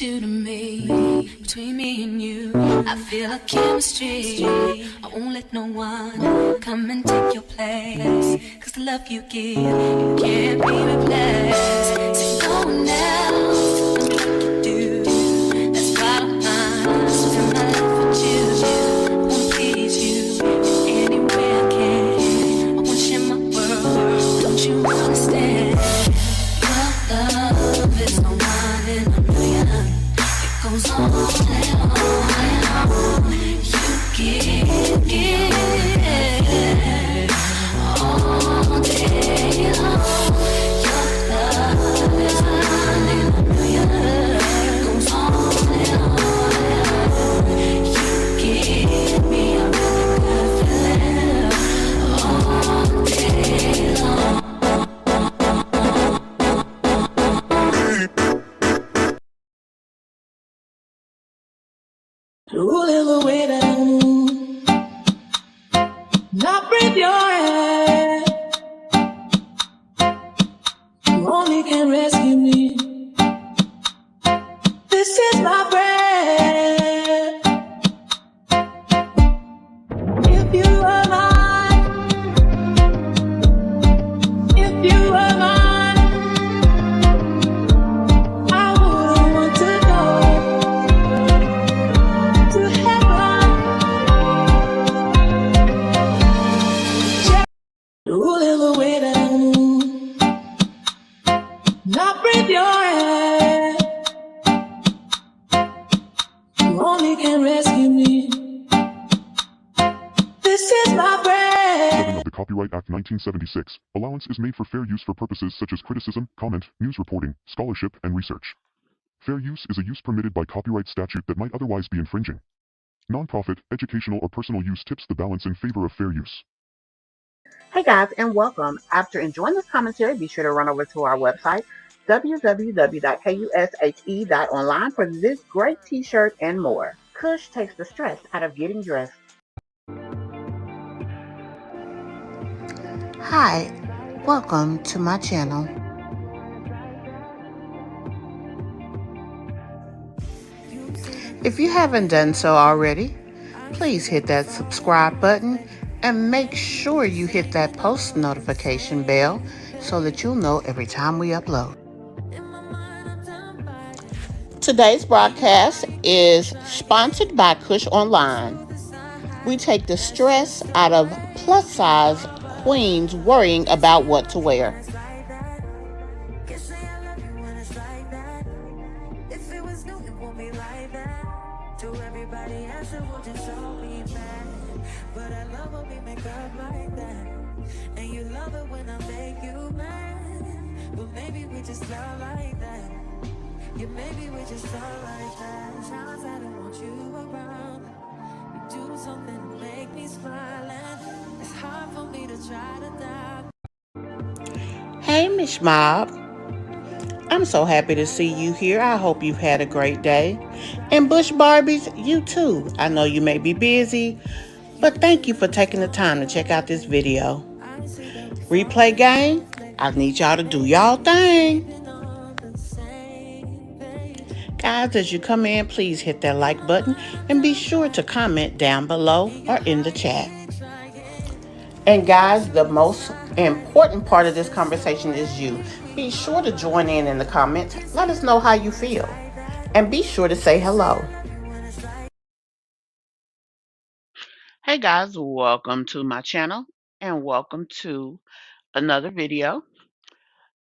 do to me. Between me and you, I feel a chemistry. I won't let no one come and take your place. Cause the love you give, you can't be replaced. Say no one else do me like you do. That's bottom line. Spend my life with you. I wanna please you in any way I can. I wanna share my world. Don't you understand? Your love is no one in a million. It goes on and on and on. You give all day long. Your love is one in a million. It goes on and on and on. You give me a really good feeling all day long. Rolling the way down, not breathe your air. You only can rescue me. This is my prayer. If you were mine, if you were mine, I wouldn't want to go to heaven. Rolling the way down, not breathe your air. You only can rescue me. This is my prayer. 7 of the Copyright Act 1976, allowance is made for fair use for purposes such as criticism, comment, news reporting, scholarship, and research. Fair use is a use permitted by copyright statute that might otherwise be infringing. Nonprofit, educational, or personal use tips the balance in favor of fair use. Hey guys, and welcome. After enjoying this commentary, be sure to run over to our website, www.kushe.online, for this great t-shirt and more. Kush takes the stress out of getting dressed. Hi, welcome to my channel. If you haven't done so already, please hit that subscribe button and make sure you hit that post notification bell so that you'll know every time we upload. Today's broadcast is sponsored by Kush Online. We take the stress out of plus-size queens worrying about what to wear. Hey, Miss Mob. I'm so happy to see you here. I hope you've had a great day. And Bush Barbies, you too. I know you may be busy, but thank you for taking the time to check out this video. Replay gang, I need y'all to do y'all thing. Guys, as you come in, please hit that like button and be sure to comment down below or in the chat. And guys, the most important part of this conversation is you. Be sure to join in the comments. Let us know how you feel. And be sure to say hello. Hey guys, welcome to my channel and welcome to another video.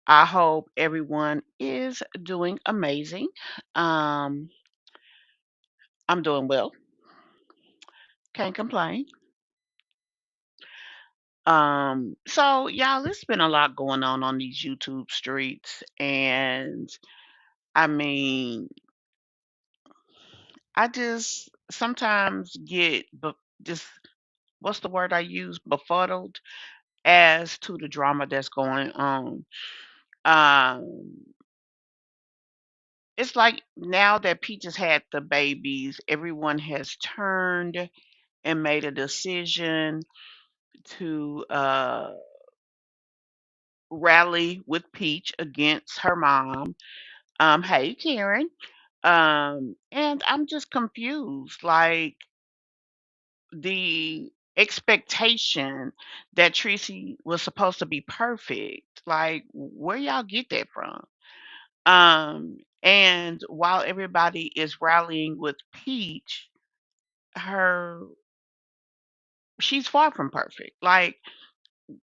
I hope everyone is doing amazing. I'm doing well. Can't complain. So y'all, it's been a lot going on these YouTube streets, and I mean, I just sometimes get just what's the word I use? Befuddled as to the drama that's going on. Um, it's like now that Peach has had the babies, everyone has turned and made a decision to rally with Peach against her mom. Hey, Karen. And I'm just confused. Like the expectation that Tracy was supposed to be perfect. Like, where y'all get that from? And while everybody is rallying with Peach, her she's far from perfect. Like,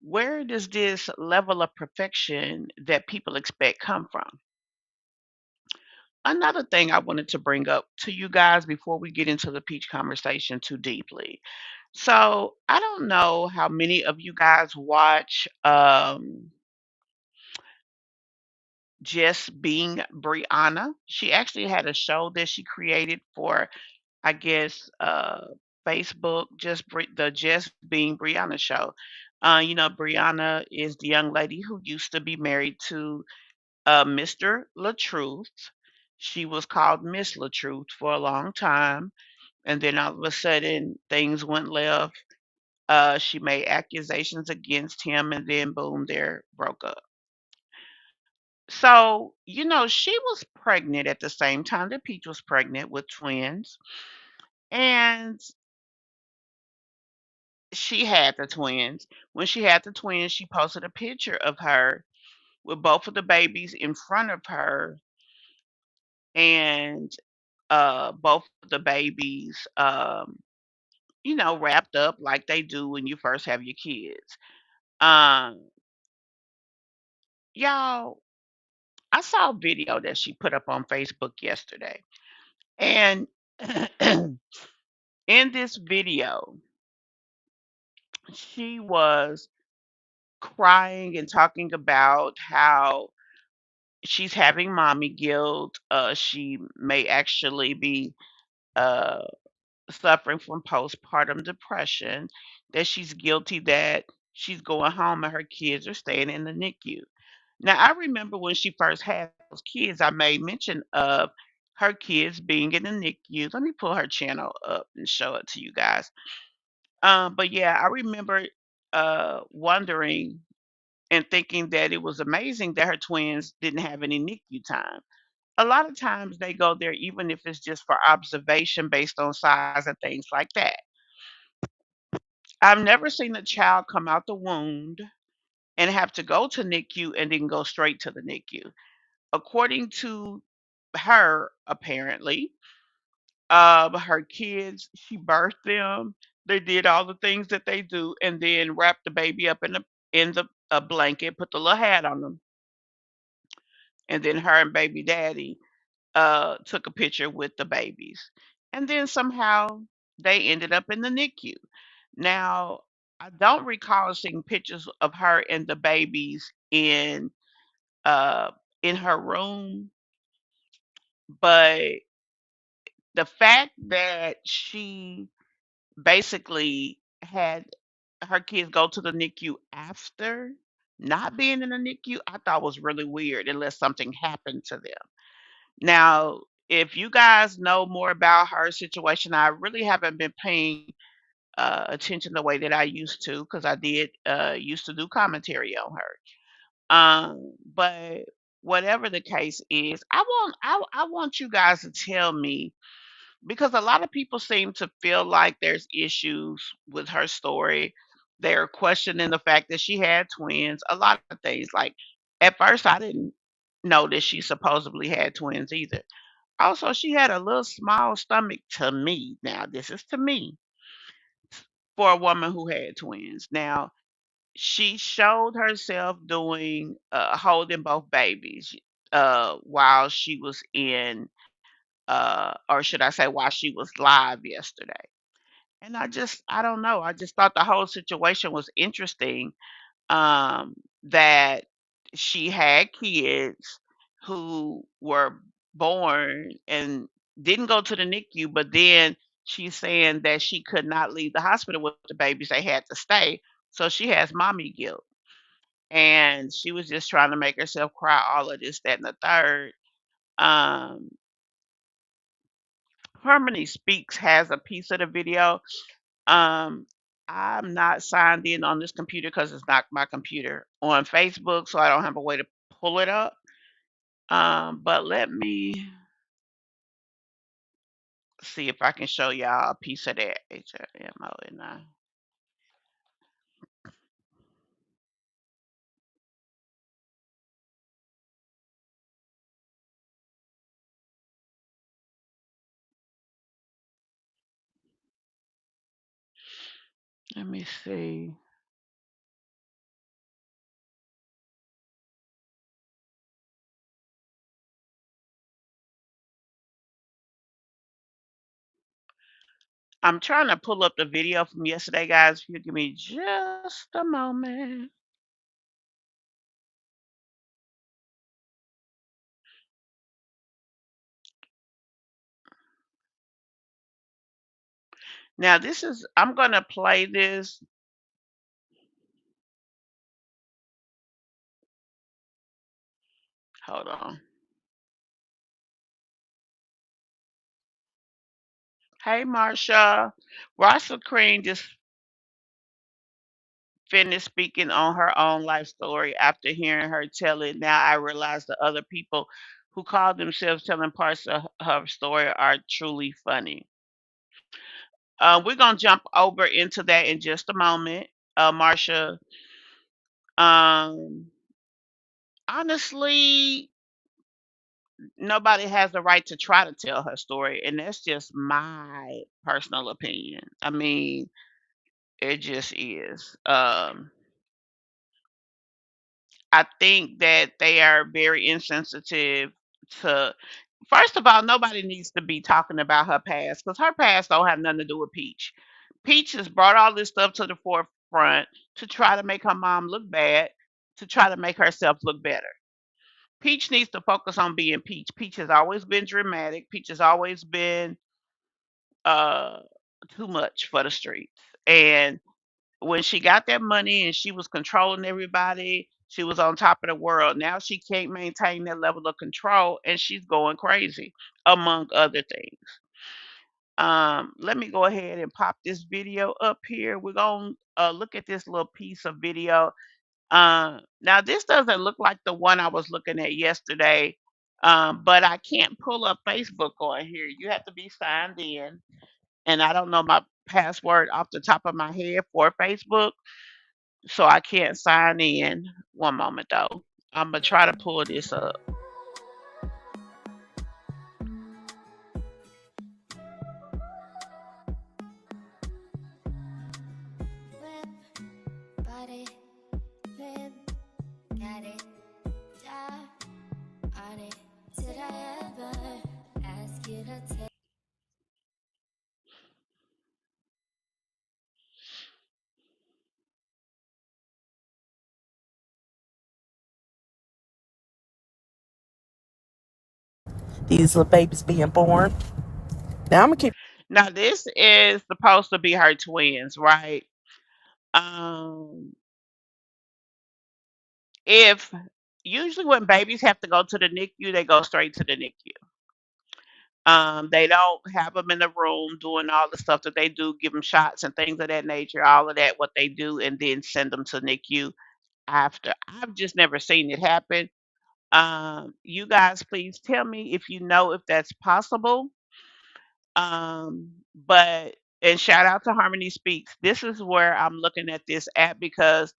where does this level of perfection that people expect come from? Another thing I wanted to bring up to you guys before we get into the Peach conversation too deeply. So, I don't know how many of you guys watch Just Being Briana. She actually had a show that she created for, I guess, Facebook, the Just Being Briana show. Briana is the young lady who used to be married to Mr. LaTruth. She was called Miss LaTruth for a long time, and then all of a sudden things went left. She made accusations against him, and then boom, they broke up. So, she was pregnant at the same time that Peach was pregnant with twins. And she had the twins. When she had the twins, she posted a picture of her with both of the babies in front of her, and both of the babies, wrapped up like they do when you first have your kids. Um, y'all, I saw a video that she put up on Facebook yesterday. And in this video, she was crying and talking about how she's having mommy guilt. She may actually be uh, suffering from postpartum depression, that she's guilty that she's going home and her kids are staying in the NICU. Now, I remember when she first had those kids, I made mention of her kids being in the NICU. Let me pull her channel up and show it to you guys. But yeah, I remember wondering and thinking that it was amazing that her twins didn't have any NICU time. A lot of times they go there even if it's just for observation based on size and things like that. I've never seen a child come out the womb and have to go to NICU and then go straight to the NICU. According to her, apparently, her kids, she birthed them. They did all the things that they do, and then wrapped the baby up in the a blanket, put the little hat on them, and then her and baby daddy took a picture with the babies, and then somehow they ended up in the NICU. Now, I don't recall seeing pictures of her and the babies uh in her room, but the fact that she basically had her kids go to the NICU after not being in the NICU, I thought was really weird unless something happened to them. Now, if you guys know more about her situation, I really haven't been paying attention the way that I used to because I did used to do commentary on her. But whatever the case is, I want you guys to tell me, because a lot of people seem to feel like there's issues with her story. They're questioning the fact that she had twins, a lot of things. Like, at first, I didn't know that she supposedly had twins either. Also, she had a little small stomach to me. Now, this is to me for a woman who had twins. Now, she showed herself doing holding both babies while she was in or should I say while she was live yesterday. And I don't know. I just thought the whole situation was interesting, that she had kids who were born and didn't go to the NICU, but then she's saying that she could not leave the hospital with the babies. They had to stay. So she has mommy guilt. And she was just trying to make herself cry, all of this, that, and the third. Um, Harmony Speaks has a piece of the video. Um, I'm not signed in on this computer because it's not my computer on Facebook, so I don't have a way to pull it up. But let me. see if I can show y'all a piece of that HMO and I. Let me see. I'm trying to pull up the video from yesterday, guys. If you give me just a moment. Now this is I'm gonna play this. Hold on. Hey Marsha. Rasta Queen just finished speaking on her own life story after hearing her tell it. Now I realize the other people who call themselves telling parts of her story are truly funny. We're gonna jump over into that in just a moment. Marsha, um, honestly, nobody has the right to try to tell her story, and that's just my personal opinion. I mean, it just is. I think that they are very insensitive to. First of all, nobody needs to be talking about her past because her past don't have nothing to do with Peach. Peach has brought all this stuff to the forefront to try to make her mom look bad, to try to make herself look better. Peach needs to focus on being Peach. Peach has always been dramatic. Peach has always been uh too much for the streets. And when she got that money and she was controlling everybody, she was on top of the world. Now she can't maintain that level of control and she's going crazy, among other things. Let me go ahead and pop this video up here. We're going to look at this little piece of video. Now, this doesn't look like the one I was looking at yesterday, but I can't pull up Facebook on here. You have to be signed in, and I don't know my password off the top of my head for Facebook, so I can't sign in. One moment though. I'm gonna try to pull this up. These little babies being born. Now I'm gonna keep. Now this is supposed to be her twins, right? Um, if usually when babies have to go to the NICU, they go straight to the NICU. They don't have them in the room doing all the stuff that they do, give them shots and things of that nature, all of that, what they do, and then send them to NICU after. I've just never seen it happen. You guys, please tell me if you know if that's possible. But and shout out to Harmony Speaks. This is where I'm looking at this at because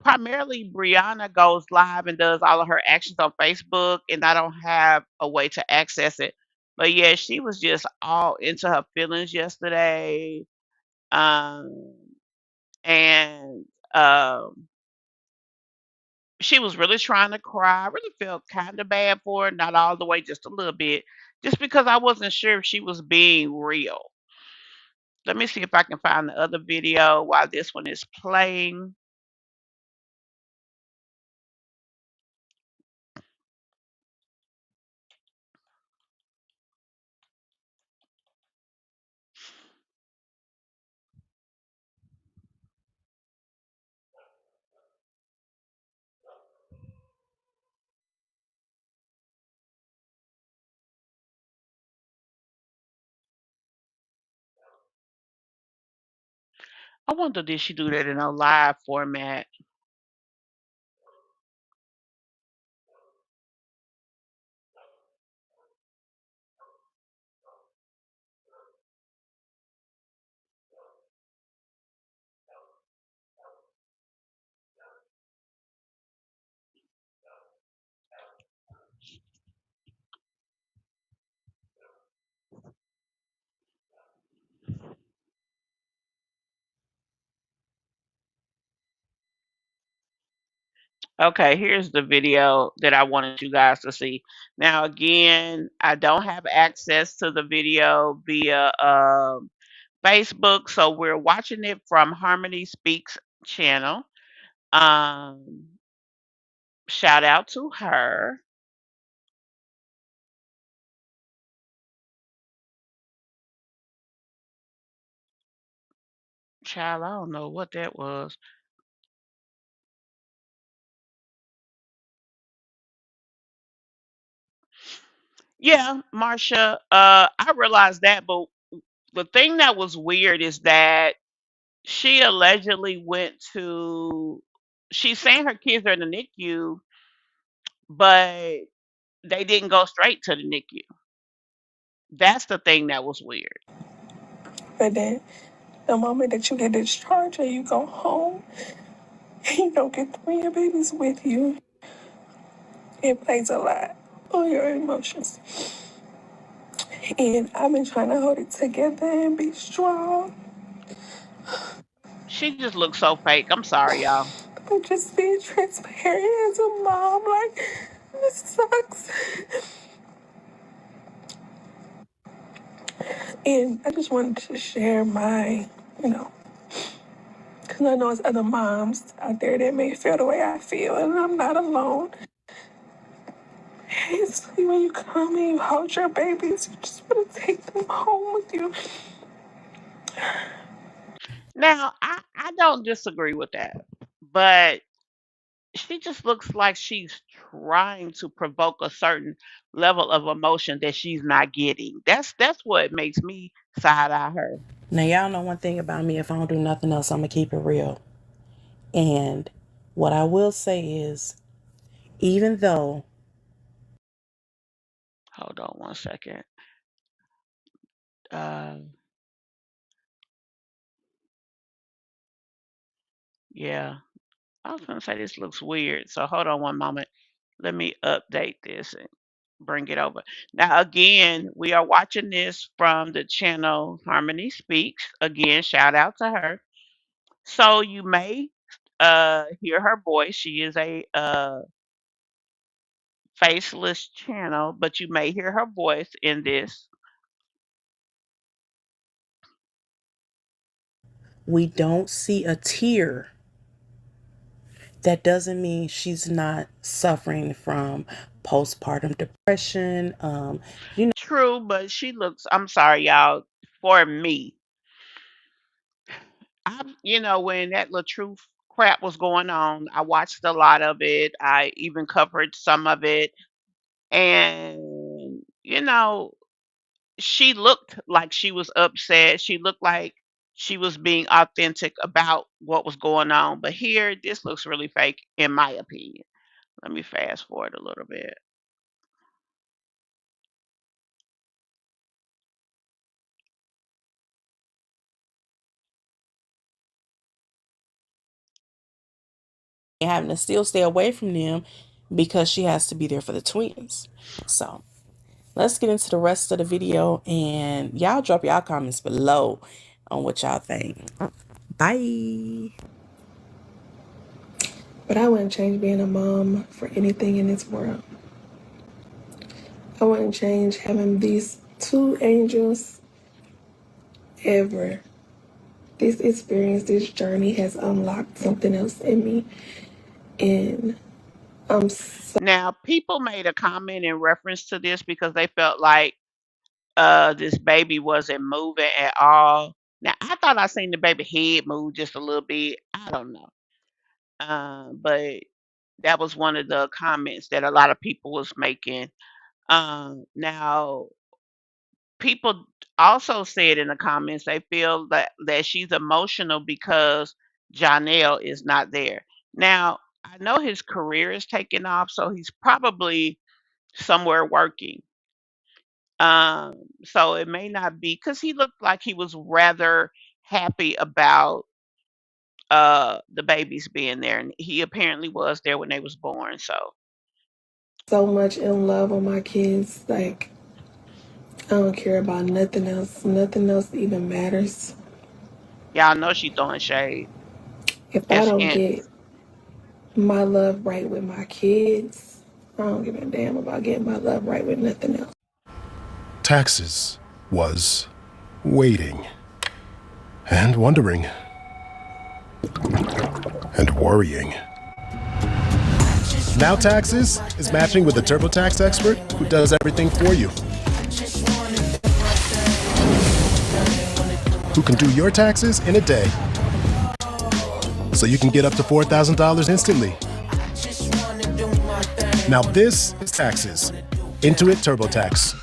primarily Briana goes live and does all of her actions on Facebook, and I don't have a way to access it. But yeah, she was just all into her feelings yesterday. Um, and she was really trying to cry. I really felt kind of bad for her, not all the way, just a little bit, just because I wasn't sure if she was being real. Let me see if I can find the other video while this one is playing. I wonder did she do that in a live format? Okay, here's the video that I wanted you guys to see. Now, again, I don't have access to the video via Facebook, so we're watching it from Harmony Speaks channel. Um, Shout out to her. Child, I don't know what that was. Yeah, Marsha, I realized that, but the thing that was weird is that she allegedly went to, she's saying her kids are in the NICU, but they didn't go straight to the NICU. That's the thing that was weird. But then the moment that you get discharged and you go home, and you don't get to bring your babies with you, it plays a lot on your emotions. And I've been trying to hold it together and be strong, She just looks so fake. I'm sorry, y'all. but just being transparent as a mom, like, this sucks. And I just wanted to share my, you know, because I know there's other moms out there that may feel the way I feel, and I'm not alone. It's when you come and you hold your babies, you just want to take them home with you. Now, I don't disagree with that, but she just looks like she's trying to provoke a certain level of emotion that she's not getting. That's what makes me side eye her. Now, y'all know one thing about me. If I don't do nothing else, I'm going to keep it real. And what I will say is, even though Hold on one second. Uh, yeah, I was gonna say this looks weird. So hold on one moment. Let me update this and bring it over. Now, again, we are watching this from the channel Harmony Speaks. Again, shout out to her. So you may hear her voice. She is a faceless channel, but you may hear her voice in this. we don't see a tear, that doesn't mean she's not suffering from postpartum depression. True, but she looks, I'm sorry, y'all, for me, when that little truth crap was going on, I watched a lot of it. I even covered some of it. And, she looked like she was upset. She looked like she was being authentic about what was going on. But here, this looks really fake, in my opinion. Let me fast forward a little bit. Having to still stay away from them because she has to be there for the twins. So let's get into the rest of the video, and y'all drop y'all comments below on what y'all think. Bye. But I wouldn't change being a mom for anything in this world. I wouldn't change having these two angels ever. This experience, this journey has unlocked something else in me. And I'm so Now, people made a comment in reference to this because they felt like this baby wasn't moving at all. Now, I thought I seen the baby head move just a little bit. I don't know. But that was one of the comments that a lot of people was making. Now, people also said in the comments they feel that she's emotional because Janelle is not there. Now, I know his career is taking off, so he's probably somewhere working. So it may not be because he looked like he was rather happy about the babies being there, and he apparently was there when they was born. So much in love with my kids. Like, I don't care about nothing else. Nothing else even matters. y'all know she throwing shade. If I It's don't get hints. my love right with my kids. I don't give a damn about getting my love right with nothing else. Taxes was waiting and wondering and worrying. Now Taxes is matching with a TurboTax expert who does everything for you. Who can do your taxes in a day. So you can get up to $4,000 instantly. Now this is Taxes. Intuit TurboTax.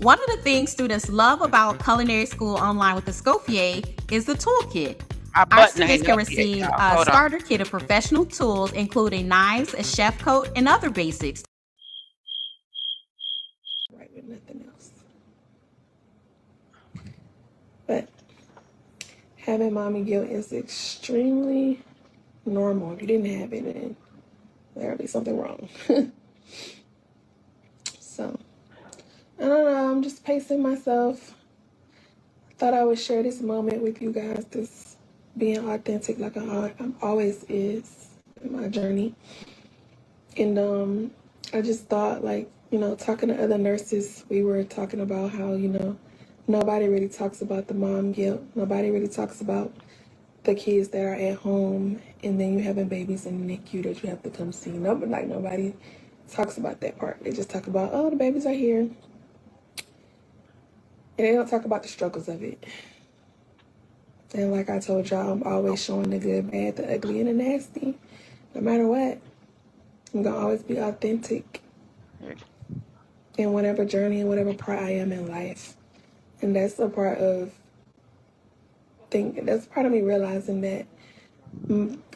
One of the things students love about culinary school online with the Scofier is the toolkit. Our students can receive a starter kit of professional tools, including knives, a chef coat, and other basics. Right with nothing else. But having mommy guilt is extremely normal. If you didn't have it, then there'll be something wrong. So, I don't know. I'm just pacing myself. Thought I would share this moment with you guys. This being authentic, like I'm always is in my journey. And I just thought, like, talking to other nurses, we were talking about how, nobody really talks about the mom guilt. Nobody really talks about the kids that are at home and then you having babies in the NICU that you have to come see. Nobody talks about that part. They just talk about, oh, the babies are here. And they don't talk about the struggles of it. And like I told y'all, I'm always showing the good, bad, the ugly, and the nasty. No matter what, I'm going to always be authentic in whatever journey and whatever part I am in life. And that's a part of that's part of me realizing that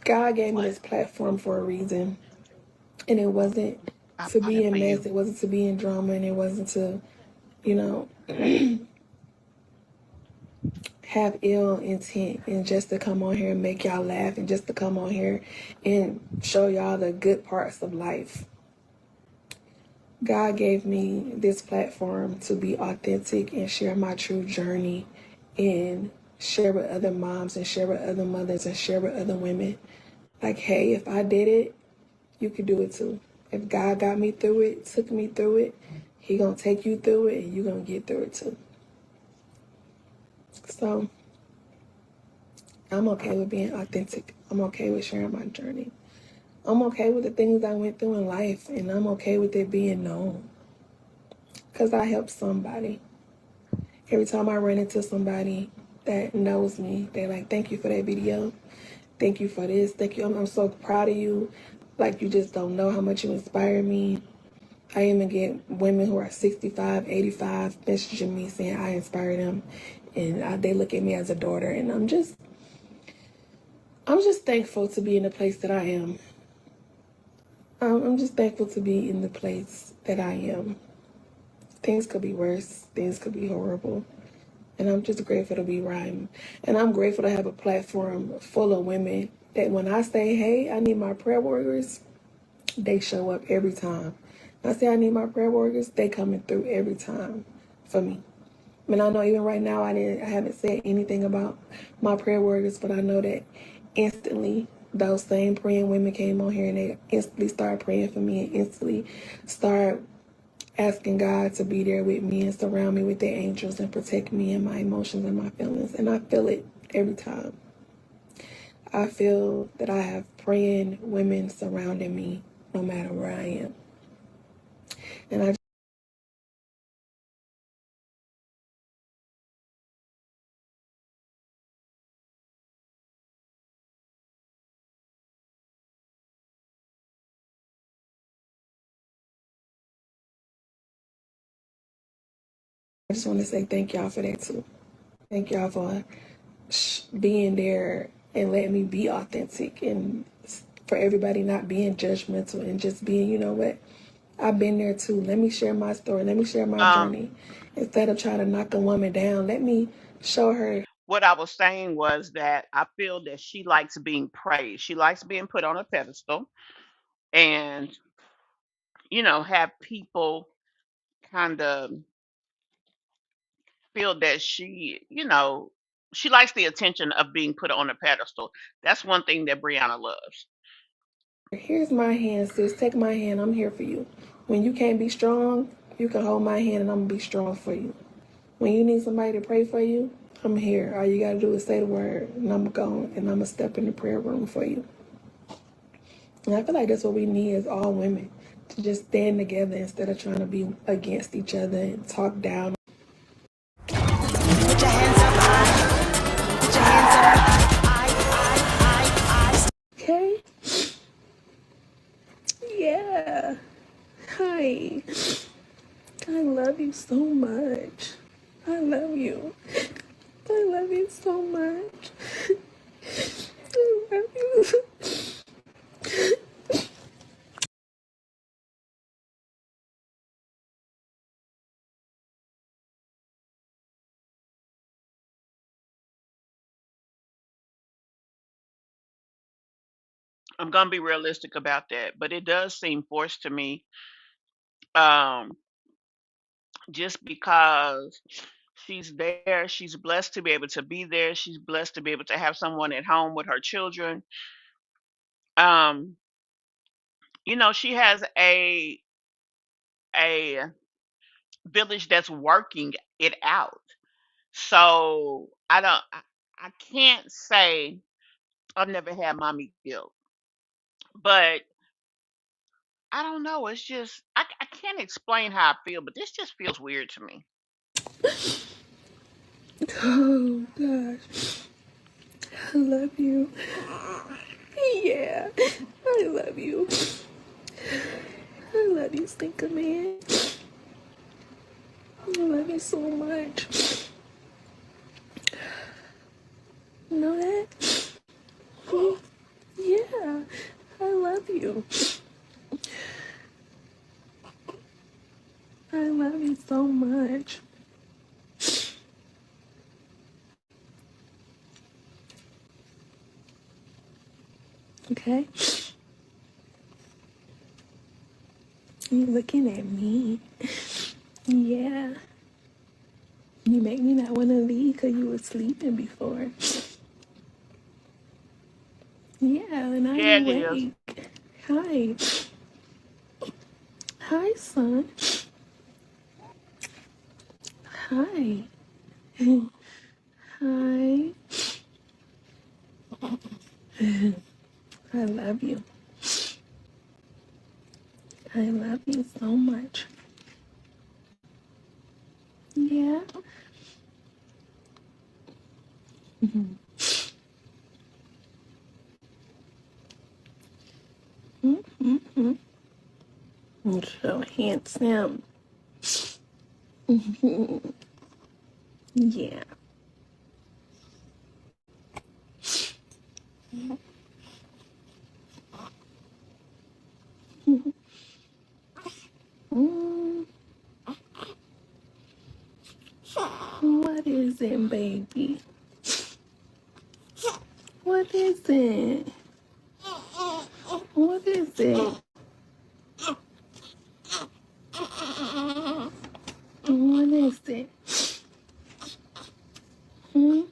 God gave me this platform for a reason. And it wasn't to be in mess, it wasn't to be in drama, and it wasn't to, have ill intent and just to come on here and make y'all laugh and just to come on here and show y'all the good parts of life. God gave me this platform to be authentic and share my true journey and share with other moms and share with other mothers and share with other women. Like, hey, if I did it, you could do it too. If God got me through it, took me through it, He gonna take you through it and you gonna get through it too. So I'm okay with being authentic. I'm okay with sharing my journey. I'm okay with the things I went through in life, and I'm okay with it being known. Because I helped somebody. Every time I run into somebody that knows me, they're like, thank you for that video. Thank you for this. Thank you. I'm so proud of you. Like, you just don't know how much you inspire me. I even get women who are 65, 85 messaging me saying I inspire them. And they look at me as a daughter. And I'm just thankful to be in the place that I am. I'm just thankful to be in the place that I am. Things could be worse. Things could be horrible. And I'm just grateful to be where I am. And I'm grateful to have a platform full of women that when I say, hey, I need my prayer warriors, they show up every time. When I say I need my prayer warriors, they coming through every time for me. I mean, I know even right now I haven't said anything about my prayer warriors, but I know that instantly those same praying women came on here and they instantly started praying for me and instantly started asking God to be there with me and surround me with their angels and protect me and my emotions and my feelings. And I feel it every time. I feel that I have praying women surrounding me no matter where I am. And I just want to say thank y'all for that too. Thank y'all for being there and letting me be authentic, and for everybody not being judgmental and just being, you know what, I've been there too. Let me share my story. Let me share my journey. Instead of trying to knock a woman down, let me show her. What I was saying was that I feel that she likes being praised. She likes being put on a pedestal and, have people kind of feel that she likes the attention of being put on a pedestal. That's one thing that Briana loves. Here's my hand, sis. Take my hand. I'm here for you. When you can't be strong, you can hold my hand and I'm going to be strong for you. When you need somebody to pray for you, I'm here. All you got to do is say the word and I'm going and I'm going to step in the prayer room for you. And I feel like that's what we need as all women, to just stand together instead of trying to be against each other and talk down. Put your hands up high. Put your hands up high. Okay? Yeah. Hi. I love you so much. I love you. I love you so much. I love you. I'm gonna be realistic about that, but it does seem forced to me. Um, just because she's there, she's blessed to be able to be there. She's blessed to be able to have someone at home with her children. Um, she has a village that's working it out. So I can't say I've never had mommy guilt, but I don't know. It's just I can't explain how I feel, but this just feels weird to me. Oh gosh. I love you. Yeah. I love you. I love you, stinker man. I love you so much. You know that? Yeah. I love you. I love you so much. Okay? You looking at me. Yeah. You make me not want to leave because you were sleeping before. Yeah, and I'm Yeah, it is. awake. Hi. Hi, son. Hi. Hi. I love you. I love you so much. Yeah. Mm-hmm. You're so handsome. Yeah. Mm, what is it, baby? What is it? What is it? What is it? Hmm?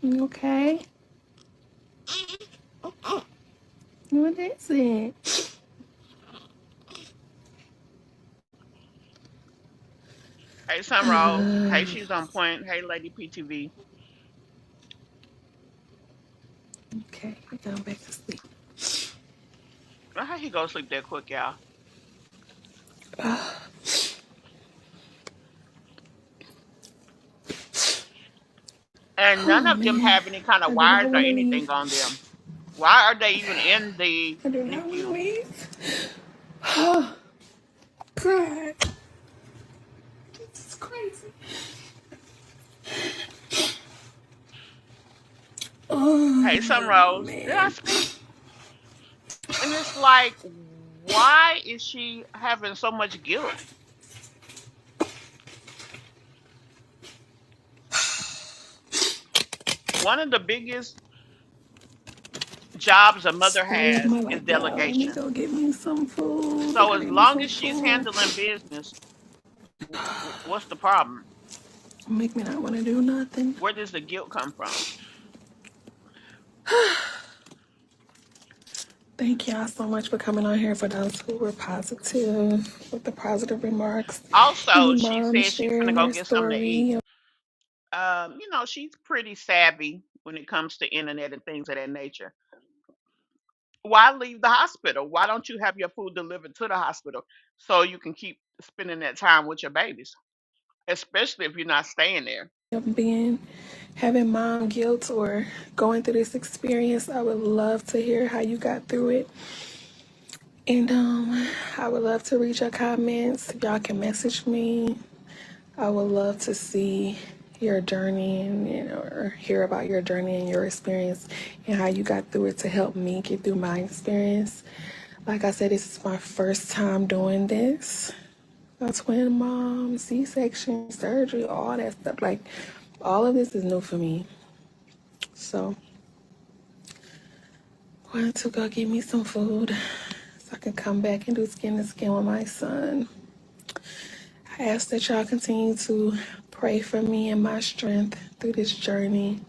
Okay. What is it? Hey, Sunrose. Hey, she's on point. Hey, Lady PTV. Okay, I got back to sleep. How he go sleep that quick, y'all? And none Oh of them man, have any kind of I do not wires or want to anything leave. on them. Why are they even in the I do not want to NICU? leave. Oh, God. This is crazy. Hey, Oh, Sunrose. Did I man. speak? And it's like, why is she having so much guilt? One of the biggest jobs a mother Where's has my is light, y'all? Let me delegation. go get me some food. So I as need me long some as she's food. handling business, what's the problem? Make me not want to do nothing. Where does the guilt come from? Thank y'all so much for coming on here, for those who were positive with the positive remarks. Any Also, she moms said she's gonna sharing go their get something to eat. story. She's pretty savvy when it comes to internet and things of that nature. Why leave the hospital? Why don't you have your food delivered to the hospital so you can keep spending that time with your babies, especially if you're not staying there? Of being having mom guilt or going through this experience, I would love to hear how you got through it. And I would love to read your comments. If y'all can message me, I would love to see your journey and or hear about your journey and your experience and how you got through it to help me get through my experience. Like I said, this is my first time doing this. A twin mom, C-section, surgery, all that stuff. Like, all of this is new for me. So, I wanted to go get me some food so I can come back and do skin to skin with my son. I ask that y'all continue to pray for me and my strength through this journey.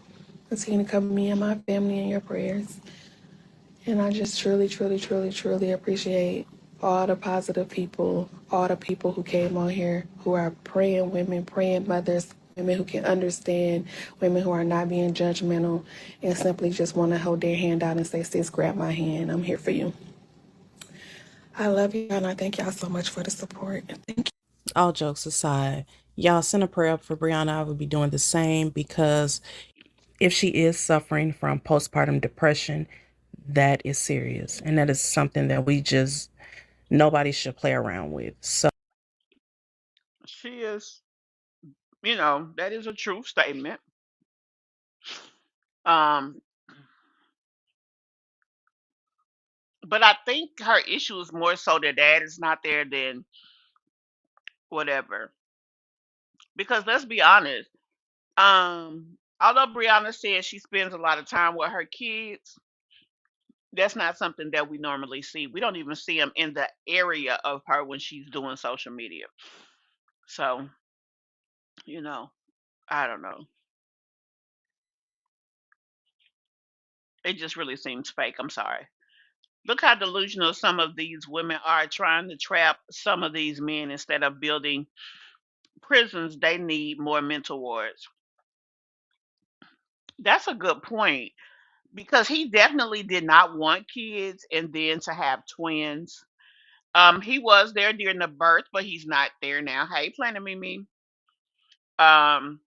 Continue to cover me and my family in your prayers. And I just truly, truly, truly, truly appreciate all the positive people, all the people who came on here who are praying women, praying mothers, women who can understand, women who are not being judgmental and simply just want to hold their hand out and say, sis, grab my hand. I'm here for you. I love you and I thank y'all so much for the support. Thank you. All jokes aside, y'all send a prayer up for Briana. I would be doing the same because if she is suffering from postpartum depression, that is serious. And that is something that nobody should play around with. So, She is, that is a true statement. Um, but I think her issue is more so that dad is not there than whatever. Because let's be honest, although Brianna says she spends a lot of time with her kids, that's not something that we normally see. We don't even see them in the area of her when she's doing social media. So, you know, I don't know. It just really seems fake. I'm sorry. Look how delusional some of these women are trying to trap some of these men instead of building prisons. They need more mental wards. That's a good point because he definitely did not want kids and then to have twins. He was there during the birth, but he's not there now. Hey, Planet Mimi. Um,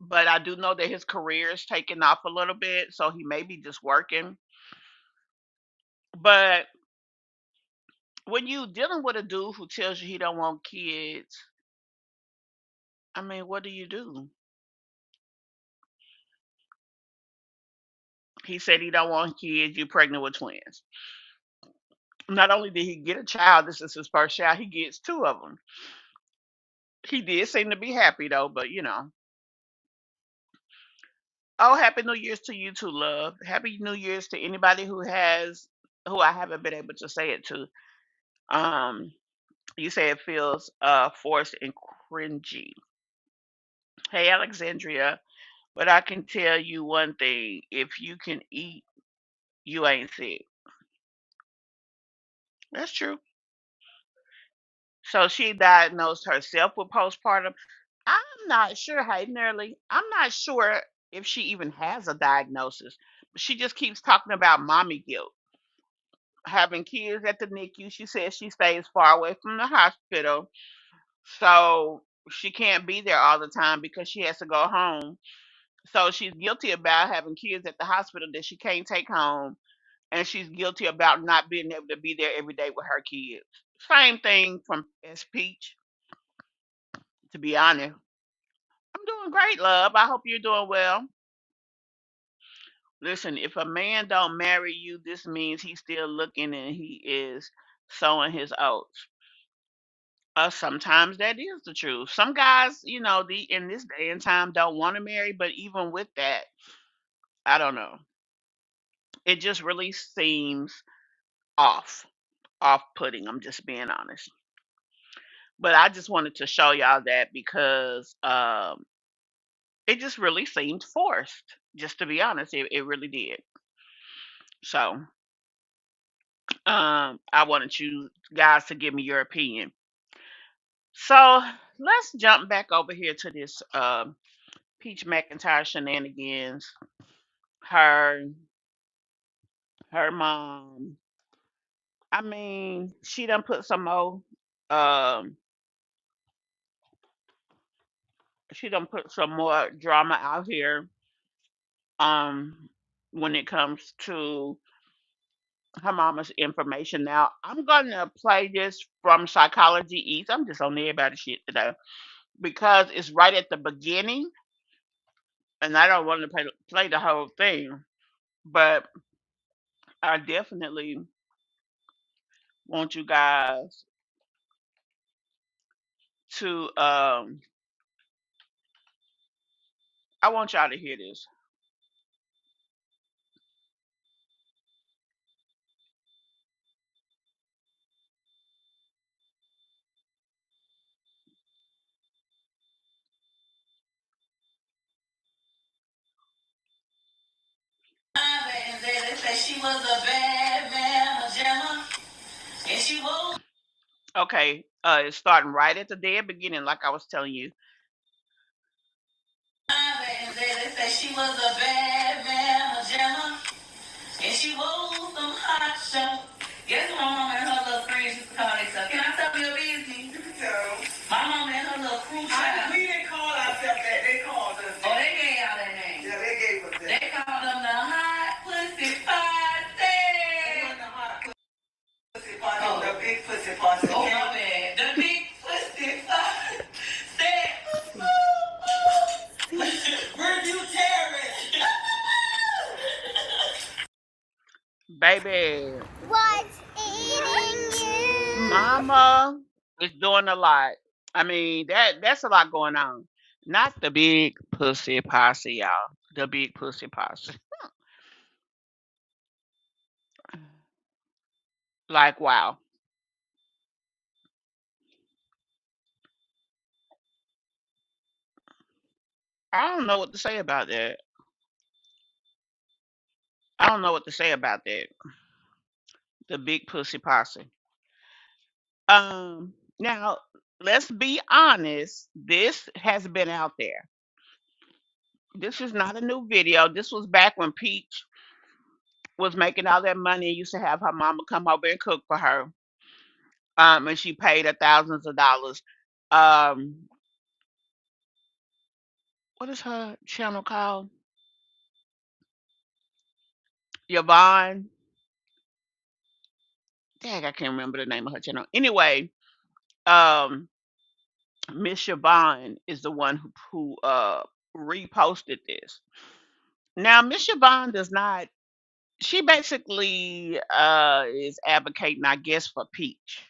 but I do know that his career is taking off a little bit, so he may be just working. But when you dealing with a dude who tells you he don't want kids, I mean, what do you do? He said he don't want kids. You pregnant with twins. Not only did he get a child, this is his first child. He gets two of them. He did seem to be happy though, but Oh, happy New Year's to you too, love. Happy New Year's to anybody who I haven't been able to say it to. Um, you say it feels forced and cringy. Hey, Alexandria, but I can tell you one thing: if you can eat, you ain't sick. That's true. So she diagnosed herself with postpartum. I'm not sure, hey, Nearly. I'm not sure if she even has a diagnosis. She just keeps talking about mommy guilt. Having kids at the NICU, she says she stays far away from the hospital. So she can't be there all the time because she has to go home. So she's guilty about having kids at the hospital that she can't take home. And she's guilty about not being able to be there every day with her kids. Same thing from as Peach, to be honest. I'm doing great, love. I hope you're doing well. Listen, if a man don't marry you, this means he's still looking and he is sowing his oats. Sometimes that is the truth. Some guys, the in this day and time don't want to marry, but even with that, I don't know. It just really seems off, off-putting. I'm just being honest. But I just wanted to show y'all that because it just really seemed forced. Just to be honest, it really did. So I wanted you guys to give me your opinion. So let's jump back over here to this Peach McIntyre shenanigans. Her her mom. I mean, she done put some more. Um, she done put some more drama out here. When it comes to her mama's information. Now, I'm gonna play this from Psychology East. I'm just on everybody's shit today because it's right at the beginning, and I don't want to play the whole thing, but I definitely want you guys to. I want y'all to hear this. And they say she was a bad man, a gemma, and she was. Okay, it's starting right at the dead beginning, like I was telling you. And they say she was a bad man, a gemma, and she wore some hot show. Guess what my mama and her little friends used to call themselves? Can I tell your business? You can tell. My mama and her little crew child. We didn't call ourselves that. They called us that. Oh, they gave y'all that name. Yeah, they gave us that. They called them the hot pussy party. They wasn't the hot pussy party. Oh. The big pussy party. Oh, my bad. The big pussy party. Said, review terrorist. Baby, What's eating you? mama is doing a lot. I mean, that's a lot going on. Not the big pussy posse, y'all. The big pussy posse. Like, wow. I don't know what to say about that. I don't know what to say about that. The big pussy posse. Now let's be honest. This has been out there. This is not a new video. This was back when Peach was making all that money and used to have her mama come over and cook for her. And she paid her thousands of dollars. Um, what is her channel called? Yvonne. Dang, I can't remember the name of her channel. Anyway, um, Miss Yvonne is the one who reposted this. Now, Miss Yvonne does not. She basically is advocating, I guess, for Peach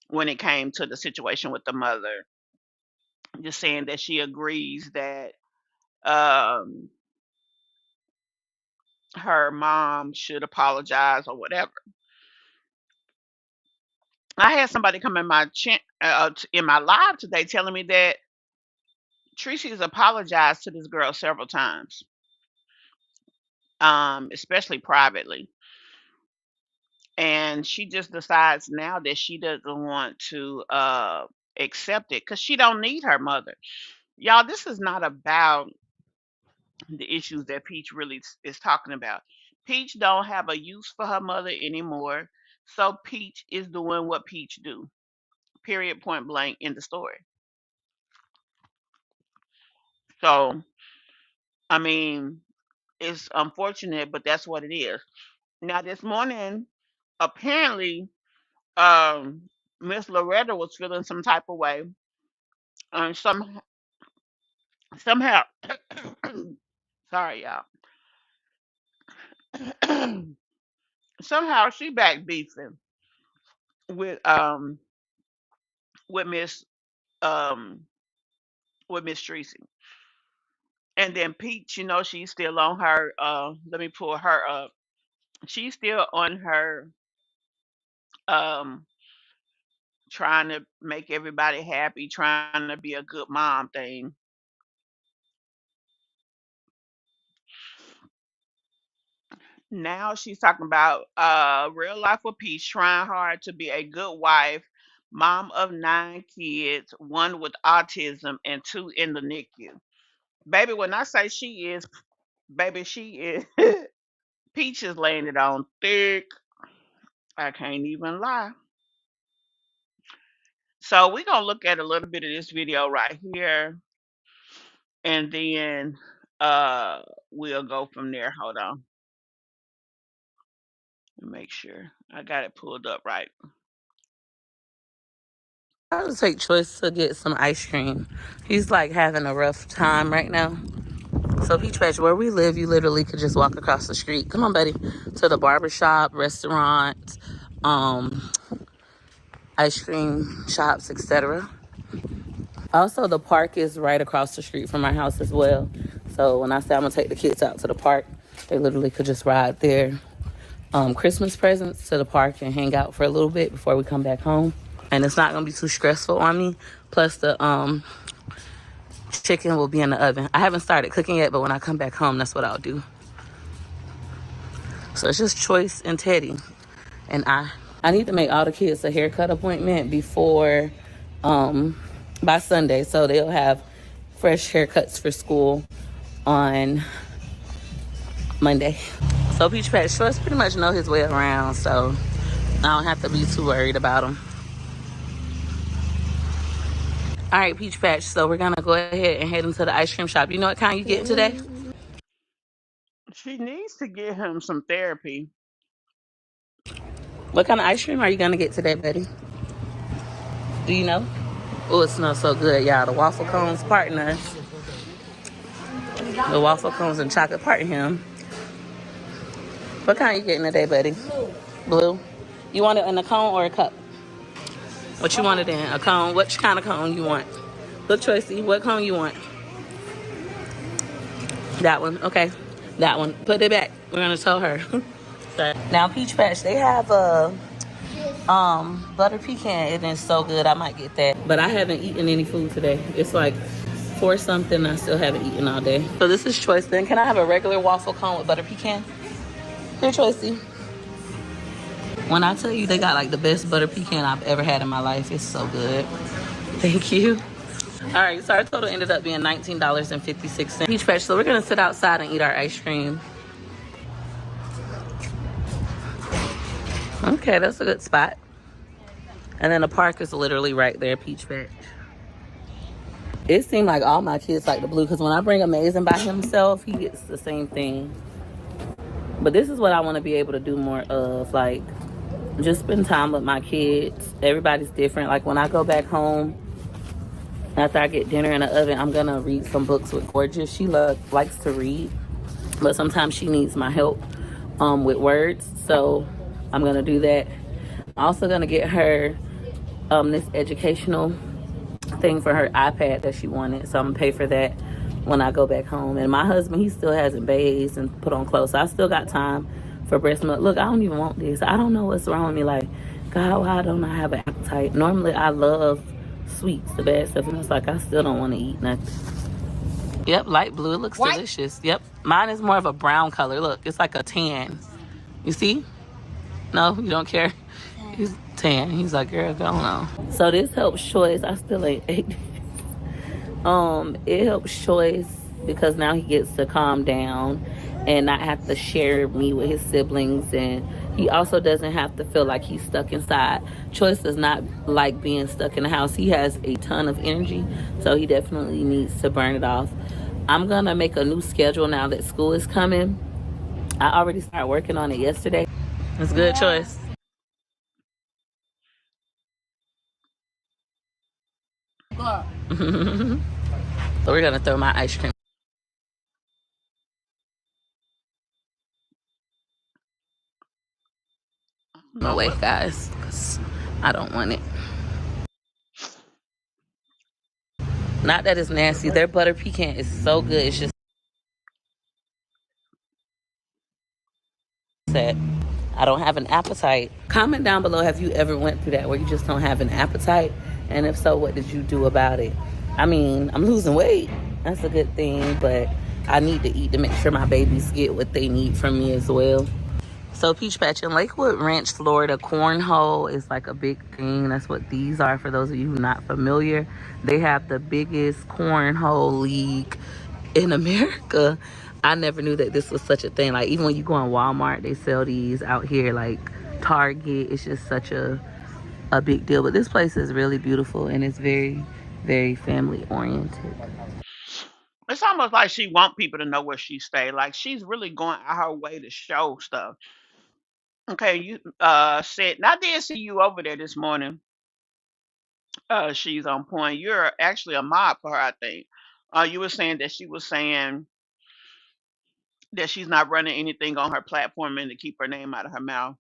when it came to the situation with the mother. Just saying that she agrees that um, her mom should apologize or whatever. I had somebody come in in my live today telling me that Treasie has apologized to this girl several times, especially privately, and she just decides now that she doesn't want to accept it because she don't need her mother. Y'all, this is not about the issues that Peach really is talking about. Peach don't have a use for her mother anymore, so Peach is doing what Peach do. Period. Point blank in the story. So I mean, it's unfortunate, but that's what it is. Now this morning, apparently, um, Miss Loretta was feeling some type of way, and somehow, sorry y'all, somehow she back beefing with um with Miss um with Ms Treasie. And then Peach, she's still on her let me pull her up. She's still on her um trying to make everybody happy, trying to be a good mom thing. Now she's talking about real life with Peach, trying hard to be a good wife, mom of 9 kids, one with autism and 2 in the NICU. Baby, when I say she is, baby, she is. Peach is laying it on thick. I can't even lie. So we're gonna look at a little bit of this video right here, and then uh we'll go from there. Hold on. Let me make sure I got it pulled up right. I would take Choice to get some ice cream. He's like having a rough time right now. So Peach Patch, where we live, you literally could just walk across the street. Come on, buddy. To the barbershop, restaurant, ice cream shops, etc. Also, the park is right across the street from our house as well. So when I say I'm gonna take the kids out to the park, they literally could just ride their Christmas presents to the park and hang out for a little bit before we come back home. And it's not gonna be too stressful on me. Plus the chicken will be in the oven. I haven't started cooking yet, but when I come back home, that's what I'll do. So it's just Choice and Teddy. And I need to make all the kids a haircut appointment before by Sunday, so they'll have fresh haircuts for school on Monday. So Peach Patch Choice pretty much know his way around, so I don't have to be too worried about him. All right, Peach Patch, so we're gonna go ahead and head into the ice cream shop. You know what kind you getting today? She needs to get him some therapy. What kind of ice cream are you gonna get today, Betty? Do you know? Oh, it smells so good, y'all. The waffle cones parting us. The waffle cones and chocolate parting him. What kind you getting today, buddy? Blue. You want it in a cone or a cup? What you want it in? A cone? Which kind of cone you want? Look, Tracy, what cone you want? That one. Okay. That one. Put it back. We're gonna tell her. Now, Peach Patch, they have a butter pecan. It is so good. I might get that. But I haven't eaten any food today. It's like 4 something. I still haven't eaten all day. So this is Choice. Then can I have a regular waffle cone with butter pecan? Here, Choicey. When I tell you they got like the best butter pecan I've ever had in my life, it's so good. Thank you. All right, so our total ended up being $19.56. Peach Patch, so we're gonna sit outside and eat our ice cream. Okay, that's a good spot. And then the park is literally right there, Peach Patch. It seemed like all my kids like the blue, because when I bring Amazing by himself, he gets the same thing. But this is what I want to be able to do more of, like just spend time with my kids. Everybody's different. Like when I go back home, after I get dinner in the oven, I'm gonna read some books with Gorgeous. She likes to read, but sometimes she needs my help with words, so I'm gonna do that. I'm also gonna get her this educational thing for her iPad that she wanted, so I'm gonna pay for that when I go back home. And my husband, he still hasn't bathed and put on clothes, so I still got time for breast milk. Look, I don't even want this. I don't know what's wrong with me. Like, God, why don't I have an appetite? Normally I love sweets, the bad stuff, and it's like I still don't want to eat nothing. Yep, light blue. It looks delicious. Yep, mine is more of a brown color. Look, it's like a tan. You see? No, you don't care? He's tan. He's like, girl, go on. So this helps Choice. I still ain't ate. It helps Choice because now he gets to calm down and not have to share me with his siblings, and he also doesn't have to feel like he's stuck inside. Choice does not like being stuck in the house. He has a ton of energy, so he definitely needs to burn it off. I'm gonna make a new schedule now that school is coming. I already started working on it yesterday. It's a good choice. So we're gonna throw my ice cream away, guys, because I don't want it. Not that it's nasty. Their butter pecan is so good. It's just that I don't have an appetite. Comment down below, have you ever went through that where you just don't have an appetite? And if so, what did you do about it? I mean, I'm losing weight. That's a good thing, but I need to eat to make sure my babies get what they need from me as well. So Peach Patch in Lakewood Ranch, Florida, cornhole is like a big thing. That's what these are for those of you who are not familiar. They have the biggest cornhole league in America. I never knew that this was such a thing. Like even when you go on Walmart, they sell these out here, like Target. It's just such a big deal. But this place is really beautiful and it's very, very family oriented. It's almost like she want people to know where she stay. Like she's really going out her way to show stuff. Okay, you said, and I did see you over there this morning. She's on point. You're actually a mod for her, I think. You were saying that she was saying that she's not running anything on her platform and to keep her name out of her mouth.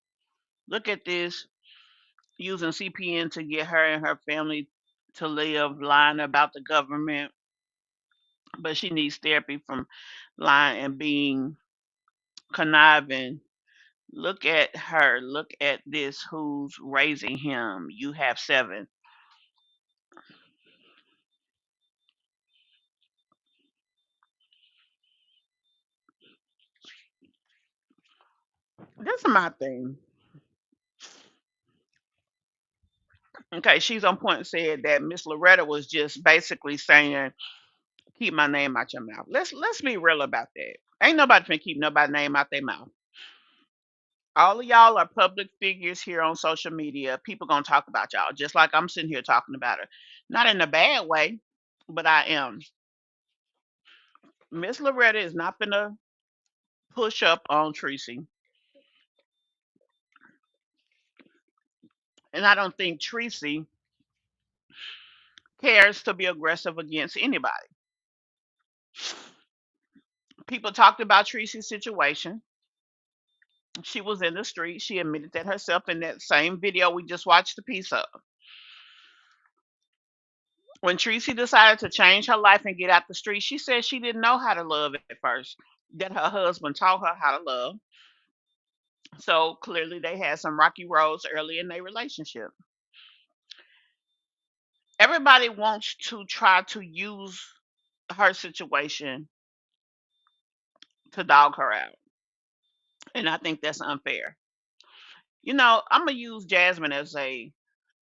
Look at this, using CPN to get her and her family to live, lying about the government, but she needs therapy from lying and being conniving. Look at her. Look at this. Who's raising him? You have seven. This is my thing. Okay, she's on point and said that Miss Loretta was just basically saying, keep my name out your mouth. Let's be real about that. Ain't nobody finna keep nobody's name out their mouth. All of y'all are public figures here on social media. People gonna talk about y'all, just like I'm sitting here talking about her. Not in a bad way, but I am. Miss Loretta is not gonna push up on Treasie. And I don't think Treasie cares to be aggressive against anybody. People talked about Treasie's situation. She was in the street. She admitted that herself in that same video we just watched a piece of. When Treasie decided to change her life and get out the street, she said she didn't know how to love at first, that her husband taught her how to love. So clearly they had some rocky roads early in their relationship. Everybody wants to try to use her situation to dog her out. And I think that's unfair. I'm gonna use Jasmine as an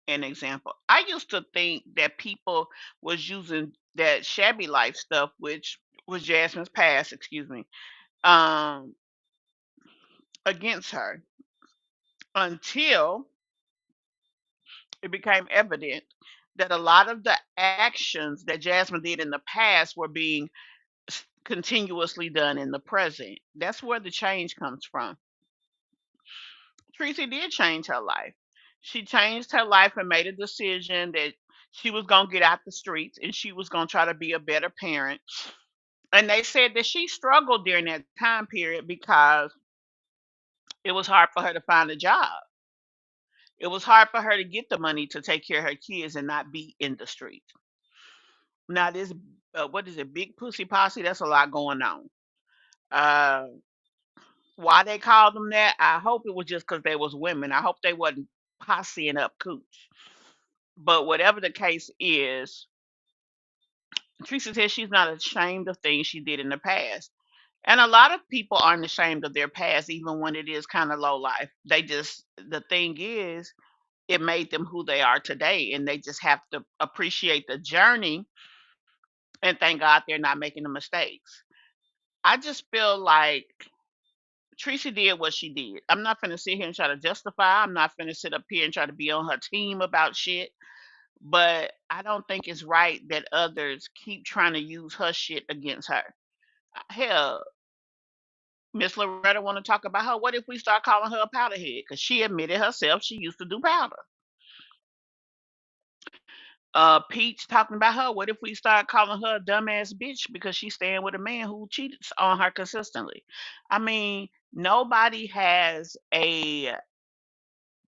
example. I used to think that people was using that shabby life stuff, which was Jasmine's past, excuse me, um, against her until it became evident that a lot of the actions that Jasmine did in the past were being continuously done in the present. That's where the change comes from. Tracy did change her life. She changed her life and made a decision that she was going to get out the streets and she was going to try to be a better parent. And they said that she struggled during that time period because it was hard for her to find a job. It was hard for her to get the money to take care of her kids and not be in the street. Now, this, what is it, Big Pussy Posse? That's a lot going on. Uh, why they called them that? I hope it was just because they was women. I hope they wasn't posseing up cooch. But whatever the case is, Teresa says she's not ashamed of things she did in the past. And a lot of people aren't ashamed of their past, even when it is kind of low life. The thing is, it made them who they are today. And they just have to appreciate the journey and thank God they're not making the mistakes. I just feel like Teresa did what she did. I'm not going to sit here and try to justify. I'm not going to sit up here and try to be on her team about shit. But I don't think it's right that others keep trying to use her shit against her. Hell, Miss Loretta want to talk about her. What if we start calling her a powder head? Because she admitted herself she used to do powder. Peach talking about her. What if we start calling her a dumbass bitch because she's staying with a man who cheats on her consistently? I mean, nobody has a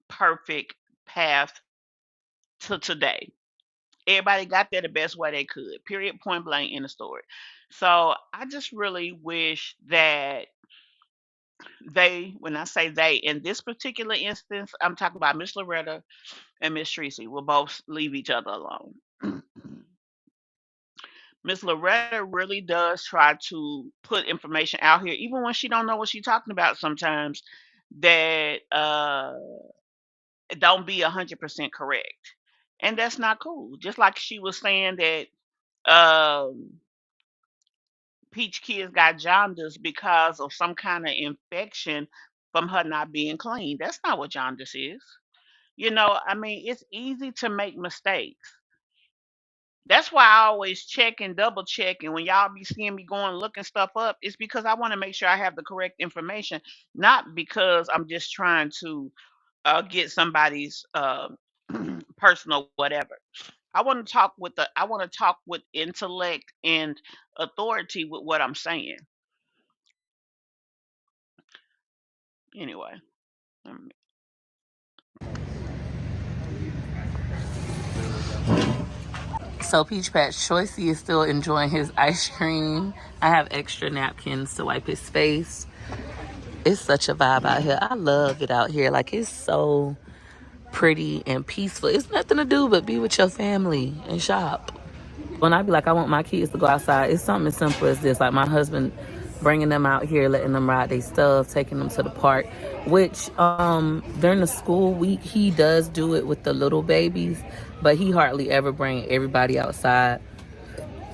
perfect path to today. Everybody got there the best way they could. Period. Point blank in the story. So I just really wish that when I say they, in this particular instance, I'm talking about Miss Loretta and Ms Treasie, will both leave each other alone. Miss Loretta really does try to put information out here, even when she don't know what she's talking about sometimes, that don't be 100% correct. And that's not cool. Just like she was saying that Peach kids got jaundice because of some kind of infection from her not being clean. That's not what jaundice is. I mean, it's easy to make mistakes. That's why I always check and double check. And when y'all be seeing me going looking stuff up, it's because I want to make sure I have the correct information, not because I'm just trying to get somebody's personal whatever. I want to talk with intellect and authority with what I'm saying. Anyway, um, So Peach Patch Choicey is still enjoying his ice cream. I have extra napkins to wipe his face. It's such a vibe out here. I love it out here. Like, it's so pretty and peaceful. It's nothing to do but be with your family and shop. When I be like, I want my kids to go outside, it's something as simple as this. Like, my husband bringing them out here, letting them ride their stuff, taking them to the park, which during the school week, he does do it with the little babies, but he hardly ever bring everybody outside,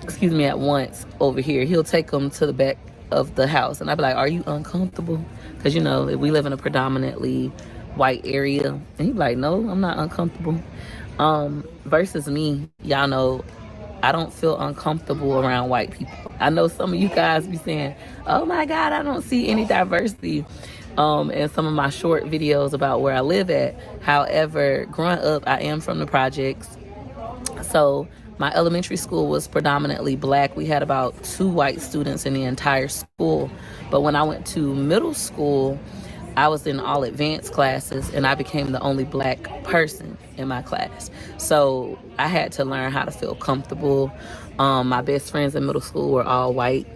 at once over here. He'll take them to the back of the house, and I'd be like, are you uncomfortable? Because, we live in a predominantly white area. And he'd be like, no, I'm not uncomfortable. Versus me, y'all know, I don't feel uncomfortable around white people. I know some of you guys be saying, oh my God, I don't see any diversity in some of my short videos about where I live at. However, growing up, I am from the projects. So my elementary school was predominantly black. We had about 2 white students in the entire school. But when I went to middle school, I was in all advanced classes, and I became the only black person in my class. So I had to learn how to feel comfortable. My best friends in middle school were all white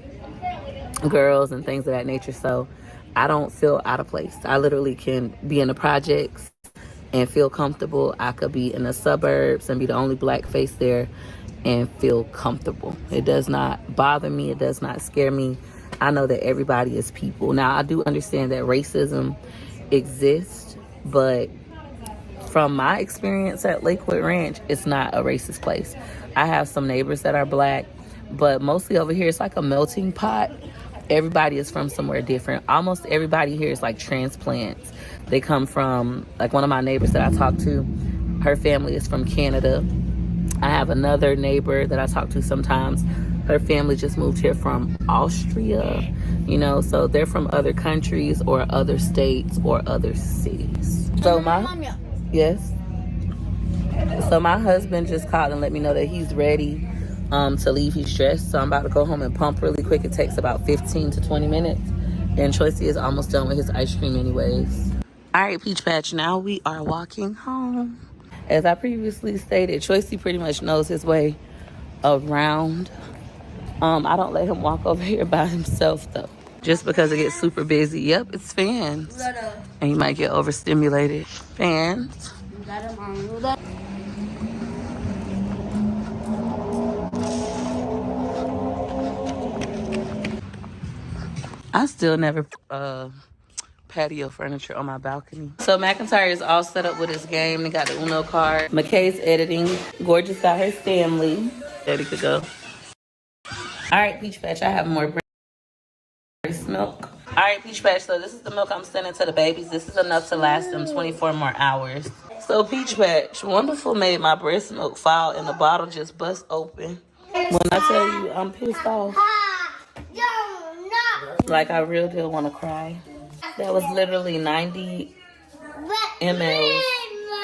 girls and things of that nature. So I don't feel out of place. I literally can be in the projects and feel comfortable. I could be in the suburbs and be the only black face there and feel comfortable. It does not bother me. It does not scare me. I know that everybody is people. Now, I do understand that racism exists, but from my experience at Lakewood Ranch, it's not a racist place. I have some neighbors that are black, but mostly over here, it's like a melting pot. Everybody is from somewhere different. Almost everybody here is like transplants. They come from, like, one of my neighbors that I talk to, her family is from Canada. I have another neighbor that I talk to sometimes. Her family just moved here from Austria, so they're from other countries or other states or other cities. Yes. So my husband just called and let me know that he's ready to leave. He's dressed, so I'm about to go home and pump really quick. It takes about 15 to 20 minutes. And Choicey is almost done with his ice cream anyways. All right, Peach Patch, now we are walking home. As I previously stated, Choicey pretty much knows his way around. I don't let him walk over here by himself, though, just because it gets super busy. Yep, it's fans. And you might get overstimulated. Fans. I still never patio furniture on my balcony. So McIntyre is all set up with his game. They got the Uno card. McKay's editing. Gorgeous got her Stanley. Ready to go. All right, Peach Patch, I have more breast milk. All right, Peach Patch, so this is the milk I'm sending to the babies. This is enough to last them 24 more hours. So Peach Patch, Wonderful made my breast milk fall and the bottle just bust open. When I tell you I'm pissed off, like I real deal want to cry. That was literally 90 mLs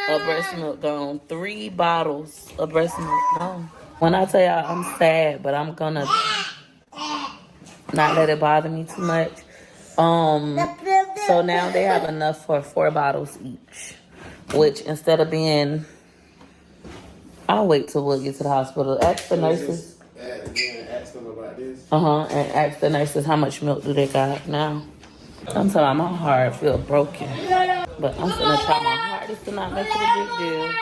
of breast milk gone. 3 bottles of breast milk gone. When I tell y'all I'm sad, but I'm gonna not let it bother me too much. So now they have enough for 4 bottles each, which instead of being, I'll wait till we'll get to the hospital. Ask the nurses. And ask the nurses how much milk do they got now. I'm telling you, my heart feel broken, but I'm gonna try my hardest to not make it a big deal.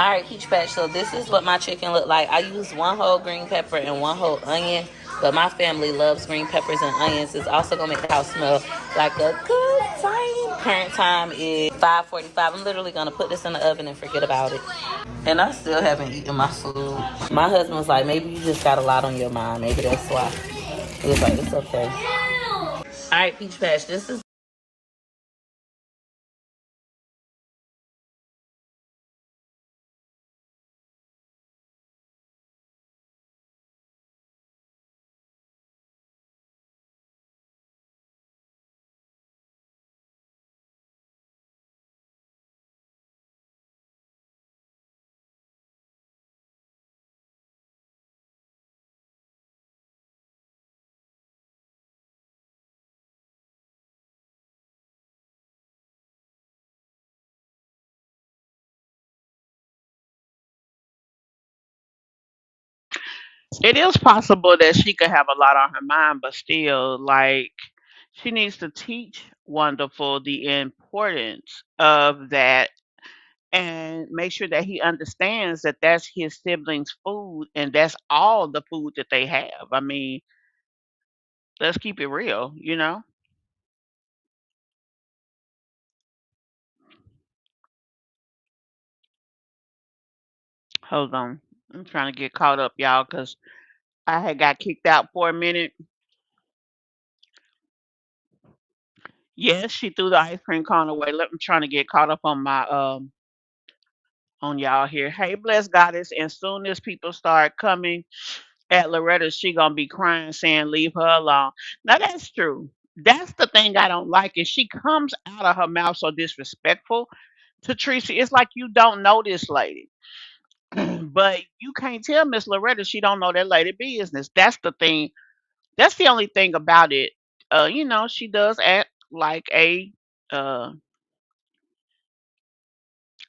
All right, Peach Patch. So this is what my chicken look like. I use one whole green pepper and one whole onion, but my family loves green peppers and onions. It's also gonna make the house smell like a good time. Current time is 5:45. I'm literally gonna put this in the oven and forget about it. And I still haven't eaten my food. My husband was like, maybe you just got a lot on your mind. Maybe that's why. He was like, it's okay. All right, Peach Patch. This is It is possible that she could have a lot on her mind, but still, like, she needs to teach Wonderful the importance of that and make sure that he understands that that's his siblings' food and that's all the food that they have. I mean, let's keep it real, you know? Hold on. I'm trying to get caught up, y'all, because I had got kicked out for a minute. Yes, she threw the ice cream cone away. I'm trying to get caught up on y'all here. Hey, bless goddess. And soon as people start coming at Loretta, she gonna be crying, saying, "Leave her alone." Now that's true. That's the thing I don't like is she comes out of her mouth so disrespectful to Treasie. It's like you don't know this lady, but you can't tell Miss Loretta she don't know that lady business. That's the thing. That's the only thing about it. She does act like a uh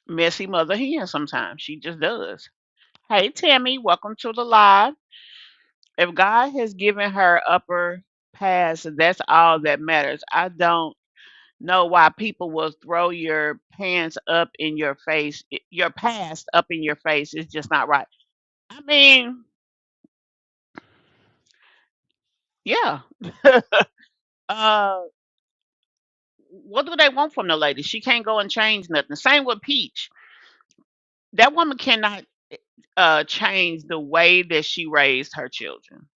messy mother hen sometimes. She just does. Hey Tammy, welcome to the live. If God has given her upper pass, that's all that matters. I don't know why people will throw your pants up in your face, your past up in your face. It's just not right. I mean, yeah. uh, what do they want from the lady? She can't go and change nothing. Same with Peach. That woman cannot change the way that she raised her children.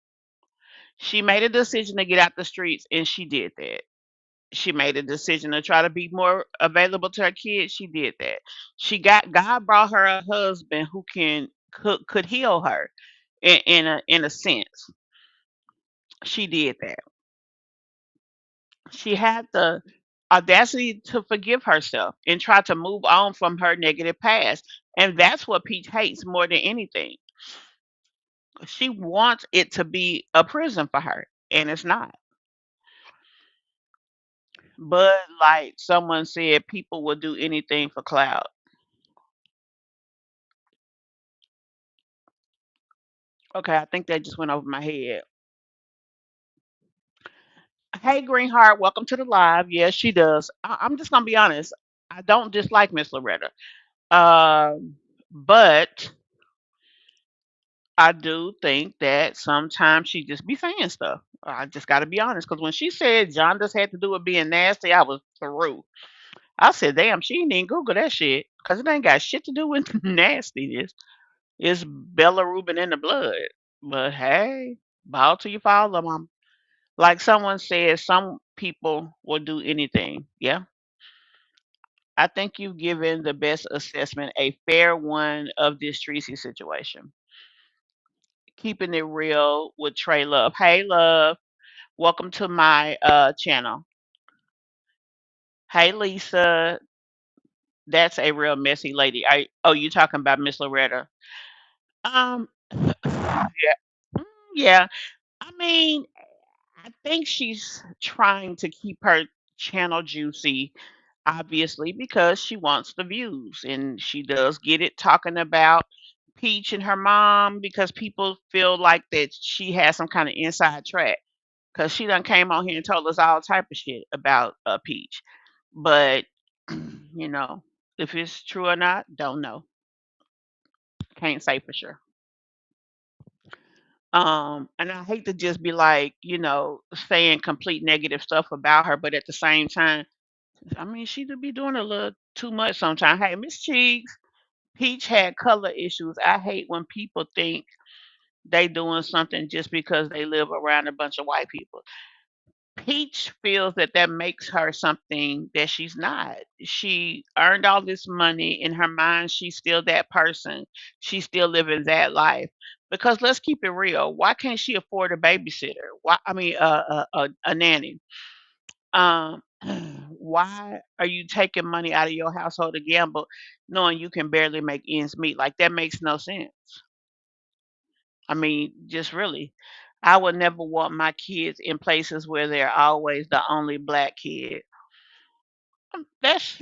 She made a decision to get out the streets, and she did that. She made a decision to try to be more available to her kids. She did that. She got God brought her a husband who could heal her in a sense. She did that. She had the audacity to forgive herself and try to move on from her negative past. And that's what Peach hates more than anything. She wants it to be a prison for her, and it's not. But like someone said, people will do anything for clout. Okay, I think that just went over my head. Hey, Greenheart, welcome to the live. Yes, she does. I'm just gonna be honest. I don't dislike Miss Loretta, but I do think that sometimes she just be saying stuff. I just got to be honest, because when she said John just had to do with being nasty, I was through. I said, "Damn, she didn't even Google that shit, because it ain't got shit to do with nastiness. It's Bella Rubin in the blood." But hey, bow to your father, mom. Like someone said, some people will do anything. Yeah. I think you've given the best assessment, a fair one of this Treacy situation. Keeping it real with Trey Love. Hey, Love. Welcome to my channel. Hey, Lisa. That's a real messy lady. You talking about Miss Loretta? Yeah. Yeah. I mean, I think she's trying to keep her channel juicy, obviously, because she wants the views. And she does get it talking about Peach and her mom because people feel like that she has some kind of inside track. Because she done came on here and told us all type of shit about Peach. But, you know, if it's true or not, don't know. Can't say for sure. And I hate to just be like, saying complete negative stuff about her, but at the same time, I mean, she do be doing a little too much sometimes. Hey, Miss Cheeks, Peach had color issues. I hate when people think they doing something just because they live around a bunch of white people. Peach feels that that makes her something that she's not. She earned all this money in her mind. She's still that person. She's still living that life. Because let's keep it real. Why can't she afford a babysitter? Why? I mean, a nanny. Um, why are you taking money out of your household to gamble, knowing you can barely make ends meet? Like that makes no sense. I mean, just really. I would never want my kids in places where they're always the only black kid. That's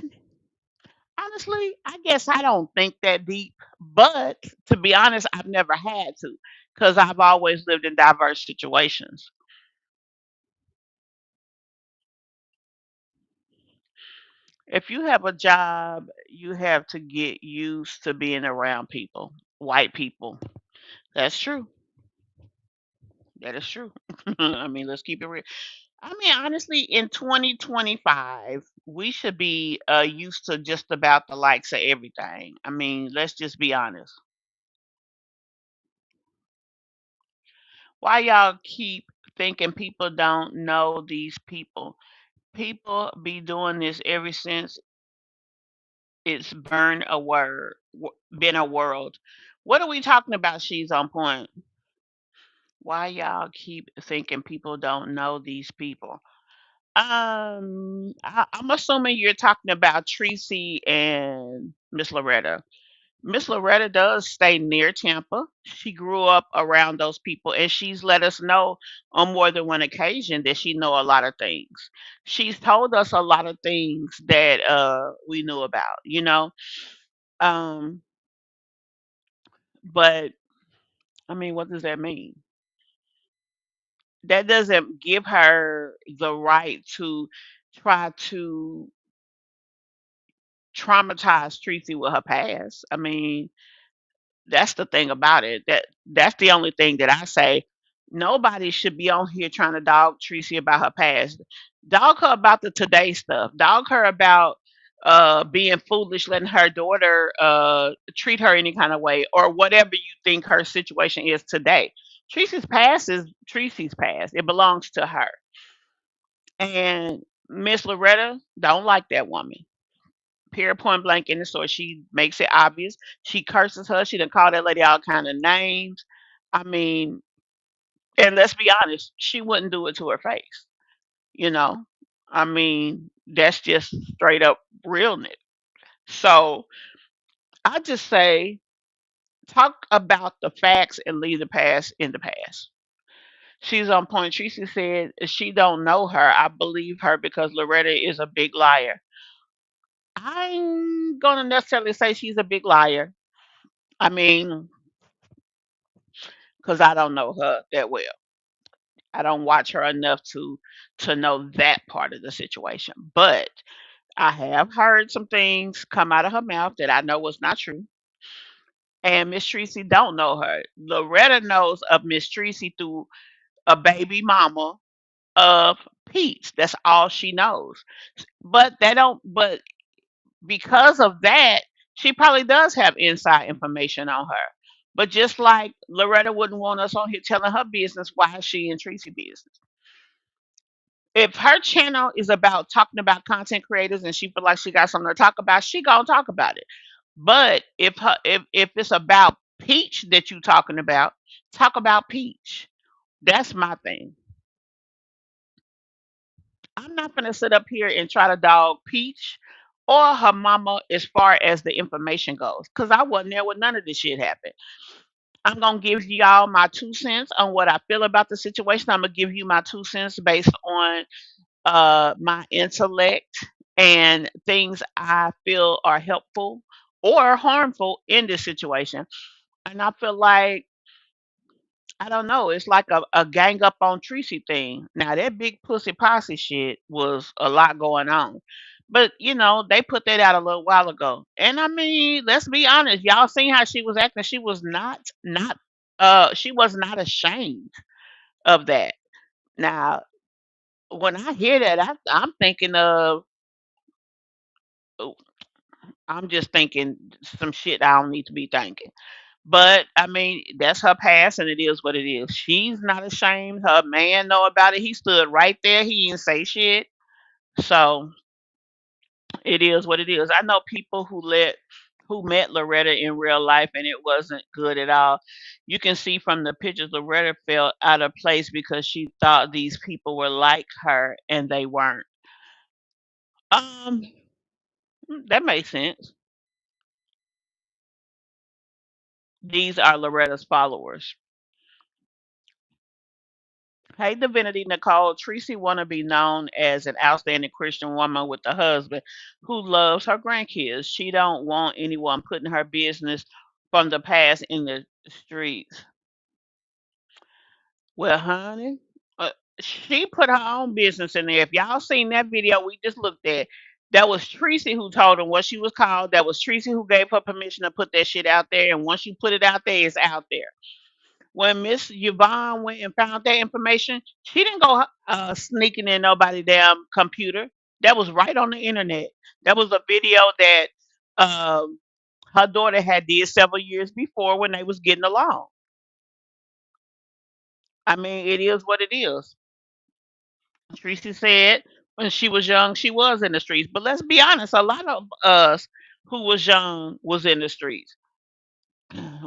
honestly, I guess I don't think that deep, but to be honest, I've never had to because I've always lived in diverse situations. If you have a job, you have to get used to being around people, white people. That's true. That is true. I mean, let's keep it real. I mean, honestly, in 2025, we should be used to just about the likes of everything. I mean, let's just be honest. Why y'all keep thinking people don't know these people? People be doing this ever since it's been a world. What are we talking about? She's on point. Why y'all keep thinking people don't know these people? I'm assuming you're talking about Treasie and Miss Loretta. Miss Loretta does stay near Tampa. She grew up around those people, and she's let us know on more than one occasion that she know a lot of things. She's told us a lot of things that we knew about. Um, but I mean, what does that mean? That doesn't give her the right to try to traumatize Tracy with her past. I mean, that's the thing about it. That's the only thing that I say. Nobody should be on here trying to dog Tracy about her past. Dog her about the today stuff. Dog her about being foolish, letting her daughter treat her any kind of way, or whatever you think her situation is today. Tracy's past is Tracy's past. It belongs to her. And Miss Loretta don't like that woman. Period, point blank in the store. She makes it obvious. She curses her. She done call that lady all kind of names. I mean, and let's be honest, she wouldn't do it to her face. You know, I mean, that's just straight up realness. So I just say, talk about the facts and leave the past in the past. She's on point. Tracy said she don't know her. I believe her because Loretta is a big liar. I'm gonna necessarily say she's a big liar. I mean, because I don't know her that well. I don't watch her enough to know that part of the situation. But I have heard some things come out of her mouth that I know was not true. And Miss Treasie don't know her. Loretta knows of Miss Treasie through a baby mama of Peach. That's all she knows. But they don't. But because of that, she probably does have inside information on her. But just like Loretta wouldn't want us on here telling her business, why is she in Tracy business? If her channel is about talking about content creators and she feel like she got something to talk about, she gonna talk about it. But if it's about Peach that you talking about, talk about Peach. That's my thing. I'm not gonna sit up here and try to dog Peach or her mama as far as the information goes, because I wasn't there when none of this shit happened. I'm gonna give y'all my 2 cents on what I feel about the situation. I'm gonna give you my 2 cents based on my intellect and things I feel are helpful or harmful in this situation. And I feel like, I don't know, it's like a gang up on Tracy thing. Now, that big pussy posse shit was a lot going on. But they put that out a little while ago. And I mean, let's be honest, y'all seen how she was acting. She was not ashamed of that. Now, when I hear that, I'm thinking of oh, I'm just thinking some shit I don't need to be thinking. But I mean, that's her past, and it is what it is. She's not ashamed. Her man know about it. He stood right there. He didn't say shit. So it is what it is. I know people who met Loretta in real life, and it wasn't good at all. You can see from the pictures Loretta felt out of place because she thought these people were like her, and they weren't. Um, that makes sense. These are Loretta's followers. Hey, Divinity Nicole. Treasie want to be known as an outstanding Christian woman with a husband who loves her grandkids. She don't want anyone putting her business from the past in the streets. Well, honey, uh, she put her own business in there. If y'all seen that video we just looked at, that was Treasie who told him what she was called. That was Treasie who gave her permission to put that shit out there. And once you put it out there, it's out there. When Miss Yvonne went and found that information, she didn't go sneaking in nobody damn computer. That was right on the internet. That was a video that um, her daughter had did several years before when they was getting along. I mean, it is what it is. Tracy said when she was young, she was in the streets. But let's be honest, a lot of us who was young was in the streets.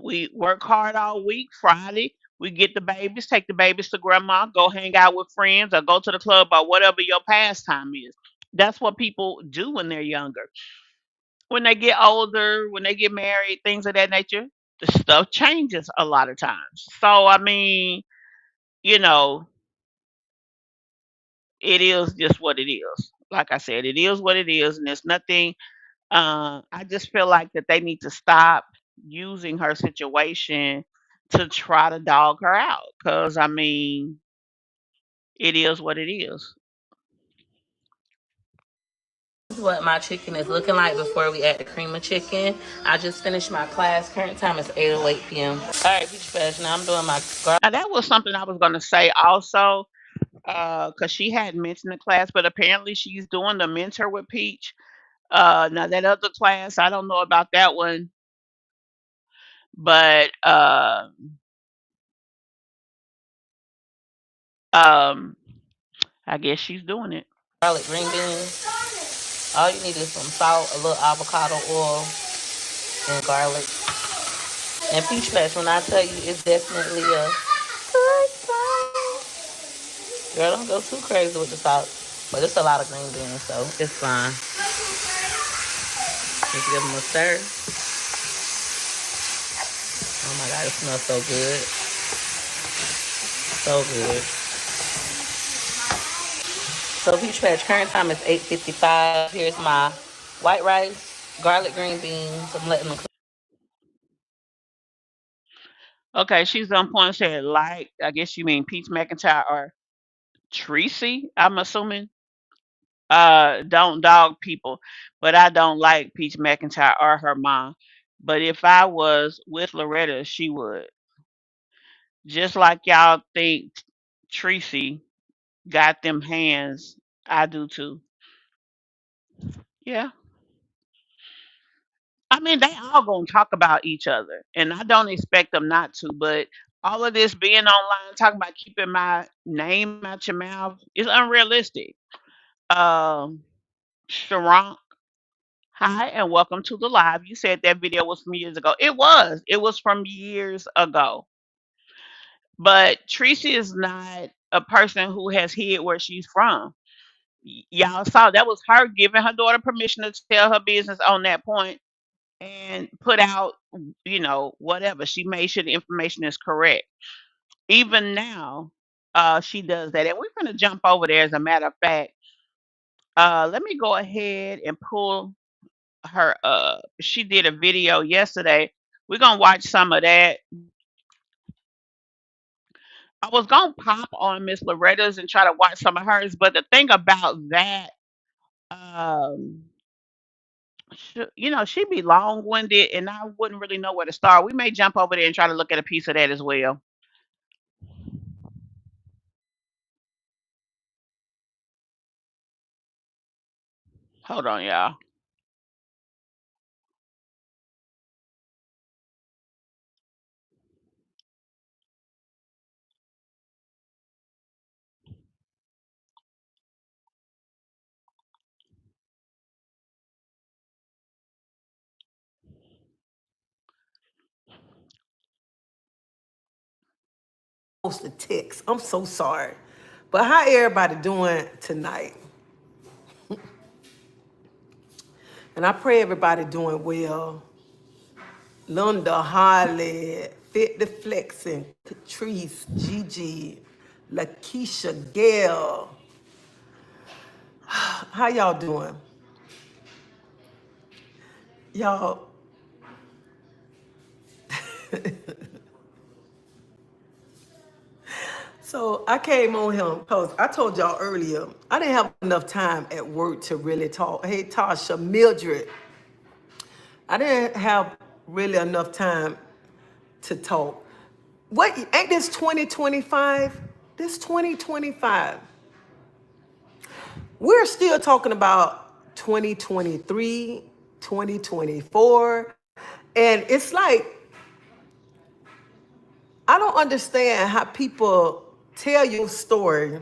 We work hard all week. Friday, we get the babies, take the babies to grandma, go hang out with friends, or go to the club, or whatever your pastime is. That's what people do when they're younger. When they get older, when they get married, things of that nature, the stuff changes a lot of times. So, I mean, you know, it is just what it is. Like I said, it is what it is, and there's nothing. I just feel like that they need to stop using her situation to try to dog her out. Cause I mean, it is what it is. This is what my chicken is looking like before we add the cream of chicken. I just finished my class. Current time is 8:08 p.m. All right, Peach Flash. Now I'm doing my garlic. Now that was something I was gonna say also, cause she hadn't mentioned the class, but apparently she's doing the mentor with Peach. Now that other class, I don't know about that one, but um, I guess she's doing it. Garlic green beans. All you need is some salt, a little avocado oil, and garlic. And Peach Flash, when I tell you, it's definitely a good salt. Girl, don't go too crazy with the salt. But it's a lot of green beans, so it's fine. Just give them a stir. Oh my god, it smells so good. So good. So Peach Patch, current time is 8:55. Here's my white rice, garlic green beans. I'm letting them cook. Okay, she's on point. Said like, I guess you mean Peach McIntyre or Treasie. I'm assuming. Don't dog people, but I don't like Peach McIntyre or her mom. But if I was with Loretta, she would. Just like y'all think Treasie got them hands, I do too. Yeah. I mean, they all gonna talk about each other, and I don't expect them not to. But all of this being online, talking about keeping my name out your mouth, is unrealistic. Um, Sharon, hi, and welcome to the live. You said that video was from years ago. It was. It was from years ago. But Tracy is not a person who has hid where she's from. Y'all saw that was her giving her daughter permission to tell her business on that point and put out, whatever. She made sure the information is correct. Even now, she does that. And we're going to jump over there as a matter of fact. Let me go ahead and pull her she did a video yesterday. We're gonna watch some of that. I was gonna pop on Miss Loretta's and try to watch some of hers, but the thing about that Um, she'd be long-winded, and I wouldn't really know where to start. We may jump over there and try to look at a piece of that as well. Hold on, y'all. Post a text. I'm so sorry. But how everybody doing tonight? And I pray everybody doing well. Linda, Holly, Fit the Flexing, Catrice, Gigi, Lakeisha, Gail. How y'all doing? Y'all, so I came on here because I told y'all earlier, I didn't have enough time at work to really talk. Hey, Tasha, Mildred, I didn't have really enough time to talk. What, ain't this 2025? This 2025. We're still talking about 2023, 2024. And it's like, I don't understand how people tell your story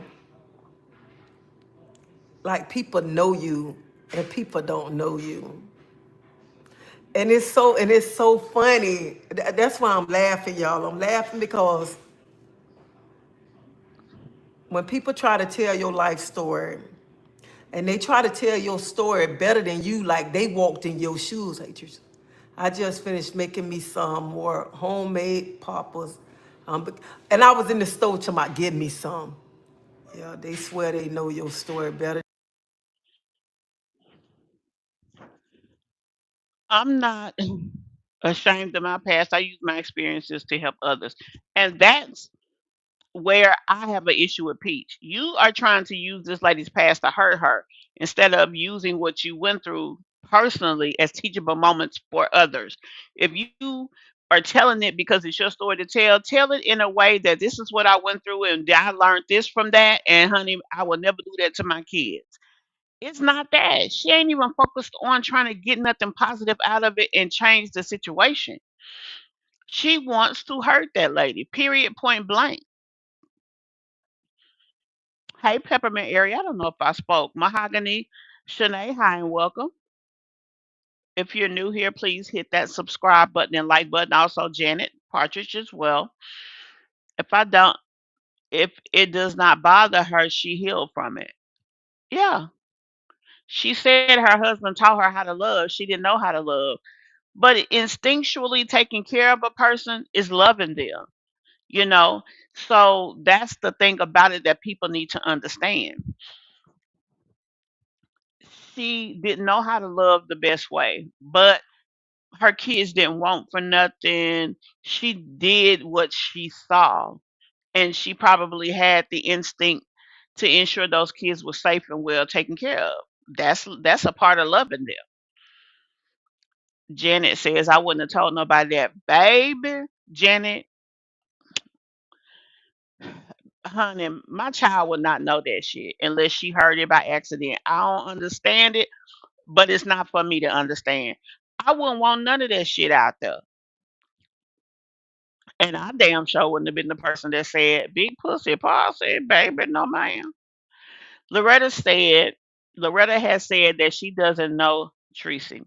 like people know you and people don't know you. And it's so funny. That's why I'm laughing, y'all. I'm laughing because when people try to tell your life story and they try to tell your story better than you, like they walked in your shoes. Hey, Teresa, I just finished making me some more homemade poppers. And I was in the store to my give me some. Yeah, they swear they know your story better. I'm not ashamed of my past. I use my experiences to help others. And that's where I have an issue with Peach. You are trying to use this lady's past to hurt her instead of using what you went through personally as teachable moments for others. If you are telling it because it's your story to tell it in a way that this is what I went through and I learned this from that. And honey, I will never do that to my kids. It's not that. She ain't even focused on trying to get nothing positive out of it and change the situation. She wants to hurt that lady, period, point blank. Hey, Peppermint Area. I don't know if I spoke. Mahogany, Shanae, hi and welcome. If you're new here, please hit that subscribe button and like button. Also, Janet Partridge as well. If I don't, if it does not bother her, she healed from it. Yeah. She said her husband taught her how to love. She didn't know how to love. But instinctually taking care of a person is loving them, you know? So that's the thing about it that people need to understand. She didn't know how to love the best way, but her kids didn't want for nothing. She did what she saw, and she probably had the instinct to ensure those kids were safe and well taken care of. That's a part of loving them. Janet says, I wouldn't have told nobody that. Baby, Janet, honey, my child would not know that shit unless she heard it by accident. I don't understand it, but it's not for me to understand. I wouldn't want none of that shit out there. And I damn sure wouldn't have been the person that said, big pussy, Paul said, baby, no ma'am. Loretta said, Loretta has said that she doesn't know Treasie.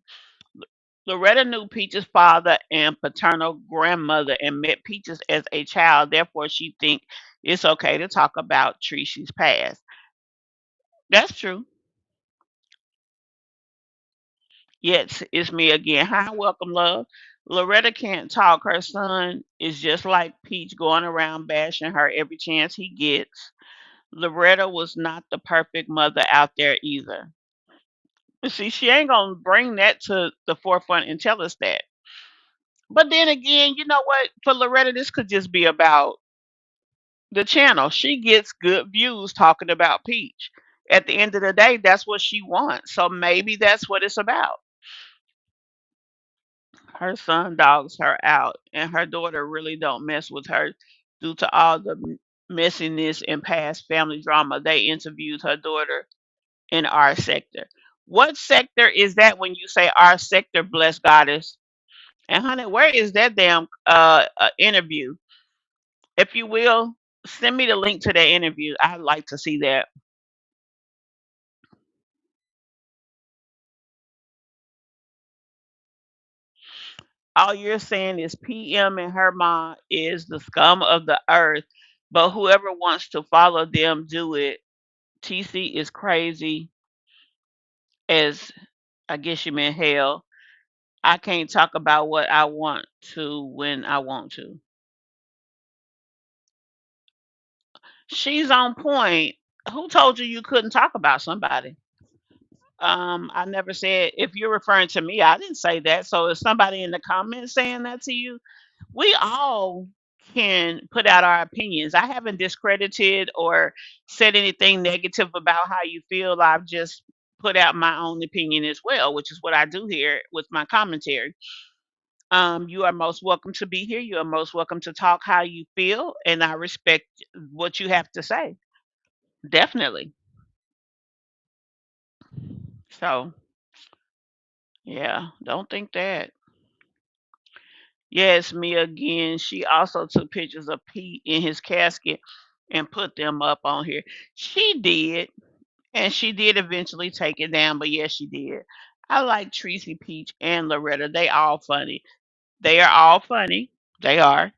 Loretta knew Peach's father and paternal grandmother and met Peaches as a child. Therefore, she think it's okay to talk about Treasie's past. That's true. Yes, it's me again. Hi, welcome, love. Loretta can't talk. Her son is just like Peach, going around bashing her every chance he gets. Loretta was not the perfect mother out there either. But see, she ain't gonna bring that to the forefront and tell us that. But then again, you know what? For Loretta, this could just be about the channel. She gets good views talking about Peach. At the end of the day, that's what she wants. So maybe that's what it's about. Her son dogs her out, and her daughter really don't mess with her due to all the messiness and past family drama. They interviewed her daughter in our sector. What sector is that when you say our sector, bless goddess? And honey, where is that damn interview? If you will, send me the link to that interview. I'd like to see that. All you're saying is PM and her mom is the scum of the earth, but whoever wants to follow them do it. TC is crazy as I guess you meant hell. I can't talk about what I want to when I want to. She's on point. Who told you you couldn't talk about somebody? I never said if you're referring to me, I didn't say that. So if somebody in the comments saying that to you, we all can put out our opinions. I haven't discredited or said anything negative about how you feel. I've just put out my own opinion as well, which is what I do here with my commentary. You are most welcome to be here. You are most welcome to talk how you feel, and I respect what you have to say. Definitely. So, yeah, don't think that. Yes, me again. She also took pictures of Pete in his casket and put them up on here. She did, and she did eventually take it down, but yes, she did. I like Treasie, Peach, and Loretta. They all funny. They are all funny. They are.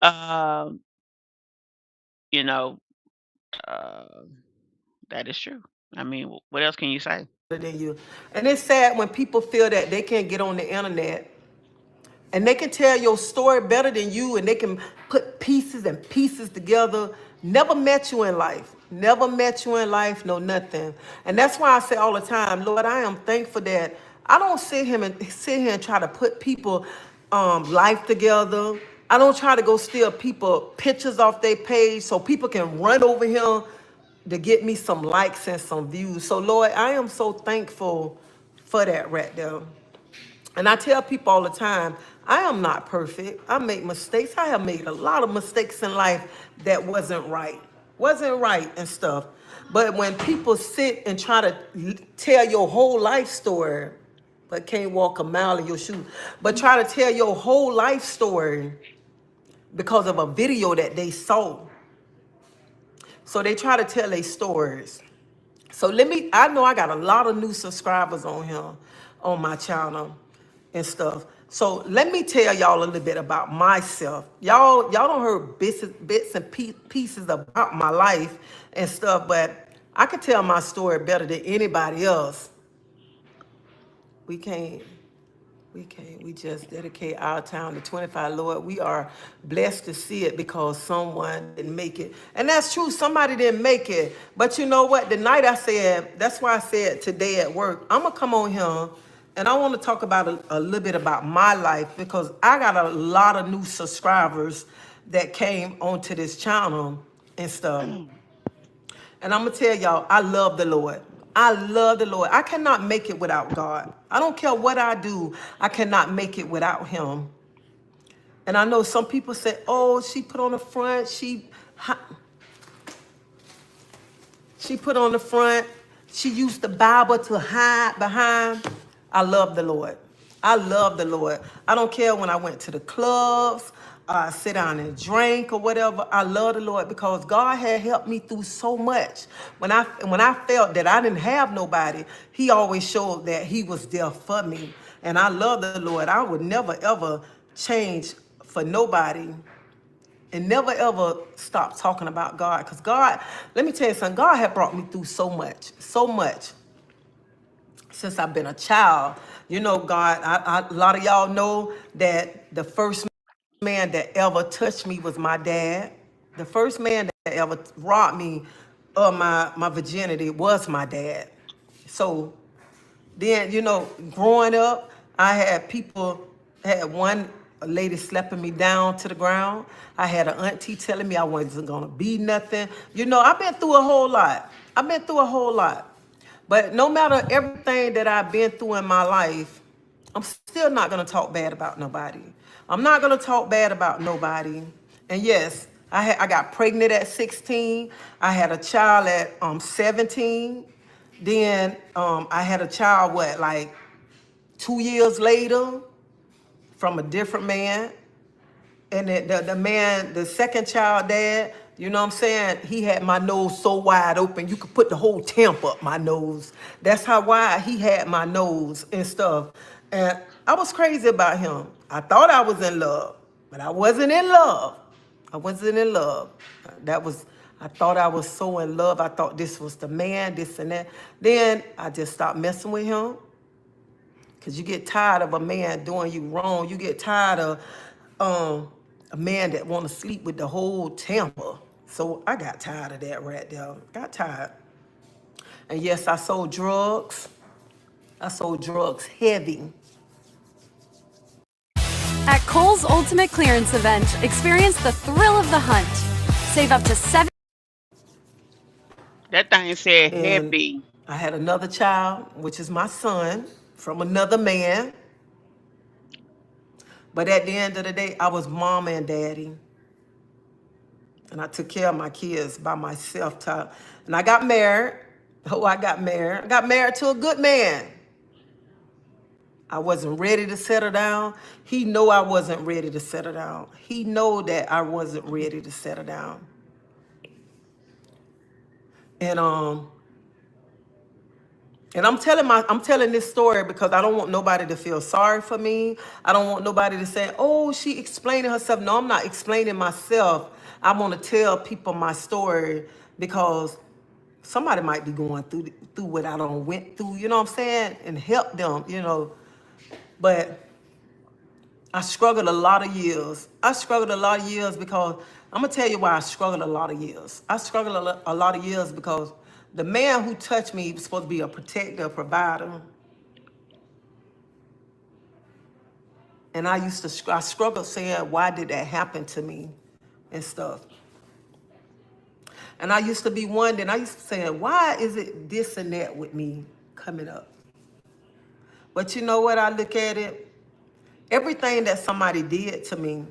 Um, you know, uh, that is true. I mean, what else can you say? Than you. And it's sad when people feel that they can't get on the internet and they can tell your story better than you and they can put pieces and pieces together. Never met you in life. Never met you in life, no nothing. And that's why I say all the time, Lord, I am thankful that I don't sit here and try to put people life together. I don't try to go steal people pictures off their page so people can run over here to get me some likes and some views. So Lord, I am so thankful for that right there. And I tell people all the time, I am not perfect. I make mistakes. I have made a lot of mistakes in life that wasn't right and stuff. But when people sit and try to tell your whole life story, but can't walk a mile in your shoes, but try to tell your whole life story because of a video that they saw. So they try to tell their stories. So I know I got a lot of new subscribers on here, on my channel and stuff. So let me tell y'all a little bit about myself. Y'all don't heard bits and pieces about my life and stuff, but I can tell my story better than anybody else. We can't. We can't. We just dedicate our time to 25, Lord. We are blessed to see it because someone didn't make it. And that's true. Somebody didn't make it. But you know what? The night I said, that's why I said today at work, I'm going to come on here and I want to talk about a little bit about my life because I got a lot of new subscribers that came onto this channel and stuff. And I'm going to tell y'all, I love the Lord. I love the Lord. I cannot make it without God. I don't care what I do. I cannot make it without him. And I know some people say, oh, she put on the front. She put on the front. She used the Bible to hide behind. I love the Lord. I love the Lord. I don't care when I went to the clubs, sit down and drink or whatever. I love the Lord because God had helped me through so much. When I felt that I didn't have nobody, he always showed that he was there for me. And I love the Lord. I would never ever change for nobody and never ever stop talking about God. Because God, let me tell you something, God had brought me through so much since I've been a child. You know, God, a lot of y'all know that the first man that ever touched me was my dad. The first man that ever robbed me of my virginity was my dad. So then, you know, growing up, I had one a lady slapping me down to the ground. I had an auntie telling me I wasn't gonna be nothing. You know, I've been through a whole lot. I've been through a whole lot. But no matter everything that I've been through in my life, I'm still not gonna talk bad about nobody. I'm not gonna talk bad about nobody. And yes, I got pregnant at 16. I had a child at 17. Then I had a child, like 2 years later from a different man. And the man, the second child dad, you know what I'm saying? He had my nose so wide open, you could put the whole temp up my nose. That's how wide he had my nose and stuff. And I was crazy about him. I thought I was in love, but I wasn't in love. I wasn't in love. I thought I was so in love. I thought this was the man, this and that. Then I just stopped messing with him. Because you get tired of a man doing you wrong. You get tired of a man that want to sleep with the whole temper. So I got tired of that right there. Got tired. And yes, I sold drugs. I sold drugs heavy. At Kohl's Ultimate Clearance Event, experience the thrill of the hunt. Save up to 7. That thing said And heavy. I had another child, which is my son, from another man. But at the end of the day, I was mama and daddy. And I took care of my kids by myself. And I got married. Oh, I got married. I got married to a good man. I wasn't ready to settle down. He know I wasn't ready to settle down. He know that I wasn't ready to settle down. And I'm telling this story because I don't want nobody to feel sorry for me. I don't want nobody to say, "Oh, she explaining herself." No, I'm not explaining myself. I want to tell people my story because somebody might be going through what I done went through, you know what I'm saying? And help them, you know. But I struggled a lot of years. I struggled a lot of years because I'm going to tell you why I struggled a lot of years. I struggled a lot of years because the man who touched me was supposed to be a protector, a provider. And I struggled saying, why did that happen to me and stuff. And I used to be wondering, I used to say, why is it this and that with me coming up? But you know what, I look at it, everything that somebody did to me,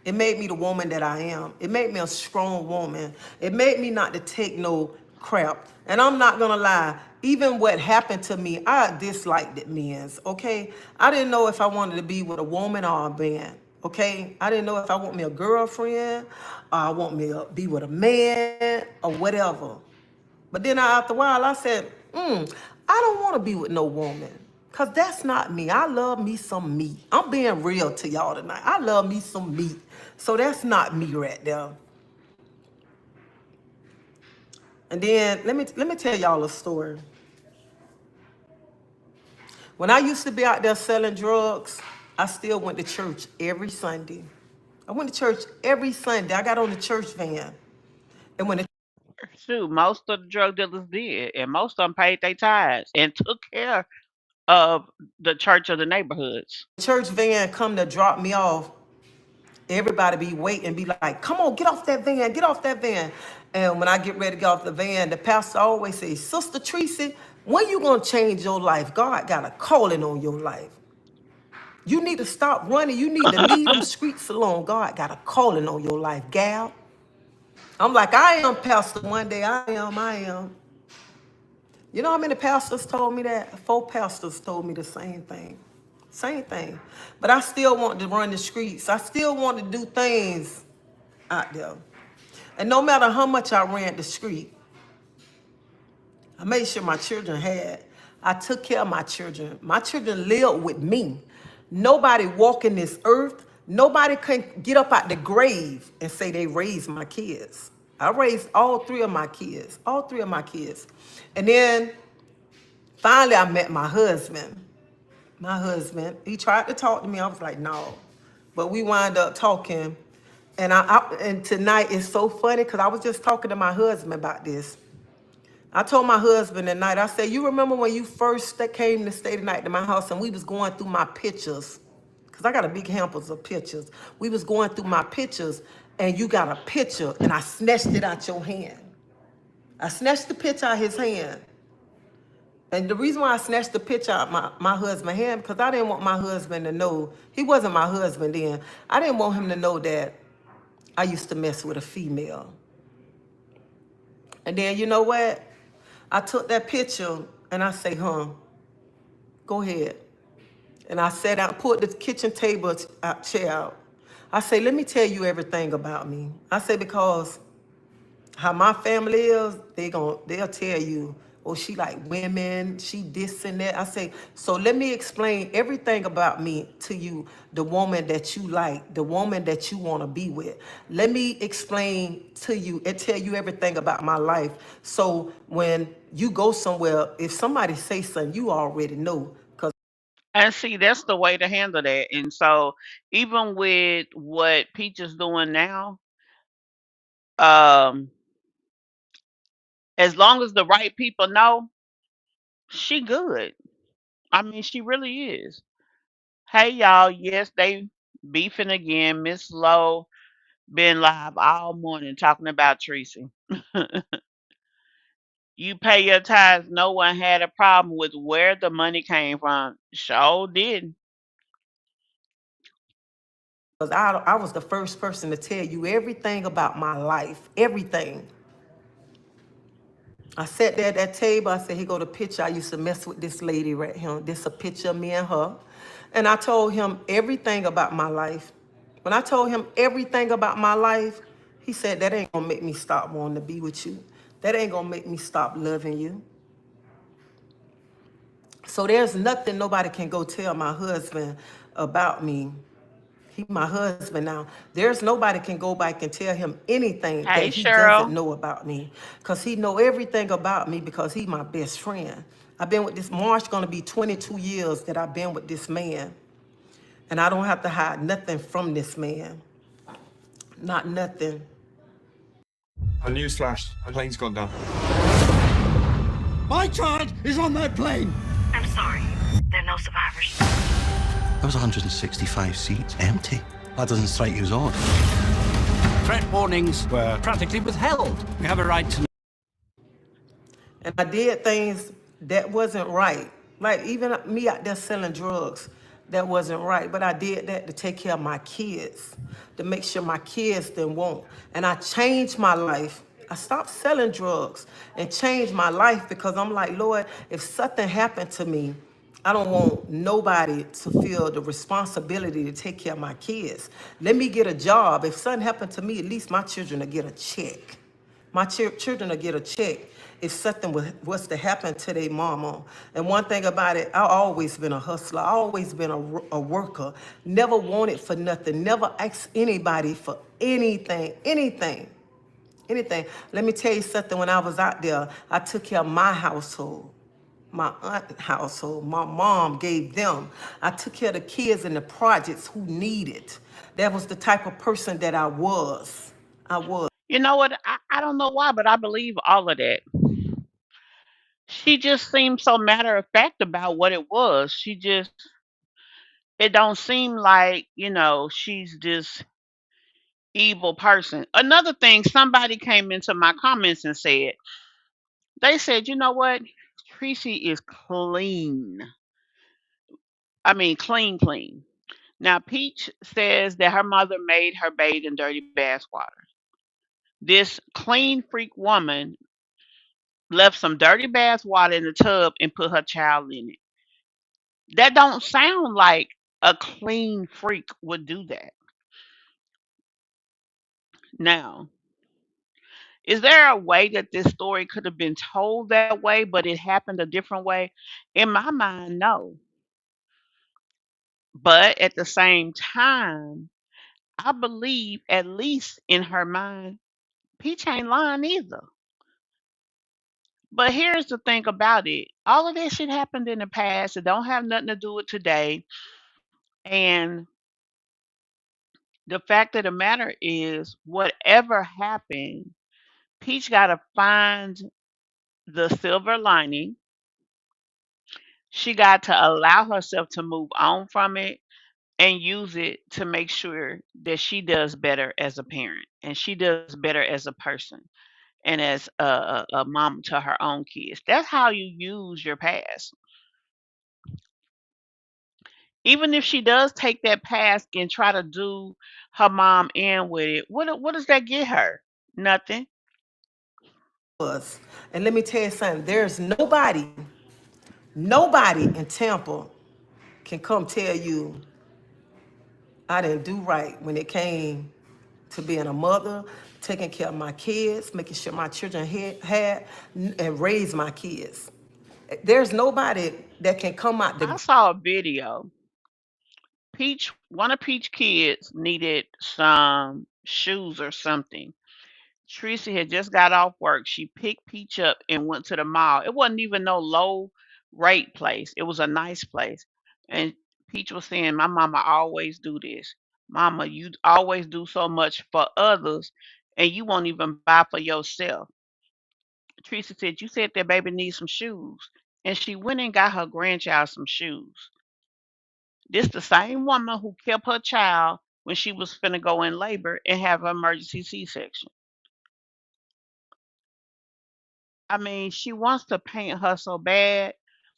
it made me the woman that I am. It made me a strong woman. It made me not to take no crap. And I'm not gonna lie, even what happened to me, I disliked it, men's, okay? I didn't know if I wanted to be with a woman or a man, okay? I didn't know if I want me a girlfriend, or I want me to be with a man, or whatever. But then after a while, I said, I don't want to be with no woman. Because that's not me. I love me some meat. I'm being real to y'all tonight. I love me some meat. So that's not me right there. And then let me tell y'all a story. When I used to be out there selling drugs, I still went to church every Sunday. I went to church every Sunday. I got on the church van. And when the Shoot, most of the drug dealers did, and most of them paid their tithes and took care of the church of the neighborhoods. church van come to drop me off, everybody be waiting, be like, come on, get off that van, get off that van. And when I get ready to get off the van, the pastor always says, Sister Treasie, when you gonna change your life? God got a calling on your life. You need to stop running. You need to leave them streets alone. God got a calling on your life, gal. I'm like, I am, pastor. One day I am. You know how many pastors told me that? 4 pastors told me the same thing. Same thing. But I still want to run the streets. I still want to do things out there. And no matter how much I ran the street, I made sure my children had. I took care of my children. My children lived with me. Nobody walking this earth, nobody can get up out the grave and say they raised my kids. I raised all 3 of my kids, all 3 of my kids. And then finally I met my husband. My husband, he tried to talk to me. I was like, no. But we wound up talking. And and tonight is so funny because I was just talking to my husband about this. I told my husband tonight, I said, you remember when you first came to stay the night to my house and we was going through my pictures because I got a big hampers of pictures. We was going through my pictures, and you got a picture, and I snatched it out your hand. I snatched the picture out his hand. And the reason why I snatched the picture out my husband's hand, because I didn't want my husband to know, he wasn't my husband then. I didn't want him to know that I used to mess with a female. And then you know what? I took that picture and I say, go ahead. And I sat out, put the kitchen table chair out. I say, let me tell you everything about me. I say, because how my family is, they'll tell you, oh, she like women, she this and that. I say, so let me explain everything about me to you, the woman that you like, the woman that you want to be with. Let me explain to you and tell you everything about my life. So when you go somewhere, if somebody say something, you already know. And see, that's the way to handle that. And so, even with what Peach is doing now, um, as long as the right people know, she good. I mean, she really is. Hey, y'all. Yes, they beefing again. Miss Lowe been live all morning talking about Treasie. You pay your tithes. No one had a problem with where the money came from. Sure did. Because I was the first person to tell you everything about my life, everything. I sat there at that table. I said, here go the picture. I used to mess with this lady right here. This a picture of me and her. And I told him everything about my life. When I told him everything about my life, he said, that ain't gonna make me stop wanting to be with you. That ain't gonna make me stop loving you. So there's nothing nobody can go tell my husband about me. He my husband now. There's nobody can go back and tell him anything that Hey, he doesn't Cheryl. know about me. Because he know everything about me because he my best friend. I've been with this, March gonna be 22 years that I've been with this man. And I don't have to hide nothing from this man. Not nothing. A newsflash, a plane's gone down. My child is on that plane! I'm sorry. There are no survivors. There was 165 seats empty. That doesn't strike you as odd. Threat warnings were practically withheld. We have a right to know. And I did things that wasn't right. Like even me out there selling drugs, that wasn't right. But I did that to take care of my kids, to make sure my kids didn't want. And I changed my life. I stopped selling drugs and changed my life because I'm like, Lord, if something happened to me, I don't want nobody to feel the responsibility to take care of my kids. Let me get a job. If something happened to me, at least my children will get a check. My children will get a check if something was to happen to their mama. And one thing about it, I've always been a hustler. I've always been a worker. Never wanted for nothing. Never asked anybody for anything. Let me tell you something. When I was out there, I took care of my household, my aunt household. My mom gave them. I took care of the kids in the projects who needed. That was the type of person that I was. I was. You know what? I don't know why, but I believe all of that. She just seemed so matter of fact about what it was. It don't seem like, she's this evil person. Another thing, somebody came into my comments and they said, you know what? Tracy is clean. I mean, clean, clean. Now, Peach says that her mother made her bathe in dirty bath water. This clean freak woman left some dirty bath water in the tub and put her child in it. That don't sound like a clean freak would do that. Now, is there a way that this story could have been told that way, but it happened a different way? In my mind, no. But at the same time, I believe, at least in her mind, Peach ain't lying either. But here's the thing about it. All of that shit happened in the past. It don't have nothing to do with today. And the fact of the matter is, whatever happened, Peach got to find the silver lining. She got to allow herself to move on from it. and use it to make sure that she does better as a parent and she does better as a person and as a mom to her own kids. That's how you use your past. Even if she does take that past and try to do her mom in with it, what does that get her? Nothing. Was. And let me tell you something, there's nobody in Tampa can come tell you I didn't do right when it came to being a mother, taking care of my kids, making sure my children had and raise my kids. There's nobody that can come out I the saw a video. One of Peach kids needed some shoes or something. Treasie had just got off work. She picked Peach up and went to the mall. It wasn't even no low rate place. It was a nice place. And Peach was saying, "My mama always do this. Mama, you always do so much for others and you won't even buy for yourself." Treasie said, "You said that baby needs some shoes." And she went and got her grandchild some shoes. This the same woman who kept her child when she was finna go in labor and have an emergency C-section. I mean, she wants to paint her so bad,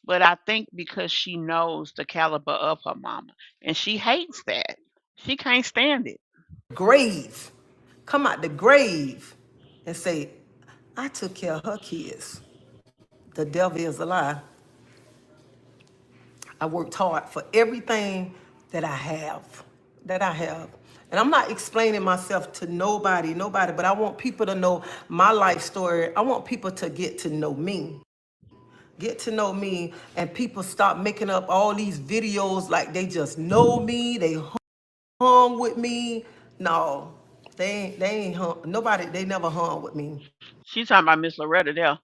but I think because she knows the caliber of her mama, and she hates that. She can't stand it. grave, come out the grave and say, I took care of her kids. The devil is a lie. I worked hard for everything that I have, that I have. And I'm not explaining myself to nobody, but I want people to know my life story. I want people to get to know me, and people stop making up all these videos like they just know me, they hung with me. No, they ain't hung, nobody, they never hung with me. She's talking about Miss Loretta there.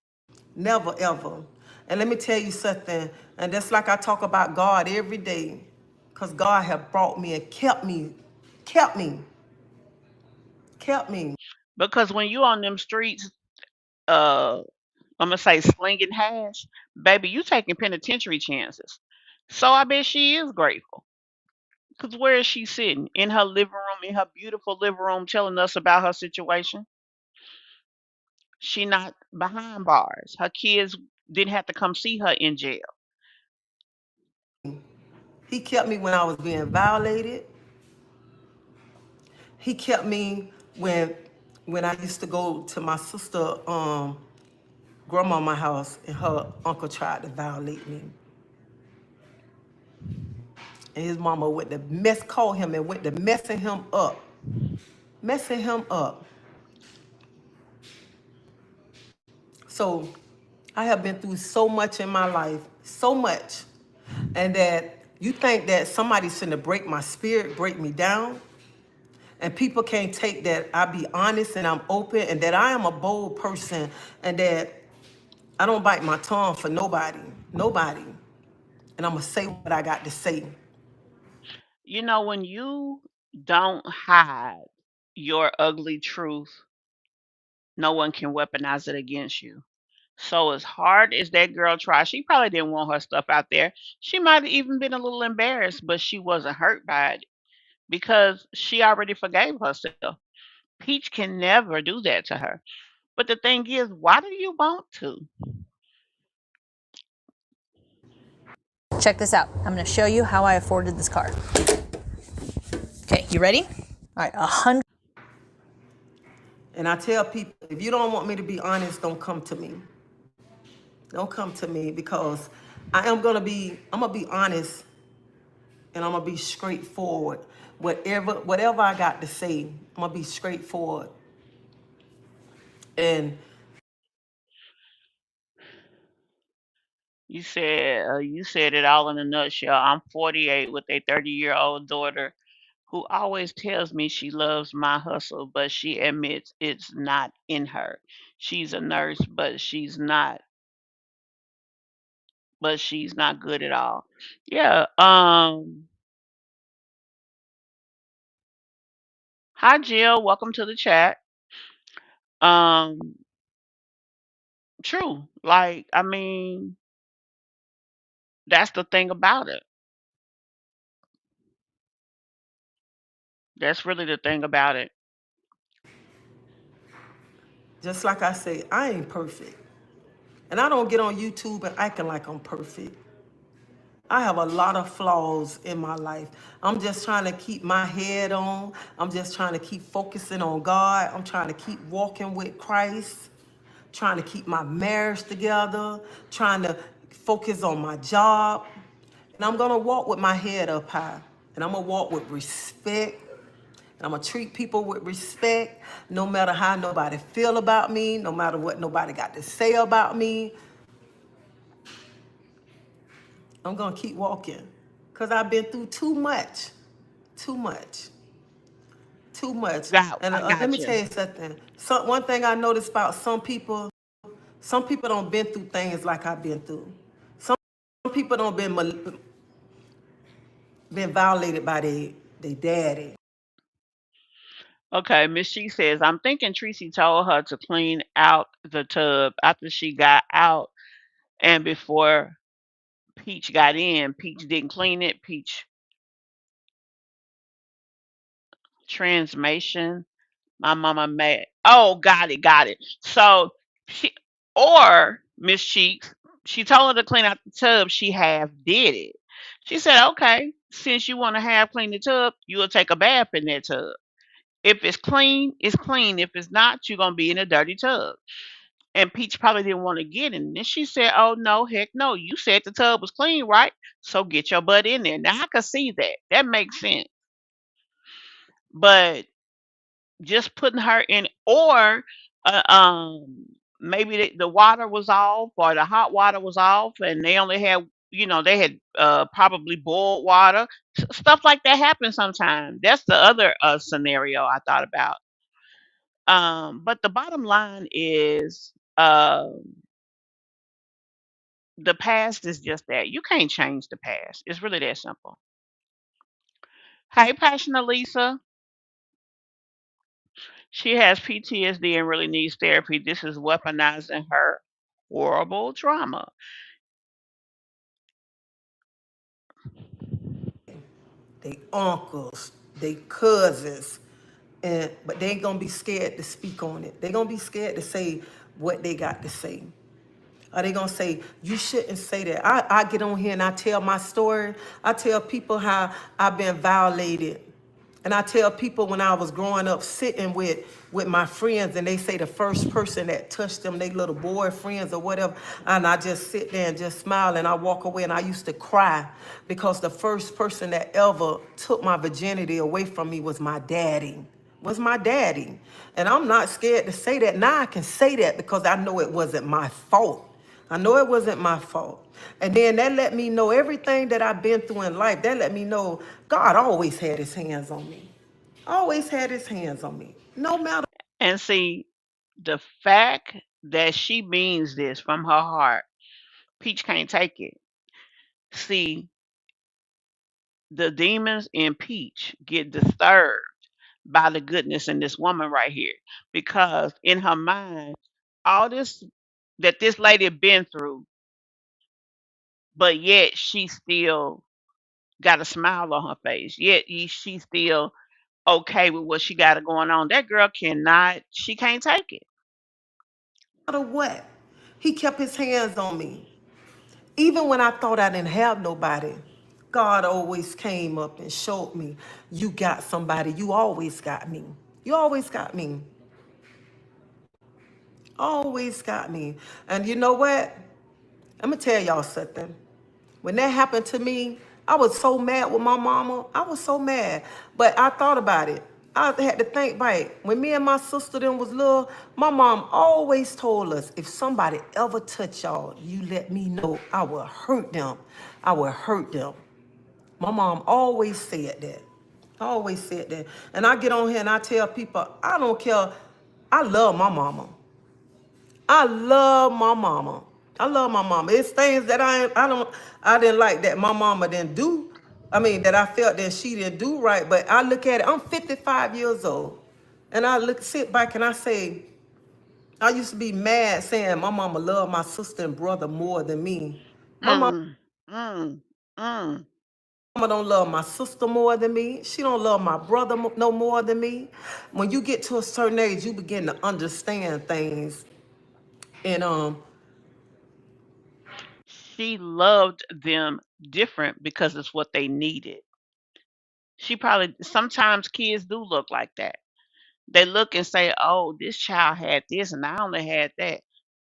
Never ever. And let me tell you something, and that's like I talk about God every day, because God have brought me and kept me, kept me. Because when you on them streets, uh, I'm gonna say slinging hash, baby, you taking penitentiary chances. So I bet she is grateful. Cause where is she sitting? In her living room, in her beautiful living room, telling us about her situation. She not behind bars. Her kids didn't have to come see her in jail. He kept me when I was being violated. He kept me when I used to go to my sister grandmama house and her uncle tried to violate me. And his mama went to call him and went to messing him up. So I have been through so much in my life, so much. And that you think that somebody's finna break my spirit, break me down, and people can't take that I be honest and I'm open and that I am a bold person and that I don't bite my tongue for nobody. And I'm gonna say what I got to say. You know, when you don't hide your ugly truth, no one can weaponize it against you. So as hard as that girl tried, she probably didn't want her stuff out there. She might have even been a little embarrassed, but she wasn't hurt by it because she already forgave herself. Peach can never do that to her. But the thing is, why do you want to? Check this out. I'm going to show you how I afforded this car. Okay, you ready? All right, 100. And I tell people, if you don't want me to be honest, don't come to me. Don't come to me because I'm gonna be honest and I'm gonna be straightforward. Whatever I got to say, I'm gonna be straightforward. And You said it all in a nutshell. I'm 48 with a 30-year-old daughter who always tells me she loves my hustle, but she admits it's not in her. She's a nurse, but she's not good at all. Yeah. Hi Jill, welcome to the chat. Um, true. Like, I mean, that's the thing about it. That's really the thing about it. Just like I say, I ain't perfect. And I don't get on YouTube and acting like I'm perfect. I have a lot of flaws in my life. I'm just trying to keep my head on. I'm just trying to keep focusing on God. I'm trying to keep walking with Christ, trying to keep my marriage together, trying to focus on my job. And I'm going to walk with my head up high. And I'm going to walk with respect. And I'm going to treat people with respect, no matter how nobody feel about me, no matter what nobody got to say about me. I'm going to keep walking because I've been through too much, too much, too much. And I let got me you. tell you something. One thing I noticed about some people don't been through things like I've been through. Some people don't been violated by their daddy. Okay, Miss She says, I'm thinking Treasie told her to clean out the tub after she got out and before Peach got in. Peach didn't clean it. Peach transmission. My mama made. Oh, got it. So she or Miss Cheeks, she told her to clean out the tub. She half did it. She said, "Okay, since you want to half clean the tub, you will take a bath in that tub. If it's clean, it's clean. If it's not, you're gonna be in a dirty tub." And Peach probably didn't want to get in. And she said, "Oh no, heck no! You said the tub was clean, right? So get your butt in there." Now I can see that. That makes sense. But just putting her in, or uh, um, maybe the water was off, or the hot water was off, and they only had, they had probably boiled water. Stuff like that happens sometimes. That's the other scenario I thought about. But the bottom line is, the past is just that. You can't change the past. It's really that simple. Hey, Passion Lisa. She has PTSD and really needs therapy. This is weaponizing her horrible trauma. They uncles, they cousins, but they ain't gonna be scared to speak on it. They gonna be scared to say what they got to say. Are they gonna say, you shouldn't say that? I get on here and I tell my story. I tell people how I've been violated. And I tell people when I was growing up sitting with my friends and they say the first person that touched them, they little boyfriends or whatever, and I just sit there and just smile and I walk away and I used to cry because the first person that ever took my virginity away from me was my daddy. Was my daddy. And I'm not scared to say that. Now I can say that because I know it wasn't my fault. I know it wasn't my fault. And then that let me know everything that I've been through in life. That let me know God always had his hands on me. Always had his hands on me. No matter. And see, the fact that she means this from her heart, Peach can't take it. See, the demons in Peach get disturbed by the goodness in this woman right here. Because in her mind, all this that this lady been through, but yet she still got a smile on her face. Yet she's still okay with what she got going on. That girl cannot, she can't take it. No matter what, he kept his hands on me. Even when I thought I didn't have nobody, God always came up and showed me, you got somebody. You always got me. You always got me. Always got me. And you know what? I'm going to tell y'all something. When that happened to me, I was so mad with my mama. I was so mad. But I thought about it. I had to think back. When me and my sister then was little, my mom always told us, if somebody ever touch y'all, you let me know. I will hurt them. I will hurt them. My mom always said that. Always said that. And I get on here and I tell people, I don't care. I love my mama. I love my mama. I love my mama. It's things that I didn't like that my mama didn't do. I mean, that I felt that she didn't do right. But I look at it, I'm 55 years old. And sit back and I say, I used to be mad saying my mama loved my sister and brother more than me. My mama Mm, mm, mm. Mama don't love my sister more than me. She don't love my brother no more than me. When you get to a certain age, you begin to understand things. And She loved them different because it's what they needed. She probably sometimes kids do look like that. They look and say, "Oh, this child had this and I only had that."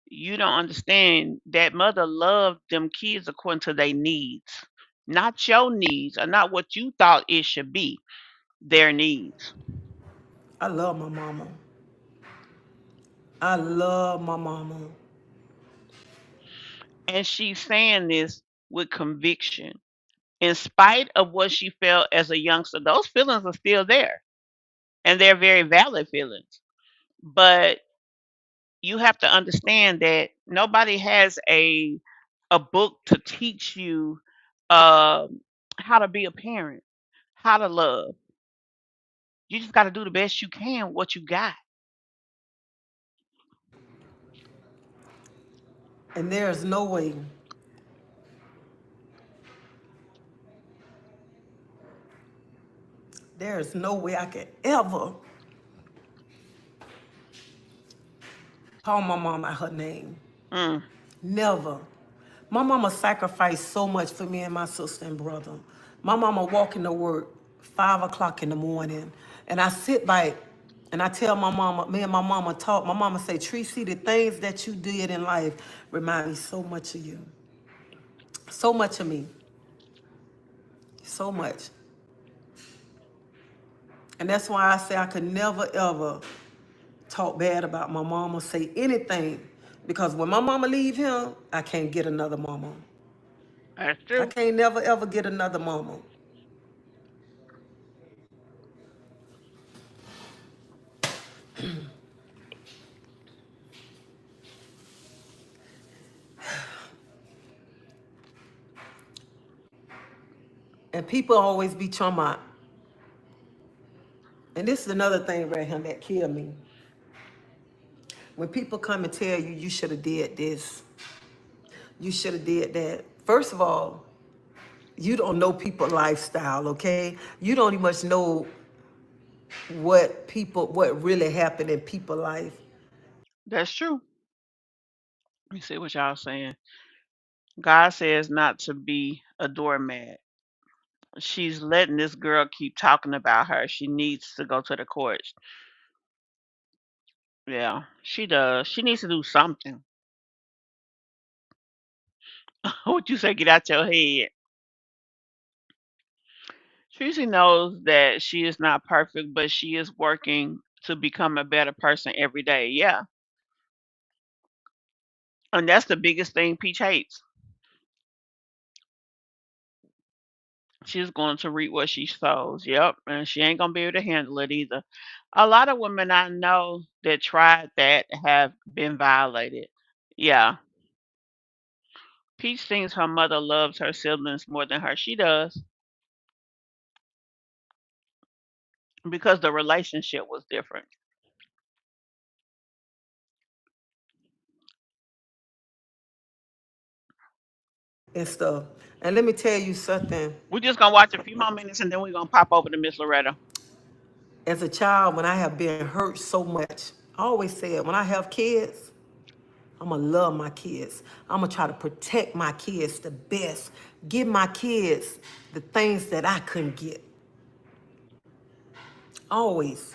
You don't understand that mother loved them kids according to their needs, not your needs or not what you thought it should be, their needs. I love my mama. I love my mama. And she's saying this with conviction. In spite of what she felt as a youngster, those feelings are still there and they're very valid feelings. But you have to understand that nobody has a book to teach you how to be a parent, how to love. You just got to do the best you can with what you got. And there's no way, there's no way I could ever call my mama her name. Mm, Never. My mama sacrificed so much for me and my sister and brother. My mama walking to work 5 o'clock in the morning. And I sit back and I tell my mama, me and my mama talk. My mama say, Treasie, the things that you did in life remind me so much of you. So much of me. So much. And that's why I say I could never ever talk bad about my mama, say anything. Because when my mama leave him, I can't get another mama. that's I true. can't never ever get another mama. And people always be talking about, and this is another thing right here that killed me. When people come and tell you you should have did this, you should have did that. First of all, you don't know people's lifestyle, okay? You don't even know what really happened in people's life. That's true. You see what y'all saying. God says not to be a doormat. She's letting this girl keep talking about her. She needs to go to the courts. Yeah, she does. She needs to do something. What you say? Get out your head. Tracy knows that she is not perfect, but she is working to become a better person every day. Yeah, and that's the biggest thing Peach hates. She's going to reap what she sows. Yep, and she ain't gonna be able to handle it either. A lot of women I know that tried that have been violated. Yeah, Peach thinks her mother loves her siblings more than her. She does because the relationship was different. And stuff. And let me tell you something. We're just gonna watch a few more minutes and then we're gonna pop over to Miss Loretta. As a child, when I have been hurt so much, I always said, when I have kids, I'm gonna love my kids. I'm gonna try to protect my kids the best. Give my kids the things that I couldn't get. Always.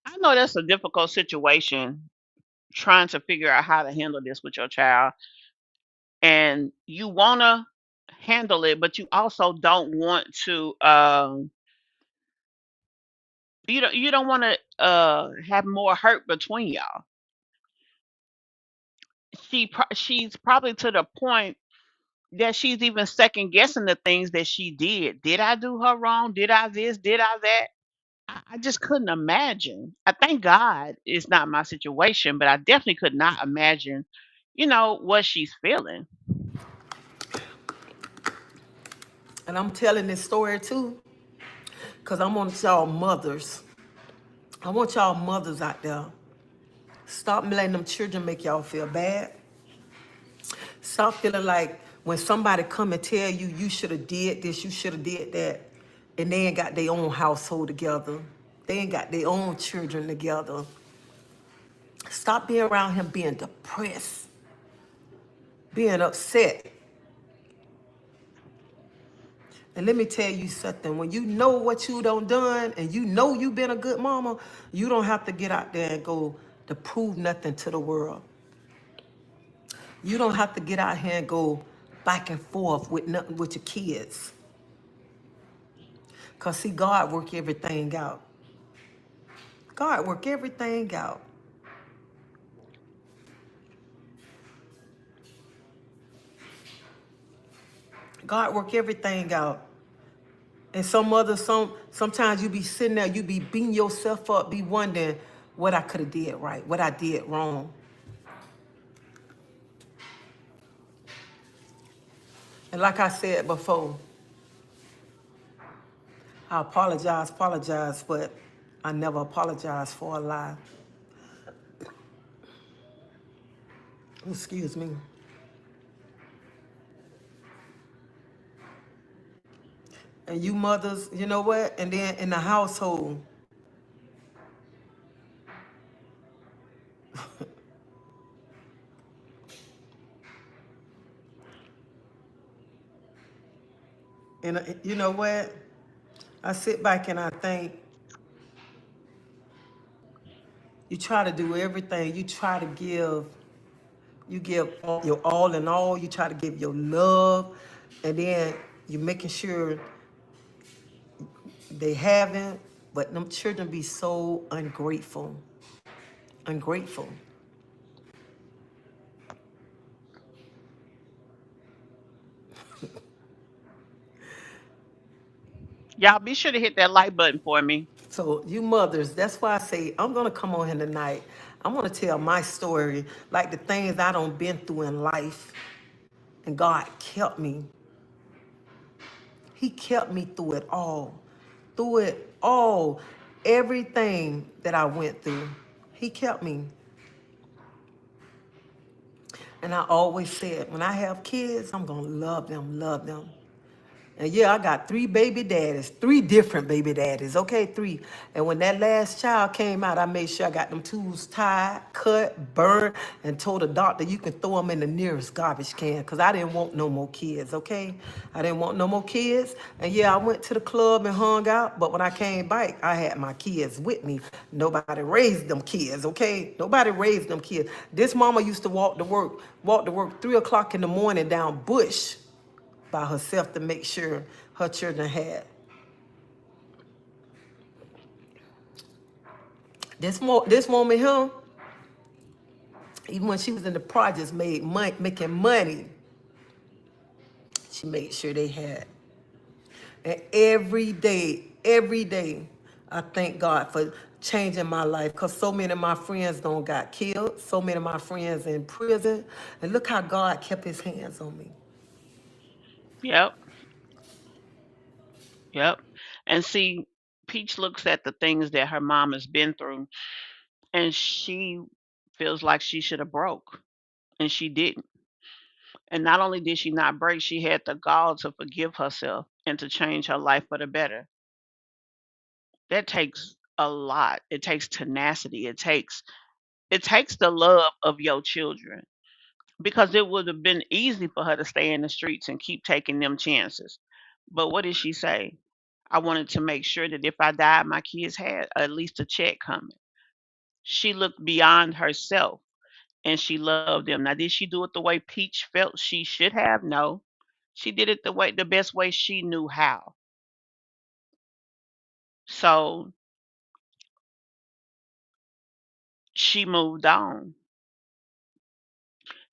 I know that's a difficult situation trying to figure out how to handle this with your child, and you wanna handle it, but you also don't want to. You don't want to have more hurt between y'all. She's probably to the point that she's even second guessing the things that she did. Did I do her wrong? Did I this? Did I that? I just couldn't imagine. I thank God it's not my situation, but I definitely could not imagine, what she's feeling. And I'm telling this story too, because I want y'all mothers. I want y'all mothers out there. Stop letting them children make y'all feel bad. Stop feeling like when somebody come and tell you you should have did this, you should have did that, and they ain't got their own household together. They ain't got their own children together. Stop being around him being depressed, being upset. And let me tell you something. When you know what you done and you know you been a good mama, you don't have to get out there and go to prove nothing to the world. You don't have to get out here and go back and forth with nothing with your kids. Because see, God work everything out. God work everything out. God work everything out. And sometimes you be sitting there, you be beating yourself up, be wondering what I could have did right, what I did wrong. And like I said before, I apologize, but I never apologize for a lie. Excuse me. And you mothers, you know what? And then in the household, and you know what? I sit back and I think, you try to do everything. You try to give your all in all. You try to give your love, and then you're making sure they haven't. But them children be so ungrateful, ungrateful. Y'all be sure to hit that like button for me. So you mothers, that's why I say I'm gonna come on here tonight. I'm gonna tell my story, like the things I done been through in life, and God kept me. He kept me through it all, everything that I went through. He kept me. And I always said, when I have kids, I'm gonna love them, love them. And yeah, I got 3 baby daddies, 3 different baby daddies, okay, 3. And when that last child came out, I made sure I got them tools tied, cut, burned, and told the doctor you can throw them in the nearest garbage can, because I didn't want no more kids, okay? I didn't want no more kids. And yeah, I went to the club and hung out, but when I came back, I had my kids with me. Nobody raised them kids, okay? Nobody raised them kids. This mama used to walk to work 3 o'clock in the morning down Bush by herself to make sure her children had. This woman here, even when she was in the projects, making money, she made sure they had. And every day, I thank God for changing my life, because so many of my friends don't got killed, so many of my friends in prison, and look how God kept his hands on me. Yep, yep. And see, Peach looks at the things that her mom has been through, and she feels like she should have broke, and she didn't. And not only did she not break, she had the gall to forgive herself and to change her life for the better. That takes a lot. It takes tenacity. It takes the love of your children, because it would have been easy for her to stay in the streets and keep taking them chances. But what did she say? I wanted to make sure that if I died, my kids had at least a check coming. She looked beyond herself and she loved them. Now, did she do it the way Peach felt she should have? No. She did it the best way she knew how. So she moved on.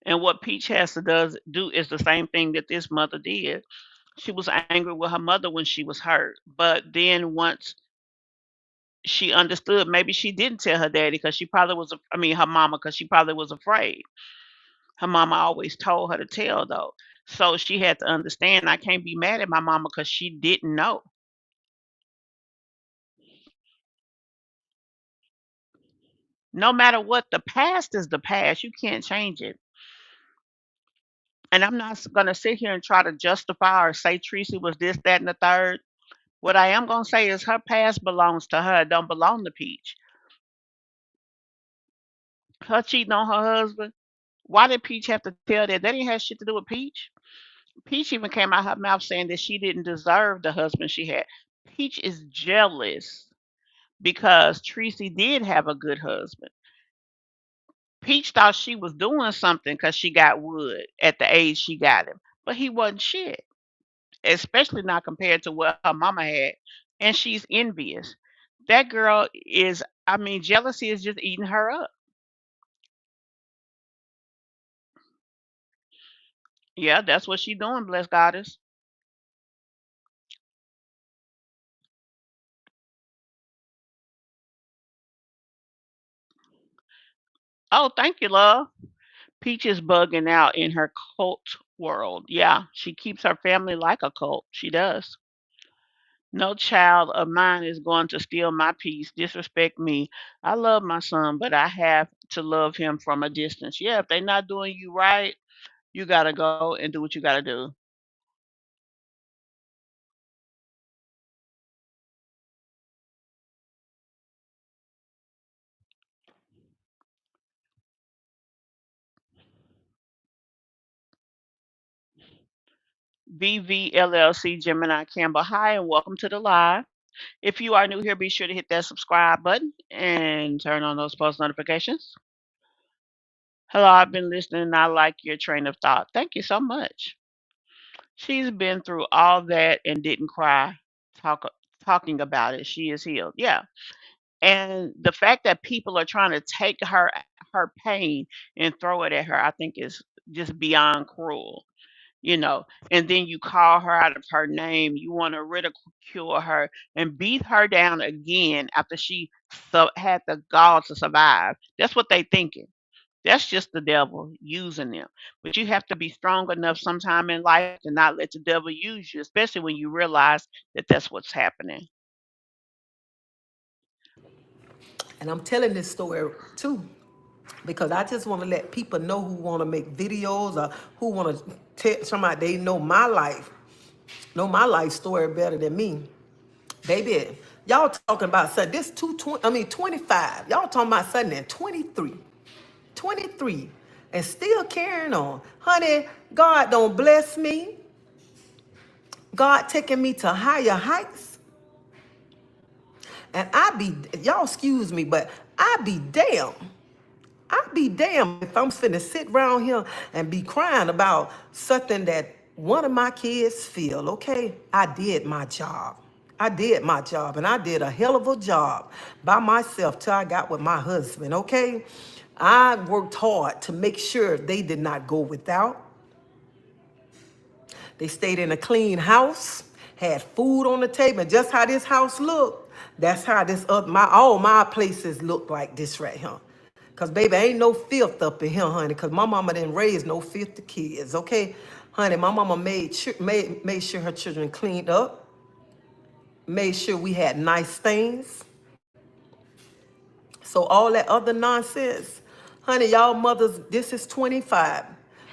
And what Peach has to do is the same thing that this mother did. She was angry with her mother when she was hurt. But then once she understood, maybe she didn't tell her daddy because she probably her mama, because she probably was afraid. Her mama always told her to tell though. So she had to understand I can't be mad at my mama because she didn't know. No matter what, the past is the past. You can't change it. And I'm not gonna sit here and try to justify or say Treasie was this, that, and the third. What I am gonna say is her past belongs to her. It don't belong to Peach. Her cheating on her husband. Why did Peach have to tell that? That didn't have shit to do with Peach. Peach even came out her mouth saying that she didn't deserve the husband she had. Peach is jealous because Treasie did have a good husband. Peach thought she was doing something because she got Wood at the age she got him, but he wasn't shit, especially not compared to what her mama had. And she's envious. That girl is, I mean, jealousy is just eating her up. Yeah, that's what she doing, bless goddess. Oh, thank you, love. Peach is bugging out in her cult world. Yeah, she keeps her family like a cult. She does. No child of mine is going to steal my peace, disrespect me. I love my son, but I have to love him from a distance. Yeah, if they're not doing you right, you got to go and do what you got to do. VVLLC Gemini Campbell. Hi, and welcome to the live. If you are new here, be sure to hit that subscribe button and turn on those post notifications. Hello, I've been listening and I like your train of thought. Thank you so much. She's been through all that and didn't cry talk, talking about it. She is healed. Yeah. And the fact that people are trying to take her pain and throw it at her, I think is just beyond cruel. And then you call her out of her name. You want to ridicule her and beat her down again after she had the gall to survive. That's what they thinking. That's just the devil using them. But you have to be strong enough sometime in life to not let the devil use you, especially when you realize that that's what's happening. And I'm telling this story too because I just want to let people know who want to make videos or who want to tell somebody they know my life story better than me. Baby, y'all talking about something. This 25. Y'all talking about something in 23. 23. And still carrying on. Honey, God don't bless me. God taking me to higher heights. And y'all excuse me, but I be damn. I'd be damned if I'm finna sit around here and be crying about something that one of my kids feel, okay? I did my job. I did my job, and I did a hell of a job by myself till I got with my husband, okay? I worked hard to make sure they did not go without. They stayed in a clean house, had food on the table, and just how this house looked, that's how all my places look like this right here. Cause baby, ain't no filth up in here, honey. Cause my mama didn't raise no filthy kids, okay? Honey, my mama made sure her children cleaned up, made sure we had nice things. So all that other nonsense, honey, y'all mothers, this is 25.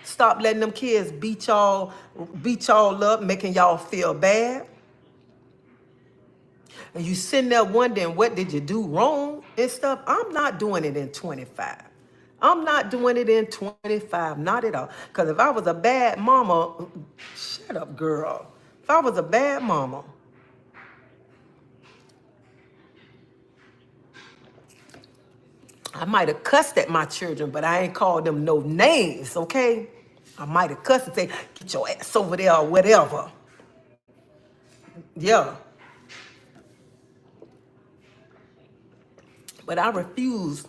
Stop letting them kids beat y'all up, making y'all feel bad. And you sitting there wondering, what did you do wrong and stuff? I'm not doing it in 25. I'm not doing it in 25, not at all. Because if I was a bad mama, shut up, girl. If I was a bad mama, I might have cussed at my children, but I ain't called them no names, okay? I might have cussed and say, get your ass over there or whatever. Yeah. But I refuse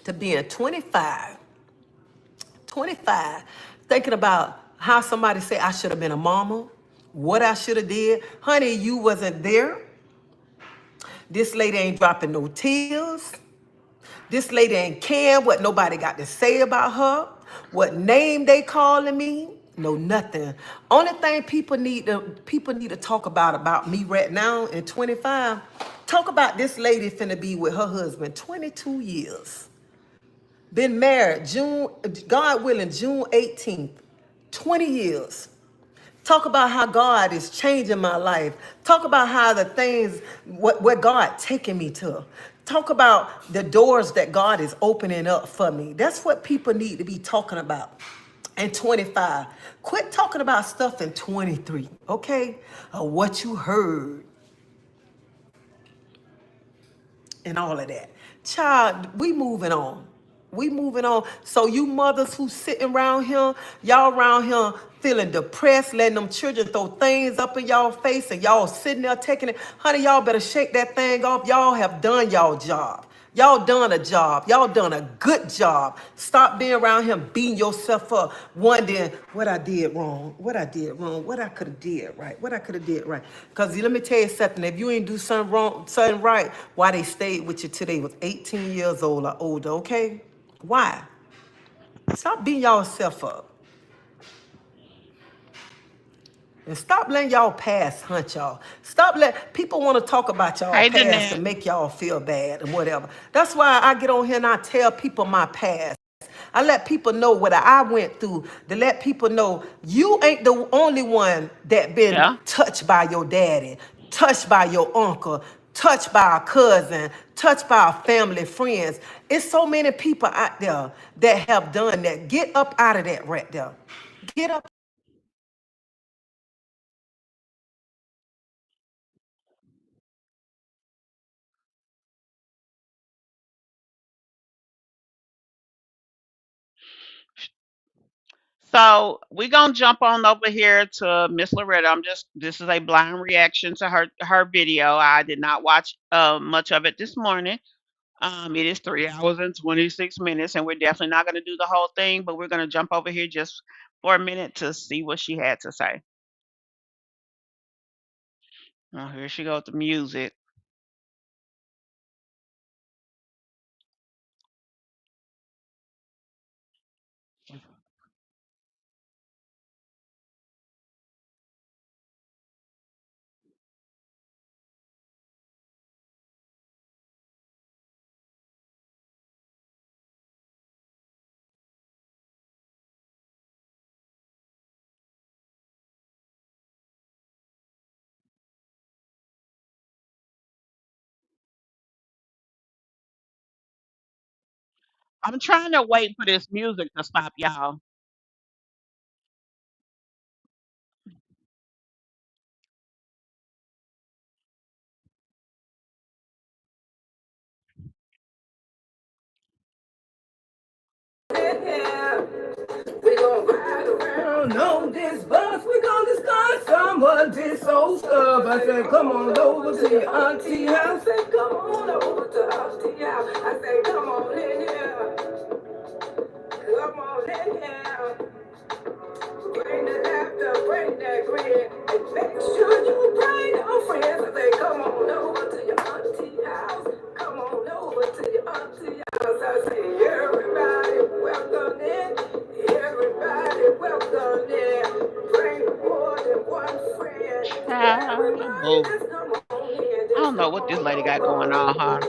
to be in 25, thinking about how somebody say I should have been a mama, what I should have did. Honey, you wasn't there. This lady ain't dropping no tears. This lady ain't caring what nobody got to say about her, what name they calling me. No nothing. Only thing people need to talk about me right now in 25. Talk about this lady finna be with her husband 22 years. Been married June, God willing, June 18th. 20 years. Talk about how God is changing my life. Talk about how the things, where God taking me to. Talk about the doors that God is opening up for me. That's what people need to be talking about in 25. Quit talking about stuff in 23, okay? Or what you heard and all of that. Child, we moving on. We moving on. So you mothers who sitting around here, y'all around here feeling depressed, letting them children throw things up in y'all face and y'all sitting there taking it. Honey, y'all better shake that thing off. Y'all have done y'all job. Y'all done a job. Y'all done a good job. Stop being around here beating yourself up, wondering what I did wrong, what I did wrong, what I could have did right, what I could have did right. Because let me tell you something. If you ain't do something wrong, something right, why they stayed with you till they was 18 years old or older, okay? Why? Stop beating yourself up. And stop letting y'all past hunt y'all. Stop let people want to talk about y'all Hey, past Jeanette. and make y'all feel bad and whatever. That's why I get on here and I tell people my past. I let people know what I went through, to let people know you ain't the only one that been Yeah. touched by your daddy, touched by your uncle, touched by a cousin, touched by a family, friends. It's so many people out there that have done that. Get up out of that right there. Get up. So we're gonna jump on over here to Miss Loretta. This is a blind reaction to her video. I did not watch much of it this morning. It is 3 hours and 26 minutes, and we're definitely not gonna do the whole thing, but we're gonna jump over here just for a minute to see what she had to say. Oh, here she goes with the music. I'm trying to wait for this music to stop, y'all. We gon' ride around on this bus. We gon' discuss some of this old stuff. I said, come on over to your auntie house. I said, come on over to auntie house. I said, come on in here. Come on in here. Bring the laughter, bring that grin. And make sure you bring your friends. I say, come on over to your auntie house. Come on over to your auntie house. I say, everybody welcome in. Everybody welcome in. Bring more than one friend. Everybody Child. just come on in. I Just don't know come what this on lady got over. going on, huh?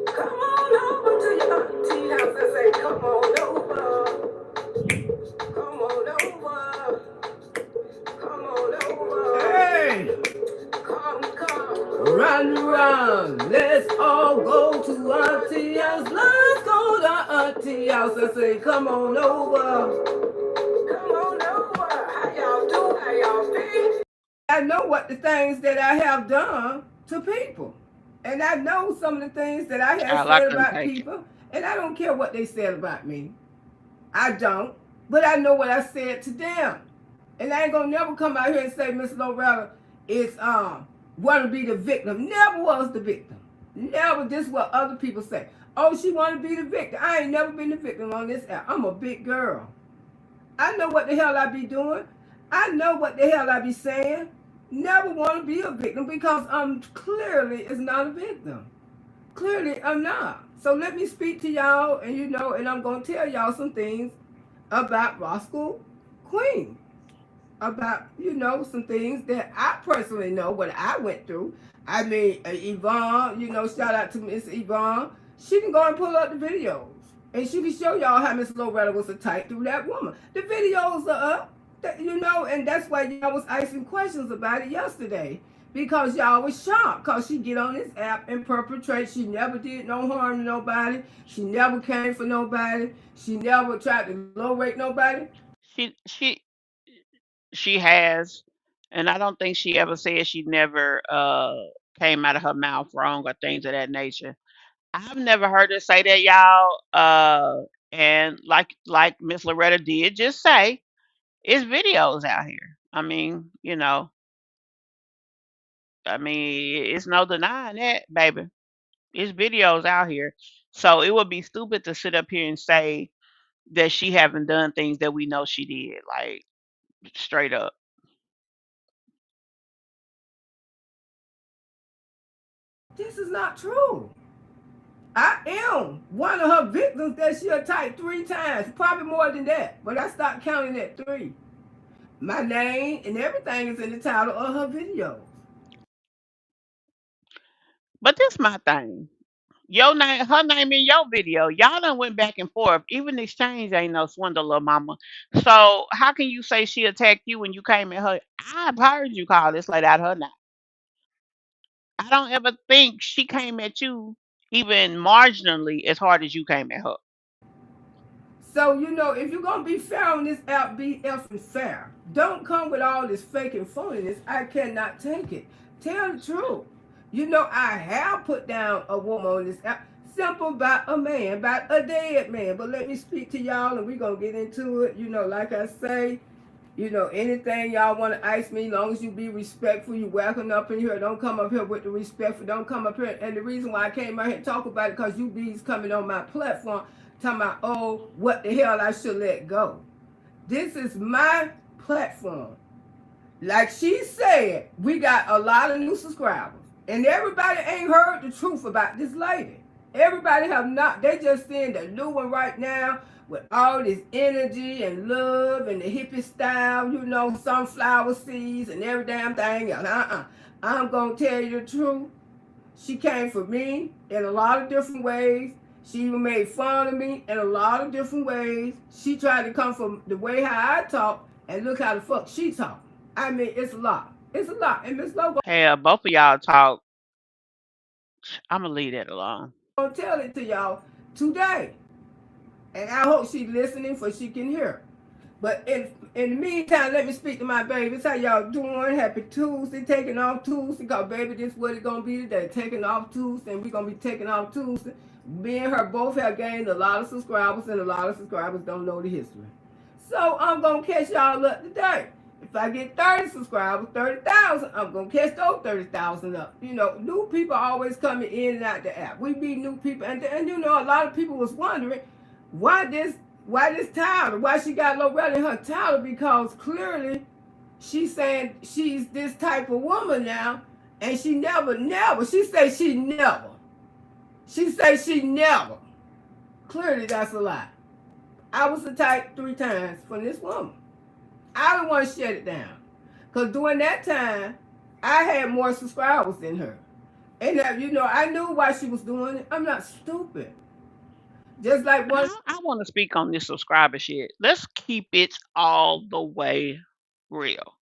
Come on over to your auntie house. I say, come on over. Come on over. Come on over. Hey! Come. Run. Let's all go to Auntie House. Let's go to Auntie House. I say, come on over. Come on over. How y'all do? How y'all feel? I know what the things that I have done to people. And I know some of the things that I have Child, I said couldn't about take it. people. And I don't care what they said about me. I don't. But I know what I said to them. And I ain't gonna never come out here and say Miss Loretta is wanna be the victim. Never was the victim. Never. This is what other people say. Oh, she wanna be the victim. I ain't never been the victim on this app. I'm a big girl. I know what the hell I be doing. I know what the hell I be saying. Never wanna be a victim because I'm clearly is not a victim. Clearly I'm not. So let me speak to y'all and and I'm gonna tell y'all some things about Rasta Queen. about, some things that I personally know what I went through. I mean, Yvonne, shout out to Miss Yvonne. She can go and pull up the videos. And she can show y'all how Miss Loretta was a tight through that woman. The videos are up, and that's why y'all was asking questions about it yesterday. Because y'all was shocked, because she get on this app and perpetrate. She never did no harm to nobody. She never came for nobody. She never tried to low rate nobody. She she she has, and I don't think she ever said she never came out of her mouth wrong or things of that nature. I've never heard her say that, y'all. And like Miss Loretta did just say, it's videos out here. It's no denying that, baby. It's videos out here. So it would be stupid to sit up here and say that she haven't done things that we know she did, like straight up. This is not true. I am one of her victims that she attacked 3 times, probably more than that. But I stopped counting at 3. My name and everything is in the title of her videos. But this my thing. Your name, her name in your video. Y'all done went back and forth. Even the exchange ain't no swindle, little mama. So how can you say she attacked you when you came at her? I've heard you call this lady out her name. I don't ever think she came at you even marginally as hard as you came at her. So, if you're going to be fair on this app, be effing fair. Don't come with all this fake and phoniness. I cannot take it. Tell the truth. I have put down a woman on this app. Simple about a man, about a dead man. But let me speak to y'all and we're going to get into it. Like I say, anything y'all want to ask me, long as you be respectful, you welcome up in here. Don't come up here with the respectful. Don't come up here. And the reason why I came out here and talk about it, because you bees coming on my platform talking about, oh, what the hell I should let go. This is my platform. Like she said, we got a lot of new subscribers. And everybody ain't heard the truth about this lady. Everybody have not. They just seeing the new one right now with all this energy and love and the hippie style, sunflower seeds and every damn thing else. I'm going to tell you the truth. She came for me in a lot of different ways. She even made fun of me in a lot of different ways. She tried to come from the way how I talk, and look how the fuck she talk. I mean, it's a lot. It's a lot. And Miss Logo, Hell, both of y'all talk. I'm gonna leave that alone. gonna tell it to y'all today. And I hope she's listening for she can hear. But in the meantime, let me speak to my babies. How y'all doing? Happy Tuesday. Taking off Tuesday. Because, baby, this is what it's going to be today. Taking off Tuesday. And we're going to be taking off Tuesday. Me and her both have gained a lot of subscribers. And a lot of subscribers don't know the history. So, I'm going to catch y'all up today. If I get 30 subscribers, 30,000, I'm going to catch those 30,000 up. New people always coming in and out the app. We meet new people. And a lot of people was wondering why this title? Why she got Loretta in her title? Because clearly she's saying she's this type of woman now, and she never. She say she never. She say she never. Clearly that's a lie. I was attacked 3 times from this woman. I don't want to shut it down. Because during that time, I had more subscribers than her. And I knew why she was doing it. I'm not stupid. Just like one. I want to speak on this subscriber shit. Let's keep it all the way real.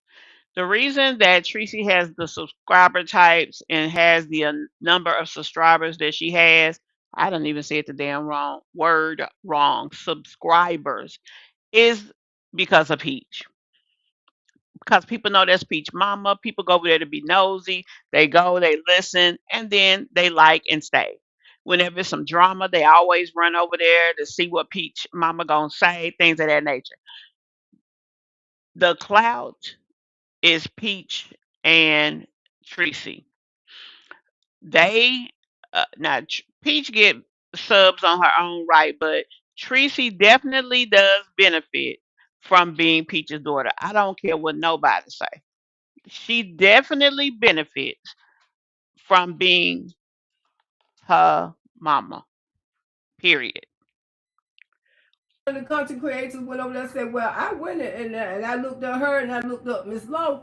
The reason that Treasie has the subscriber types and has the number of subscribers that she has, I don't even say it the damn wrong, subscribers, is because of Peach. Because people know that's Peach Mama. People go over there to be nosy. They go, they listen, and then they like and stay. Whenever there's some drama, they always run over there to see what Peach Mama gonna say, things of that nature. The clout is Peach and Treasie. They now Peach get subs on her own right, but Treasie definitely does benefit from being Peach's daughter. I don't care what nobody say. She definitely benefits from being her mama. Period. The content creators went over there and said, well, I went in there and I looked at her and I looked up Miss Lowe.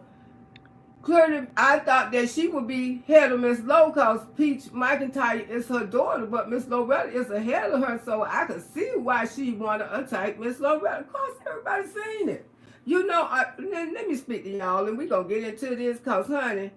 Clearly, I thought that she would be head of Miss Lowe because Peach McIntyre is her daughter, but Miss Loretta is ahead of her, so I could see why she wanted to attack Miss Loretta. Of course, everybody's seen it. You know, let me speak to y'all, and we're going to get into this because, honey,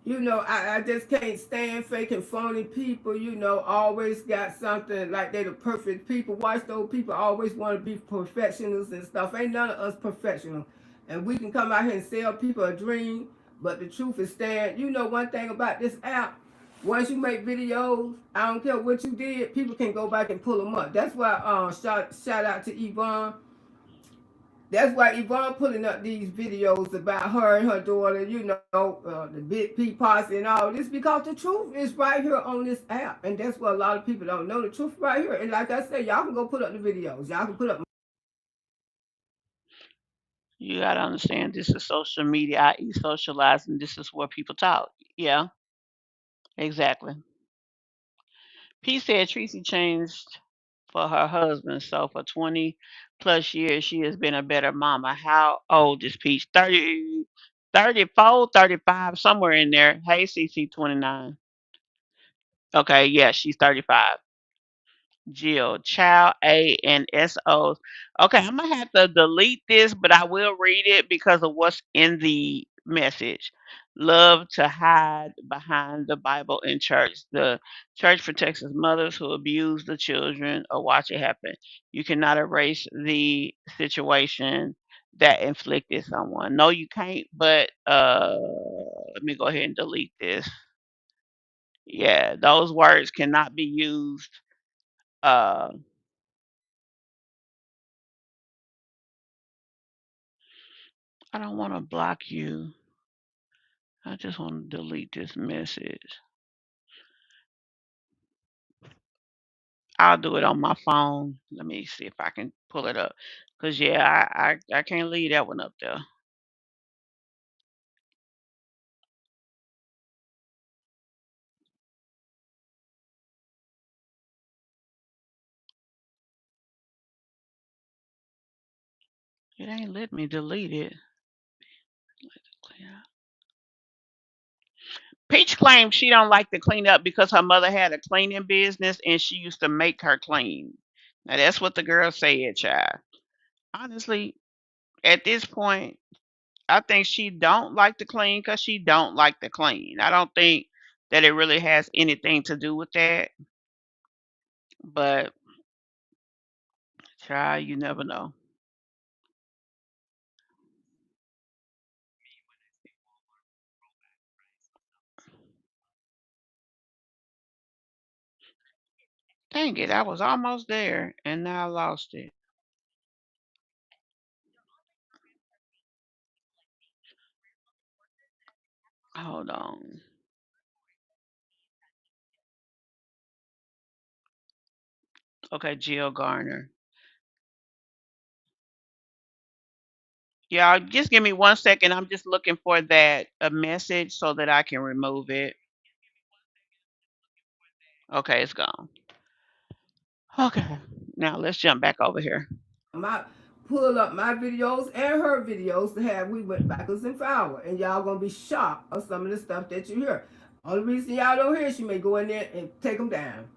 you know, I just can't stand fake and phony people, you know, always got something like they the perfect people. Watch those people always want to be professionals and stuff. Ain't none of us professional. And we can come out here and sell people a dream, but the truth is stand. You know one thing about this app, once you make videos, I don't care what you did, people can go back and pull them up. That's why shout out to Yvonne. That's why Yvonne putting up these videos about her and her daughter, you know, the Big P posse and all this, because the truth is right here on this app. And that's what a lot of people don't know. The truth right here. And like I said, y'all can go put up the videos. Y'all can put up. You gotta understand, this is social media, i.e. socializing. This is where people talk. Yeah, exactly. P said Treasie changed for her husband, so for 20 plus years she has been a better mama. How old is Peach? 30, 34, 35, somewhere in there. Hey, CC 29. Okay, yeah, she's 35. Jill, child A and SOs. Okay, I'm gonna have to delete this, but I will read it because of what's in the message. Love to hide behind the Bible in church. The church protects its mothers who abuse the children or watch it happen. You cannot erase the situation that inflicted someone. No, you can't, but let me go ahead and delete this. Yeah, those words cannot be used. Uh I don't want to block you. I just want to delete this message. I'll do it on my phone. Let me see if I can pull it up. Cause yeah, I can't leave that one up there. It ain't let me delete it. Peach claims she don't like to clean up because her mother had a cleaning business and she used to make her clean. Now that's what the girl said, child. Honestly, at this point, I think she don't like to clean because she don't like to clean. I don't think that it really has anything to do with that. But child, you never know. Dang it, I was almost there and now I lost it. Hold on. Okay, Jill Garner. Yeah, just give me 1 second. I'm just looking for that a message so that I can remove it. Okay, it's gone. Okay, now let's jump back over here. My pull up my videos and her videos to have we went backwards and forward, and y'all gonna be shocked of some of the stuff that you hear. Only reason y'all don't hear, she may go in there and take them down.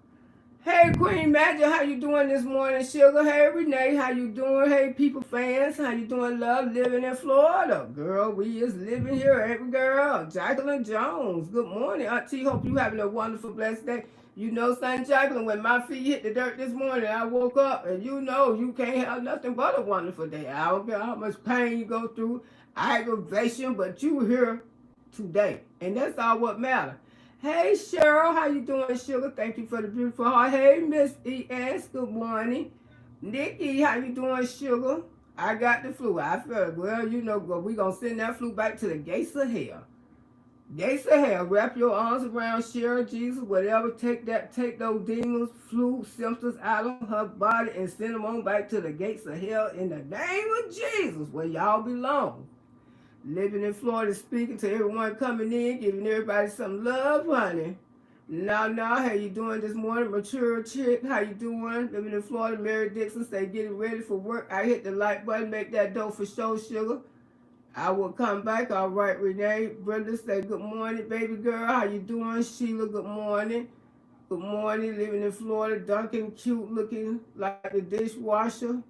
Hey Queen Magic, how you doing this morning, Sugar? Hey Renee, how you doing? Hey people fans, how you doing? Love living in Florida, girl. We is living here, ain't we, girl? Jacqueline Jones, good morning, Auntie. Hope you having a wonderful, blessed day. You know, Son Jacqueline, when my feet hit the dirt this morning, I woke up, and you know you can't have nothing but a wonderful day. I don't care how much pain you go through, aggravation, but you here today, and that's all what matters. Hey Cheryl, how you doing, Sugar? Thank you for the beautiful heart. Hey Miss ES, good morning. Nikki, how you doing, Sugar? I got the flu. I feel well, you know, we gonna send that flu back to the gates of hell. Gates of hell. Wrap your arms around Cheryl, Jesus, whatever. Take those demons, flu symptoms out of her body and send them on back to the gates of hell in the name of Jesus, where y'all belong. Living in Florida, speaking to everyone coming in, giving everybody some love, honey. No, how you doing this morning? Mature chick, how you doing? Living in Florida, Mary Dixon say getting ready for work. I hit the like button, make that dough for show sugar. I will come back. All right, Renee. Brenda say good morning, baby girl. How you doing? Sheila, good morning. Good morning. Living in Florida, Duncan, cute looking like the dishwasher.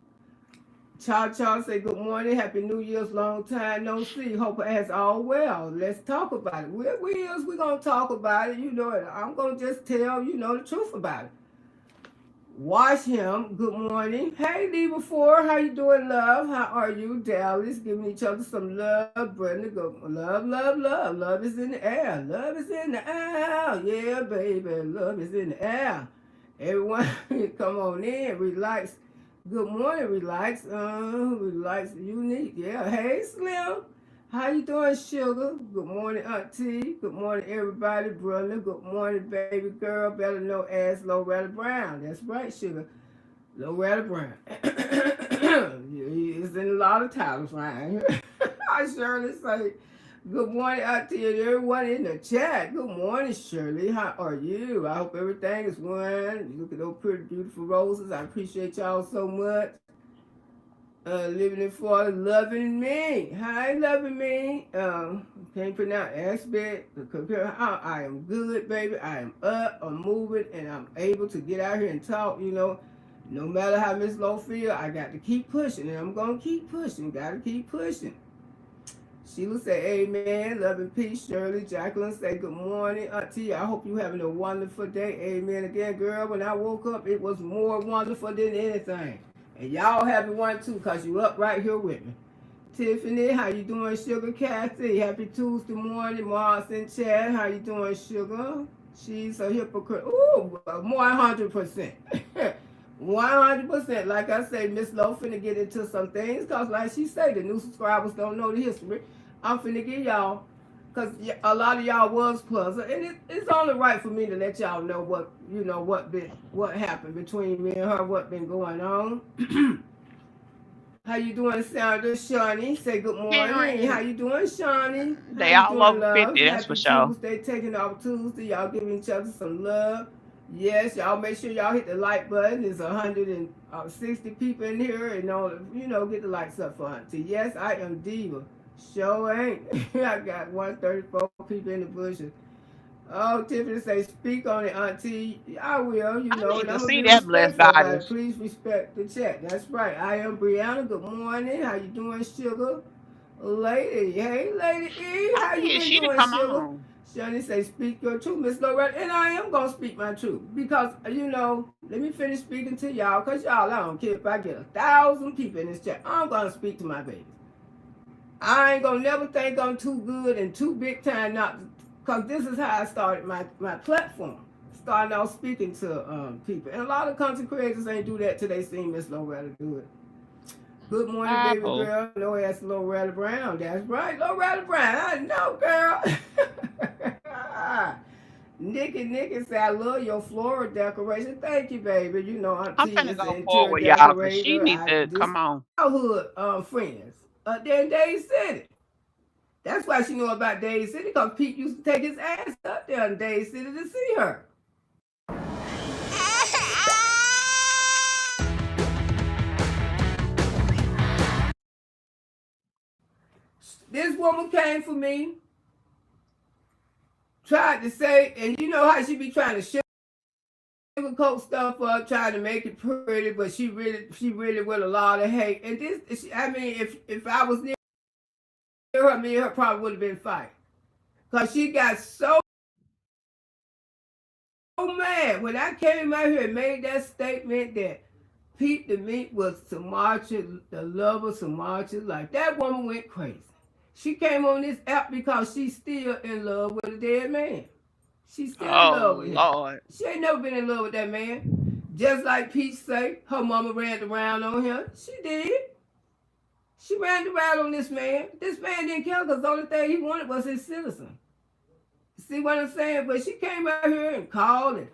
Cha say good morning. Happy New Year's. Long time no see. Hope as all well. Let's talk about it. We're going to talk about it. You know it. I'm going to just tell, the truth about it. Watch him. Good morning. Hey, Diva 4. How you doing, love? How are you? Dallas. Giving each other some love. Brenda, good. Love, love, love. Love is in the air. Love is in the air. Yeah, baby. Love is in the air. Everyone, come on in. Relax. Good morning, relax. Relax, unique. Yeah. Hey, Slim. How you doing, sugar? Good morning, Auntie. Good morning, everybody. Brother. Good morning, baby girl. Better know as Loretta Brown. That's right, sugar. Loretta Brown. It's in a lot of titles, right? I surely say good morning, Auntie, and everyone in the chat. Good morning, Shirley. How are you? I hope everything is one. Look at those pretty, beautiful roses. I appreciate y'all so much. Living in Florida, loving me. Hi, loving me. Can't pronounce aspect. I am good, baby. I am up. I'm moving, and I'm able to get out here and talk. No matter how Miss Low feel, I got to keep pushing, and I'm gonna keep pushing. Got to keep pushing. Sheila say, amen. Love and peace. Shirley, Jacqueline say, good morning, Auntie. I hope you having a wonderful day. Amen again, girl. When I woke up, it was more wonderful than anything. And y'all having one too, because you up right here with me. Tiffany, how you doing, Sugar? Kathy, happy Tuesday morning. Mars and Chad, how you doing, Sugar? She's a hypocrite. Ooh, 100%. 100%. Like I say, Miss Lowe finna get into some things, because like she say, the new subscribers don't know the history. I'm finna give y'all, because a lot of y'all was puzzled, and it's only right for me to let y'all know what happened between me and her, what been going on. How you doing, Senator Shawnee? Say good morning. How you doing, Shawnee? They How you all doing, over love? 50, that's for Happy sure. Tuesday, taking off Tuesday. Y'all giving each other some love. Yes, y'all make sure y'all hit the like button. There's 160 people in here, and get the likes up for Auntie. Yes, I am Diva. Sure ain't. I got 134 people in the bushes. Oh, Tiffany say, speak on it, Auntie. I will, I and need I'm to going to see be that blessed respectful about it. goddess. Please respect the chat. That's right. I am Briana. Good morning. How you doing, Sugar? Lady. Hey, Lady E. I How you need been she to doing, come Sugar? on. Shani say, speak your truth, Miss Loretta. And I am going to speak my truth. Because, let me finish speaking to y'all. Because y'all, I don't care if I get 1,000 people in this chat. I'm going to speak to my babies. I ain't going to never think I'm too good and too big time not to. Because this is how I started my platform. Starting out speaking to people. And a lot of content creators ain't do that till they seen Miss Loretta do it. Good morning, baby girl. No ass Loretta Brown. That's right, Loretta Brown. I know, girl. Nikki say, I love your floral decoration. Thank you, baby. I'm Auntie finna is go an interior forward, y'all, because she decorator. needs to This come on. childhood friends. There in Days City. That's why she knew about Days City, because Pete used to take his ass up there in Days City to see her. This woman came for me, tried to say, and you know how she be trying to sugarcoat stuff up, trying to make it pretty, but she really with a lot of hate. And this, if I was near her, me and her probably would have been fighting, because she got so mad when I came out here and made that statement that Pete the Meat was Samacha, the love of Samacha. Like, that woman went crazy. She came on this app because she's still in love with a dead man. She's still in love Oh, with him. Lord. She ain't never been in love with that man. Just like Pete say, her mama ran around on him. She did. She ran around on this man. This man didn't care, because the only thing he wanted was his citizen. See what I'm saying? But she came out here and called and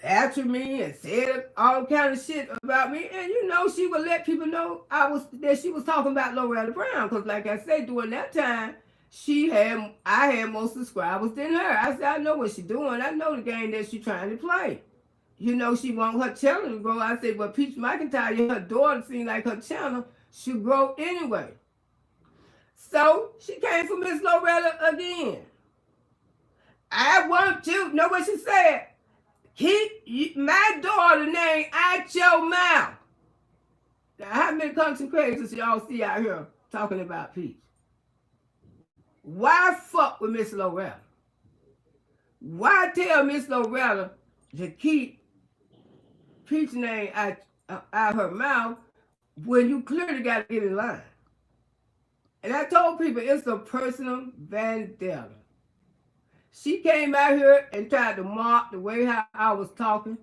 after me and said all kind of shit about me, and she would let people know that she was talking about Loretta Brown, because like I said, during that time I had more subscribers than her. I said, I know what she's doing. I know the game that she's trying to play. You know, she want her channel to grow. I said, but Peach McIntyre, her daughter, seemed like her channel should grow anyway. So she came for Miss Loretta again. I want you, know what she said? Keep my daughter name out your mouth. Now, how many content creators y'all see out here talking about Peach? Why fuck with Miss Loretta? Why tell Miss Loretta to keep Peach's name out her mouth when you clearly got to get in line? And I told people it's a personal vendetta. She came out here and tried to mock the way how I was talking.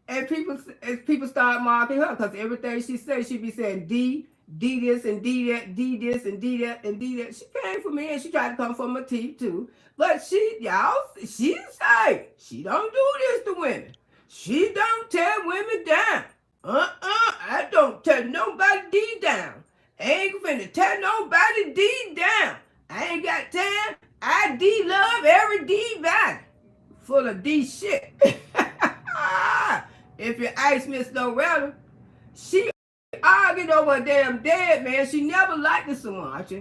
And people started mocking her because everything she said, she be saying D this and D that, D this and D that and D that. She came for me and she tried to come for my teeth too. But she say she don't do this to women. She don't tear women down. I don't tear nobody D down. I ain't finna tear nobody D down. I ain't got time. I D love every D body. Full of D shit. If you ask Miss Loretta, she argued over a damn dead man. She never liked the Samacha.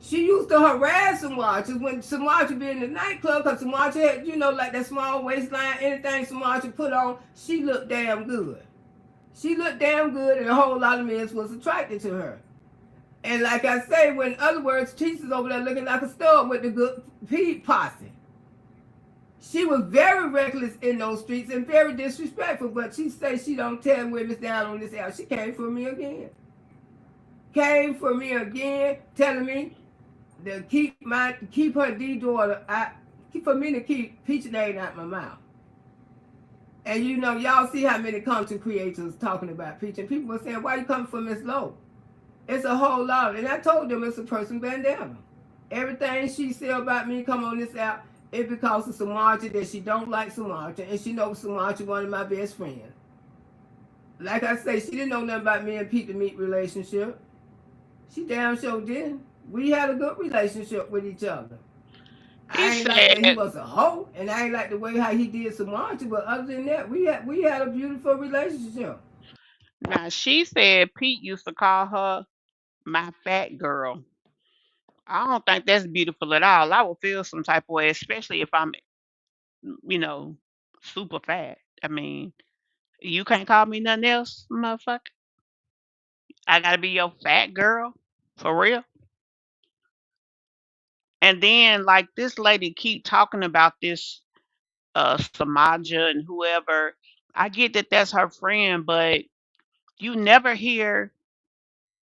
She used to harass Samacha when Samacha be in the nightclub because Samacha had, you know, like that small waistline, anything Samacha put on, she looked damn good. She looked damn good and a whole lot of men was attracted to her. And like I say, when in other words, Treasie's over there looking like a stud with the good Pete posse. She was very reckless in those streets and very disrespectful, but she says she don't tear women down on this out. She came for me again. Came for me again, telling me to keep her D daughter for me to keep Peach name out my mouth. And you know, y'all see how many content creators talking about Peach, and people were saying, why you coming for Miss Lowe? It's a whole lot. And I told them it's a person bandana. Everything she said about me come on this app, it's because of Samacha that she don't like Samacha, and she knows Samacha one of my best friends. Like I say, she didn't know nothing about me and Pete the Meat relationship. She damn sure did. We had a good relationship with each other. I ain't like that he was a hoe, and I ain't like the way how he did Samacha, but other than that, we had a beautiful relationship. Now, she said Pete used to call her my fat girl. I don't think that's beautiful at all. I would feel some type of way, especially if I'm, you know, super fat. I mean, you can't call me nothing else, motherfucker. I gotta be your fat girl, for real. And then, like, this lady keep talking about this Samaja and whoever. I get that that's her friend, but you never hear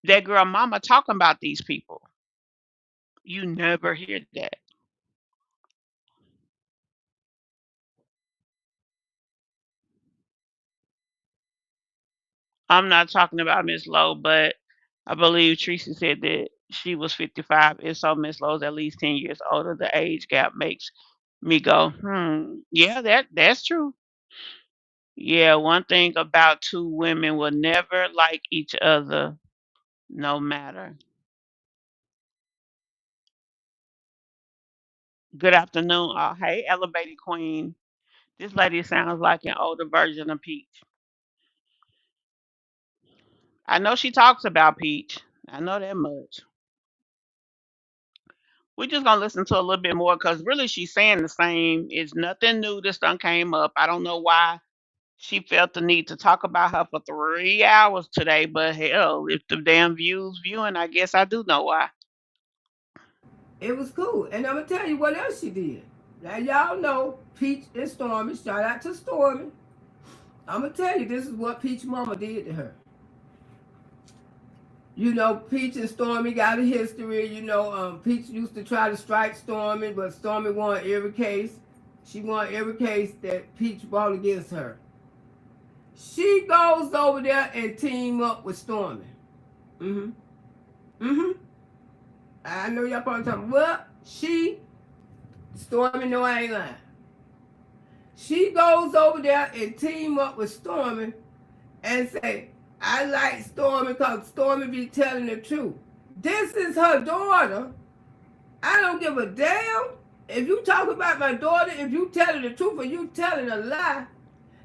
that girl mama talking about these people. You never hear that. I'm not talking about Miss Lowe, but I believe Treasie said that she was 55. If so, Miss Lowe's at least 10 years older. The age gap makes me go, yeah, that's true. Yeah, one thing about two women will never like each other, no matter. Good afternoon. Hey, elevated queen. This lady sounds like an older version of Peach. I know she talks about Peach. I know that much. We're just gonna listen to a little bit more because really she's saying the same. It's nothing new that's done came up. I don't know why she felt the need to talk about her for 3 hours today, but hell, if the damn views viewing, I guess I do know why. It was cool. And I'm going to tell you what else she did. Now, y'all know Peach and Stormy. Shout out to Stormy. I'm going to tell you, this is what Peach mama did to her. You know, Peach and Stormy got a history. You know, Peach used to try to strike Stormy, but Stormy won every case. She won every case that Peach brought against her. She goes over there and team up with Stormy. I know y'all probably talking, well, Stormy, no, I ain't lying. She goes over there and team up with Stormy and say, I like Stormy because Stormy be telling the truth. This is her daughter. I don't give a damn if you talk about my daughter, if you telling the truth or you telling a lie.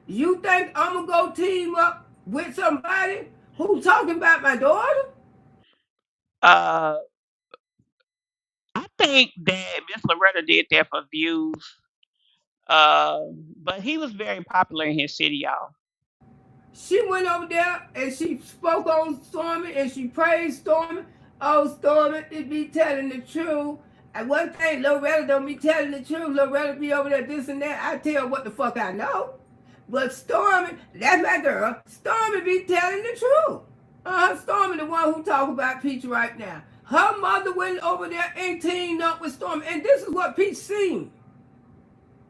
You think I'm gonna go team up with somebody who talking about my daughter? Uh, I think that Miss Loretta did that for views. But he was very popular in his city, y'all. She went over there and she spoke on Stormy and she praised Stormy. Oh, Stormy, it be telling the truth. And one thing, Loretta don't be telling the truth. Loretta be over there this and that. I tell what the fuck I know. But Stormy, that's my girl. Stormy be telling the truth. Stormy the one who talk about Peach right now. Her mother went over there and teamed up with Stormy. And this is what Peach seen.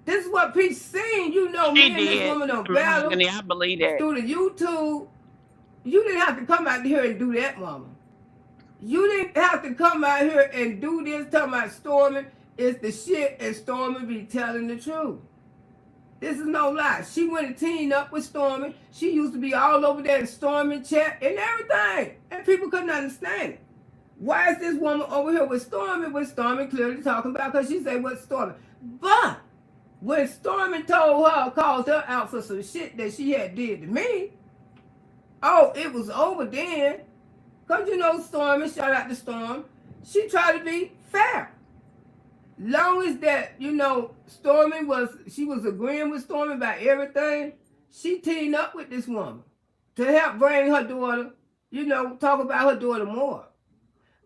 This is what Peach seen. You know, She me and this did. woman on battle Mahogany, I believe that. through the YouTube. You didn't have to come out here and do that, mama. You didn't have to come out here and do this, talking about Stormy is the shit and Stormy be telling the truth. This is no lie. She went and teamed up with Stormy. She used to be all over there in Stormy chat and everything. And people couldn't understand it. Why is this woman over here with Stormy clearly talking about, because she said what's Stormy. But when Stormy told her, called her out for some shit that she had did to me, oh, it was over then. Because you know Stormy, shout out to Storm, she tried to be fair. Long as that, you know, she was agreeing with Stormy about everything, she teamed up with this woman to help bring her daughter, you know, talk about her daughter more.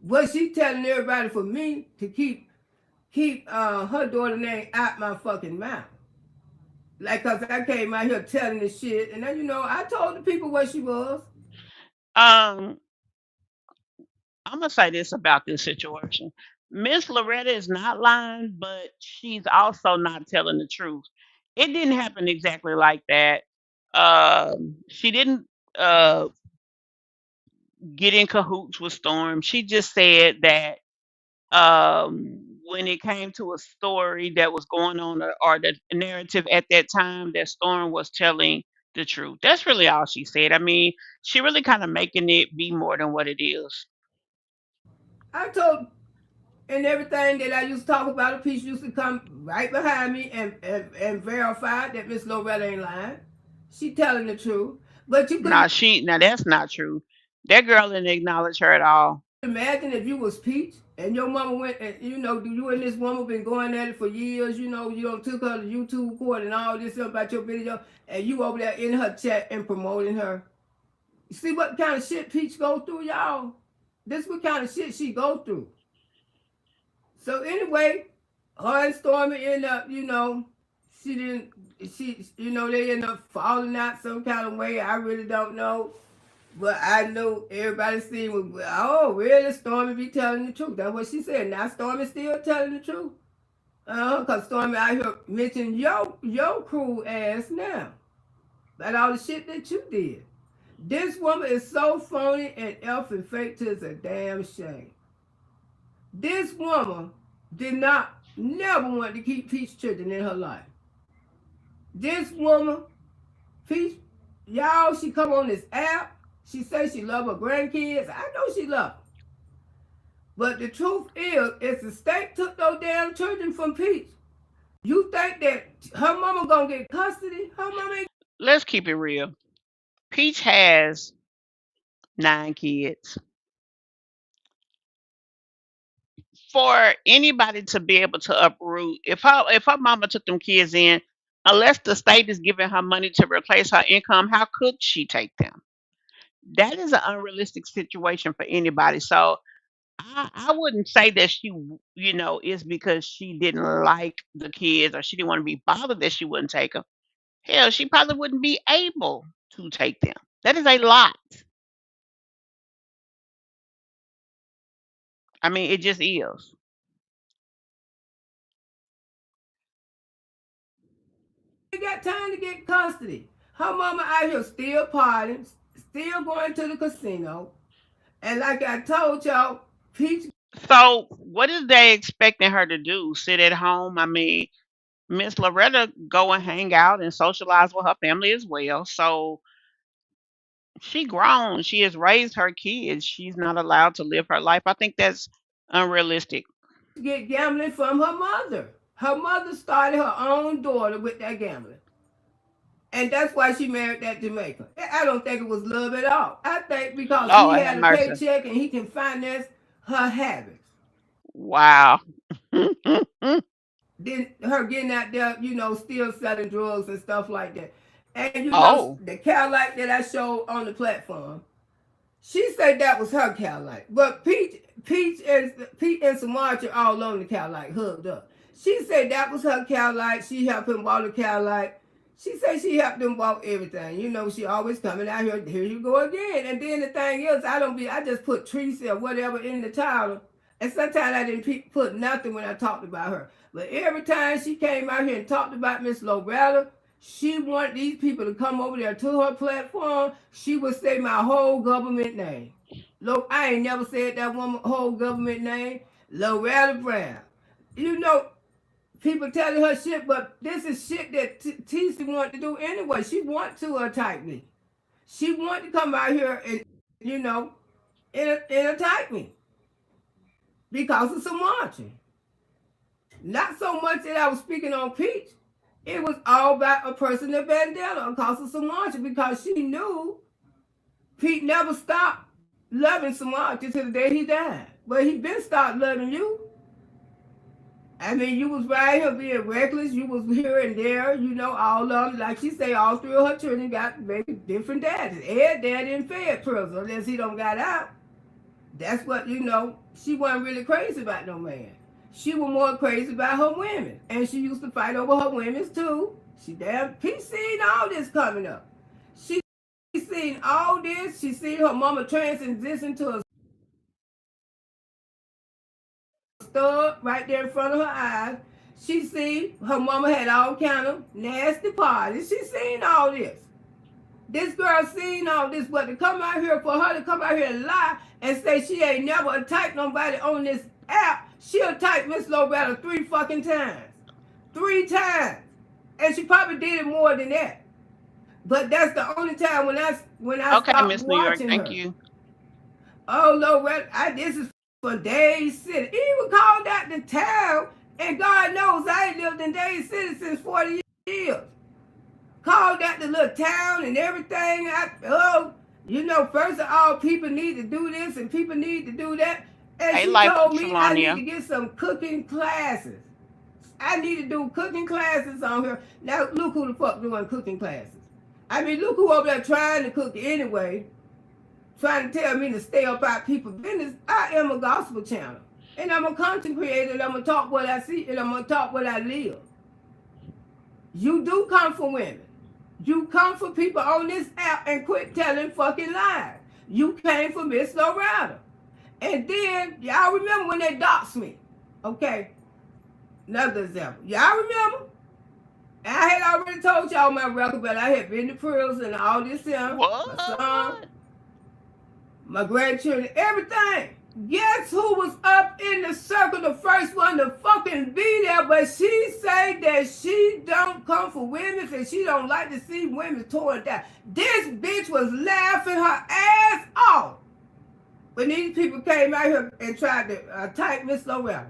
But she telling everybody for me to keep her daughter name out my fucking mouth. Like, cause I came out here telling this shit, and then you know, I told the people what she was. Um, I'm gonna say this about this situation. Miss Loretta is not lying, but she's also not telling the truth. It didn't happen exactly like that. She didn't get in cahoots with Storm. She just said that when it came to a story that was going on, or the narrative at that time, that Storm was telling the truth. That's really all she said. I mean, she really kind of making it be more than what it is. I told, and everything that I used to talk about, a piece used to come right behind me and verify that Miss Loretta ain't lying. She telling the truth. But you could Now that's not true. That girl didn't acknowledge her at all. imagine if you was Peach and your mama went and you know you and this woman been going at it for years. You know you don't took her to YouTube court and all this stuff about your video, and you over there in her chat and promoting her. You see what kind of shit Peach go through, y'all? This what kind of shit she go through. So anyway, her and Stormy end up, you know, they end up falling out some kind of way. I really don't know. But I know everybody seen was, oh, really? Stormy be telling the truth. That's what she said. Now Stormy still telling the truth. Because Stormy out here mentioning your crew ass now. About all the shit that you did. This woman is so phony and effing fake to it's a damn shame. This woman did not never want to keep Peach children in her life. This woman, Peach, y'all, she come on this app. She says she love her grandkids. I know she love them. But the truth is, if the state took those damn children from Peach, you think that her mama gonna get custody? Her mama ain't. Let's keep it real. Peach has 9 kids. For anybody to be able to uproot, if her mama took them kids in, unless the state is giving her money to replace her income, how could she take them? That is an unrealistic situation for anybody. So I wouldn't say that she, is because she didn't like the kids or she didn't want to be bothered that she wouldn't take them. Hell, she probably wouldn't be able to take them. That is a lot. I mean, it just is. Got time to get custody. Her mama out here still partying, still going to the casino. And like I told y'all, Peach. So, what is they expecting her to do? Sit at home? I mean, Miss Loretta go and hang out and socialize with her family as well. So, She grown. She has raised her kids. She's not allowed to live her life. I think that's unrealistic. Get gambling from her mother. Her mother started her own daughter with that gambling. And that's why she married that Jamaican. I don't think it was love at all. I think because he Lord have had a mercy. paycheck and he can finance her habits. Wow. Then her getting out there, still selling drugs and stuff like that. And Oh. the Cadillac that I showed on the platform, she said that was her Cadillac. But Peach and Samarcha all on the Cadillac, hooked up. She said that was her Cadillac. She helped him bought a Cadillac. She said she helped them bought everything. She always coming out here. Here you go again. And then the thing is, I just put Treasie or whatever in the title. And sometimes I didn't put nothing when I talked about her. But every time she came out here and talked about Miss Loretta, she wanted these people to come over there to her platform. She would say my whole government name. Look, I ain't never said that woman whole government name. Loretta Brown. People telling her shit, but this is shit that Treasie wanted to do anyway. She want to attack me. She wanted to come out here and, and attack me. Because of some marching. Not so much that I was speaking on Peach. It was all about a person in bandana because of Samarcha, because she knew Pete never stopped loving Samarcha till the day he died. But he been stopped loving you. I mean, you was right here being reckless. You was here and there, all of them. Like she say, all three of her children got maybe different daddies. Ed daddy in Fed prison, unless he don't got out. That's what, she wasn't really crazy about no man. She was more crazy about her women. And she used to fight over her women too. She seen all this coming up. She seen all this. She seen her mama transition to a stud right there in front of her eyes. She seen her mama had all kind of nasty parties. She seen all this. This girl seen all this, but for her to come out here and lie and say she ain't never attacked nobody on this app, she attacked Miss Loretta 3 fucking times. 3 times. And she probably did it more than that. But that's the only time when I Okay, stopped Miss New York, watching thank her. you. Oh, Loretta, this is for Days City. Even called out the town, and God knows I ain't lived in Days City since 40 years. Called out the little town and everything. First of all, people need to do this and people need to do that. And Hey, she Life told me I need Shalania. to get some cooking classes. I need to do cooking classes on here. Now, look who the fuck doing cooking classes. I mean, look who over there trying to cook anyway, trying to tell me to stay up out people's business. I am a gospel channel. And I'm a content creator, and I'm going to talk what I see, and I'm going to talk what I live. You do come for women. You come for people on this app and quit telling fucking lies. You came for Miss Loretta. And then, y'all remember when they doxed me? Okay. Another example. Y'all remember? I had already told y'all my record, but I had been to prison and all this here. What? My son, my grandchildren, everything. Guess who was up in the circle, the first one to fucking be there, but she said that she don't come for women and she don't like to see women torn down. This bitch was laughing her ass off when these people came out here and tried to attack Miss Loretta.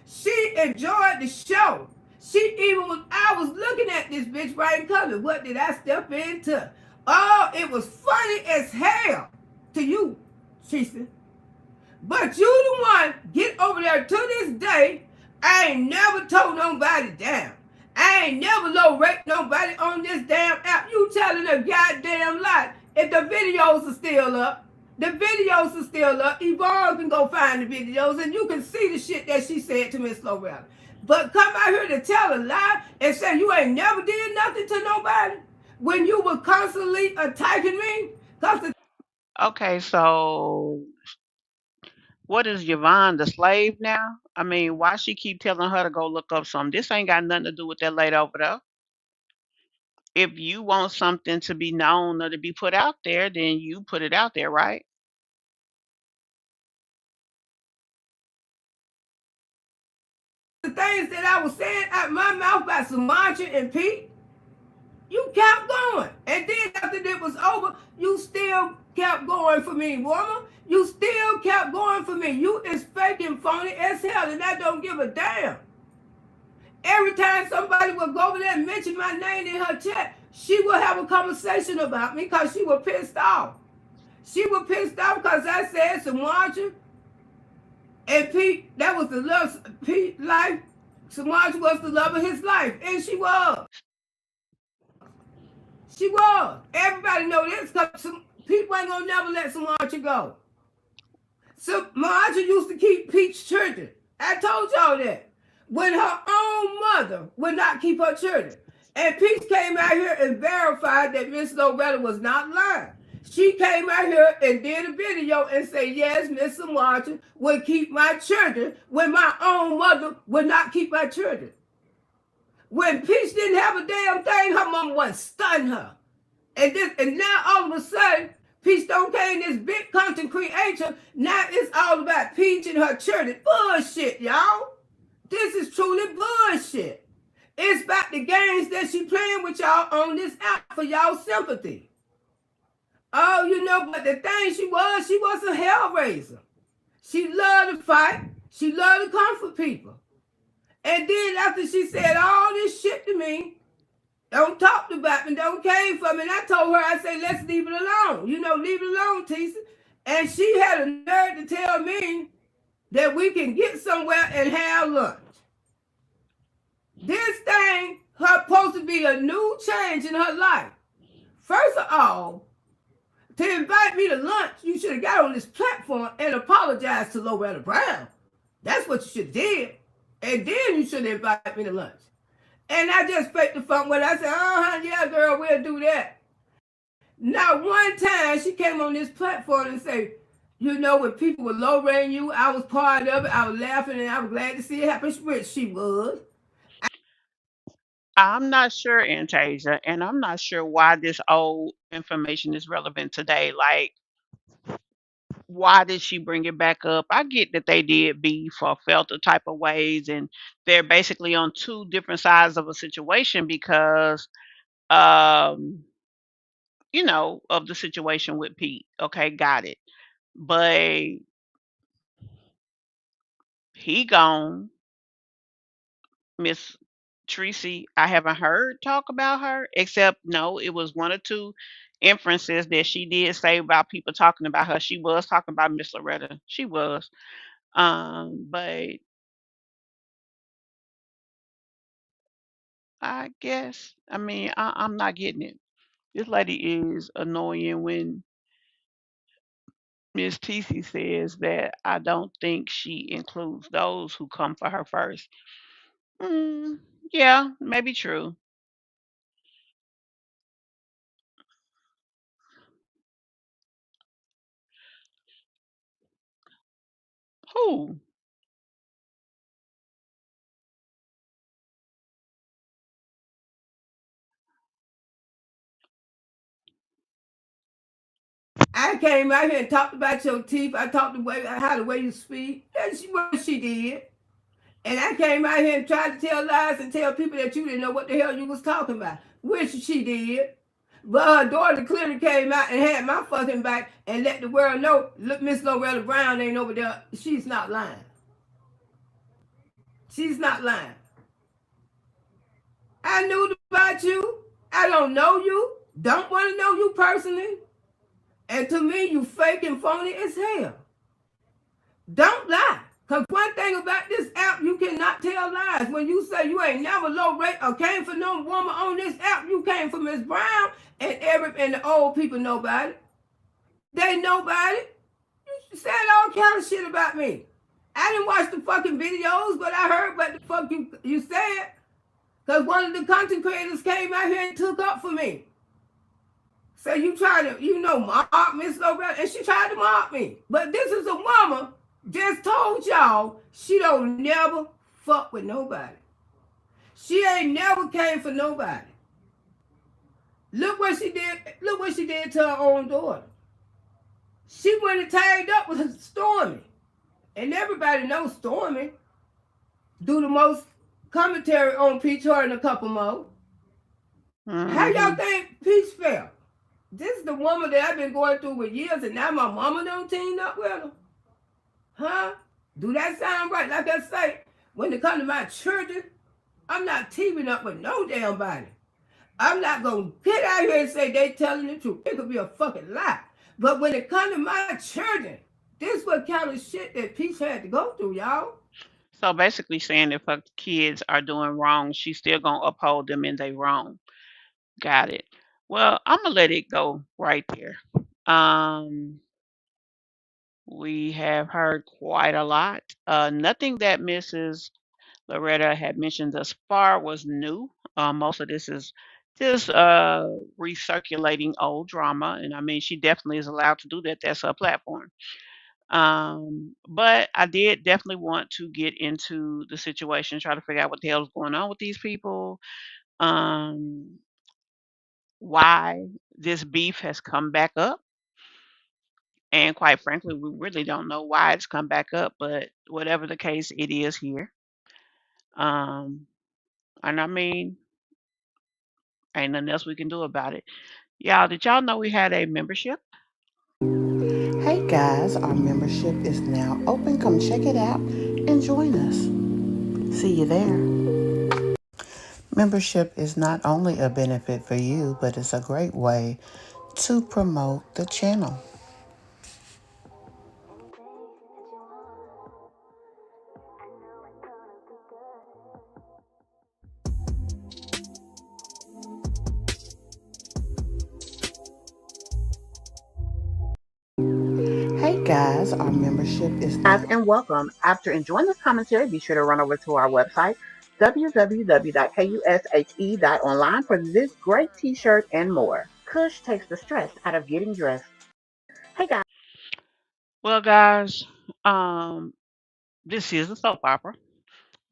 She enjoyed the show. I was looking at this bitch right in color. What did I step into? Oh, it was funny as hell to you, Treasie. But you the one get over there to this day. I ain't never told nobody down. I ain't never low-rate nobody on this damn app. You telling a goddamn lie. If the videos are still up, Yvonne can go find the videos and you can see the shit that she said to Miss Loretta. But come out here to tell a lie and say you ain't never did nothing to nobody when you were constantly attacking me. Okay, so what is Yvonne, the slave now? I mean, why she keep telling her to go look up something? This ain't got nothing to do with that lady over there. If you want something to be known or to be put out there, then you put it out there, right? The things that I was saying out my mouth about Samarcha and Pete, you kept going. And then after it was over, you still for me, woman. You still kept going for me. You is fake and phony as hell, and I don't give a damn. Every time somebody would go over there and mention my name in her chat, she would have a conversation about me because she was pissed off. She was pissed off because I said Samaja and Pete, that was the love, Pete life. Samaja was the love of his life, and she was. She was. Everybody know this because people ain't gonna never let Samaja go. So Samaja used to keep Pete's children. I told y'all that. When her own mother would not keep her children. And Peach came out here and verified that Miss Loretta was not lying. She came out here and did a video and said, yes, Miss Samaja would keep my children when my own mother would not keep my children. When Peach didn't have a damn thing, her mama wasn't stunning her. And now all of a sudden, Peach don't came this big content creator. Now it's all about Peach and her children. Bullshit, y'all. This is truly bullshit. It's about the games that she playing with y'all on this app for y'all sympathy. Oh, you know, but the thing she was a hellraiser. She loved to fight. She loved to comfort people. And then after she said all this shit to me, don't talk about me, don't came for me. And I told her, I said, let's leave it alone. You know, leave it alone, Tisa. And she had a nerve to tell me that we can get somewhere and have lunch. This thing, her supposed to be a new change in her life. First of all, to invite me to lunch, you should have got on this platform and apologized to Loretta Brown. That's what you should have did. And then you should have invited me to lunch. And I just faked the funk with her. I said, yeah, girl, we'll do that. Now, one time she came on this platform and said, you know, when people were low-rating you, I was part of it. I was laughing and I was glad to see it happen, which she was. I'm not sure, Antasia, and I'm not sure why this old information is relevant today. Like, why did she bring it back up? I get that they did beef or felt a type of ways, and they're basically on two different sides of a situation because, you know, of the situation with Pete. Okay, got it. But he gone. Ms Treasie, I haven't heard talk about her, except no, it was one or two inferences that she did say about people talking about her. She was talking about Miss Loretta. She was. But I guess, I mean, I'm not getting it. This lady is annoying when Ms Treasie says that I don't think she includes those who come for her first. Mm, yeah, maybe true. Who? I came out here and talked about your teeth. I talked about how the way you speak. That's what she did. And I came out here and tried to tell lies and tell people that you didn't know what the hell you was talking about, which she did. But her daughter clearly came out and had my fucking back and let the world know, look, Miss Loretta Brown ain't over there. She's not lying. She's not lying. I knew about you. I don't know you. Don't want to know you personally. And to me, you fake and phony as hell. Don't lie. Because one thing about this app, you cannot tell lies. When you say you ain't never low rate or came for no woman on this app, you came for Miss Brown, and the old people know about it. They know about it. You said all kind of shit about me. I didn't watch the fucking videos, but I heard what the fuck you said. Because one of the content creators came out here and took up for me. So you try to, mock Miss Loretta, and she tried to mock me. But this is a woman just told y'all she don't never fuck with nobody. She ain't never came for nobody. Look what she did. Look what she did to her own daughter. She went and tagged up with Stormy. And everybody knows Stormy do the most commentary on Peach, her and a couple more. How y'all think Peach felt? This is the woman that I've been going through with years, and now my mama don't team up with her? Huh? Do that sound right? Like I say, when it comes to my children, I'm not teaming up with no damn body. I'm not going to get out here and say they telling the truth. It could be a fucking lie. But when it comes to my children, this what kind of shit that Peach had to go through, y'all. So basically saying if her kids are doing wrong, she's still going to uphold them in their wrong. Got it. Well, I'm going to let it go right there. We have heard quite a lot. Nothing that Mrs. Loretta had mentioned thus far was new. Most of this is just recirculating old drama. And I mean, she definitely is allowed to do that. That's her platform. But I did definitely want to get into the situation, try to figure out what the hell is going on with these people. Why this beef has come back up. And quite frankly, we really don't know why it's come back up, but whatever the case, it is here. And I mean, ain't nothing else we can do about it. Y'all, did y'all know we had a membership? Hey guys, our membership is now open. Come check it out and join us. See you there. Membership is not only a benefit for you, but it's a great way to promote the channel. Hey guys, our membership is now and welcome. After enjoying this commentary, be sure to run over to our website www.kushe.online for this great t-shirt and more. Kush takes the stress out of getting dressed. Hey guys. Well, guys, this is a soap opera.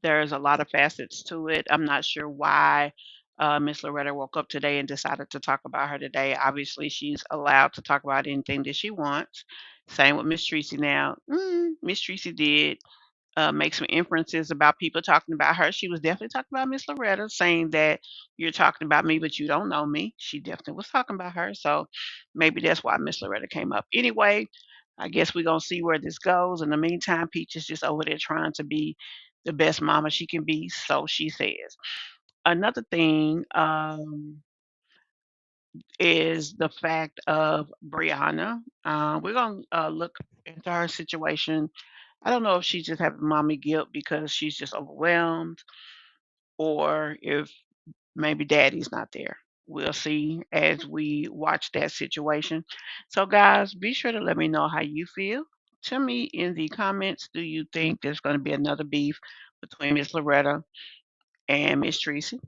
There's a lot of facets to it. I'm not sure why Miss Loretta woke up today and decided to talk about her today. Obviously, she's allowed to talk about anything that she wants. Same with Ms Treasie now. Ms Treasie did make some inferences about people talking about her. She was definitely talking about Miss Loretta, saying that you're talking about me, but you don't know me. She definitely was talking about her. So maybe that's why Miss Loretta came up. Anyway, I guess we're going to see where this goes. In the meantime, Peach is just over there trying to be the best mama she can be, so she says. Another thing is the fact of Briana. We're going to look into her situation. I don't know if she's just having mommy guilt because she's just overwhelmed or if maybe daddy's not there. We'll see as we watch that situation. So, guys, be sure to let me know how you feel. Tell me in the comments, do you think there's going to be another beef between Miss Loretta and Ms Treasie?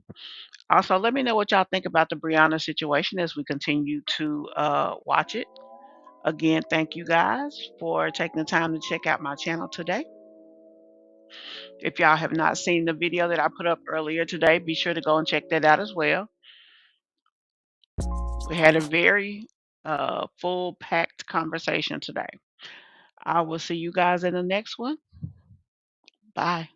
Also, let me know what y'all think about the Briana situation as we continue to watch it. Again, thank you guys for taking the time to check out my channel today. If y'all have not seen the video that I put up earlier today, be sure to go and check that out as well. We had a very full packed conversation today. I will see you guys in the next one. Bye.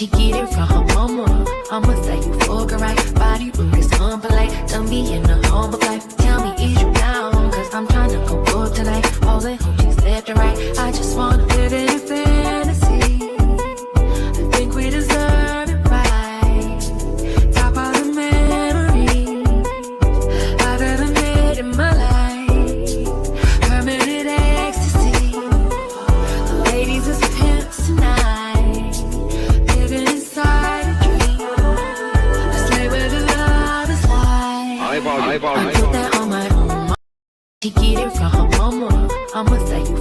She get it from her mama. I'ma say you fuck her right. Body look is unpolite. Tell me in the humble life. Tell me is you down? Cause I'm trying to go up tonight. All in hope she's left and right. I just wanna live in a fantasy. I think we deserve it right. Top of the memories I've ever made in my life. Permanent ecstasy. The ladies is pimps tonight. I put that on my own. She get it from her mama. I'ma say you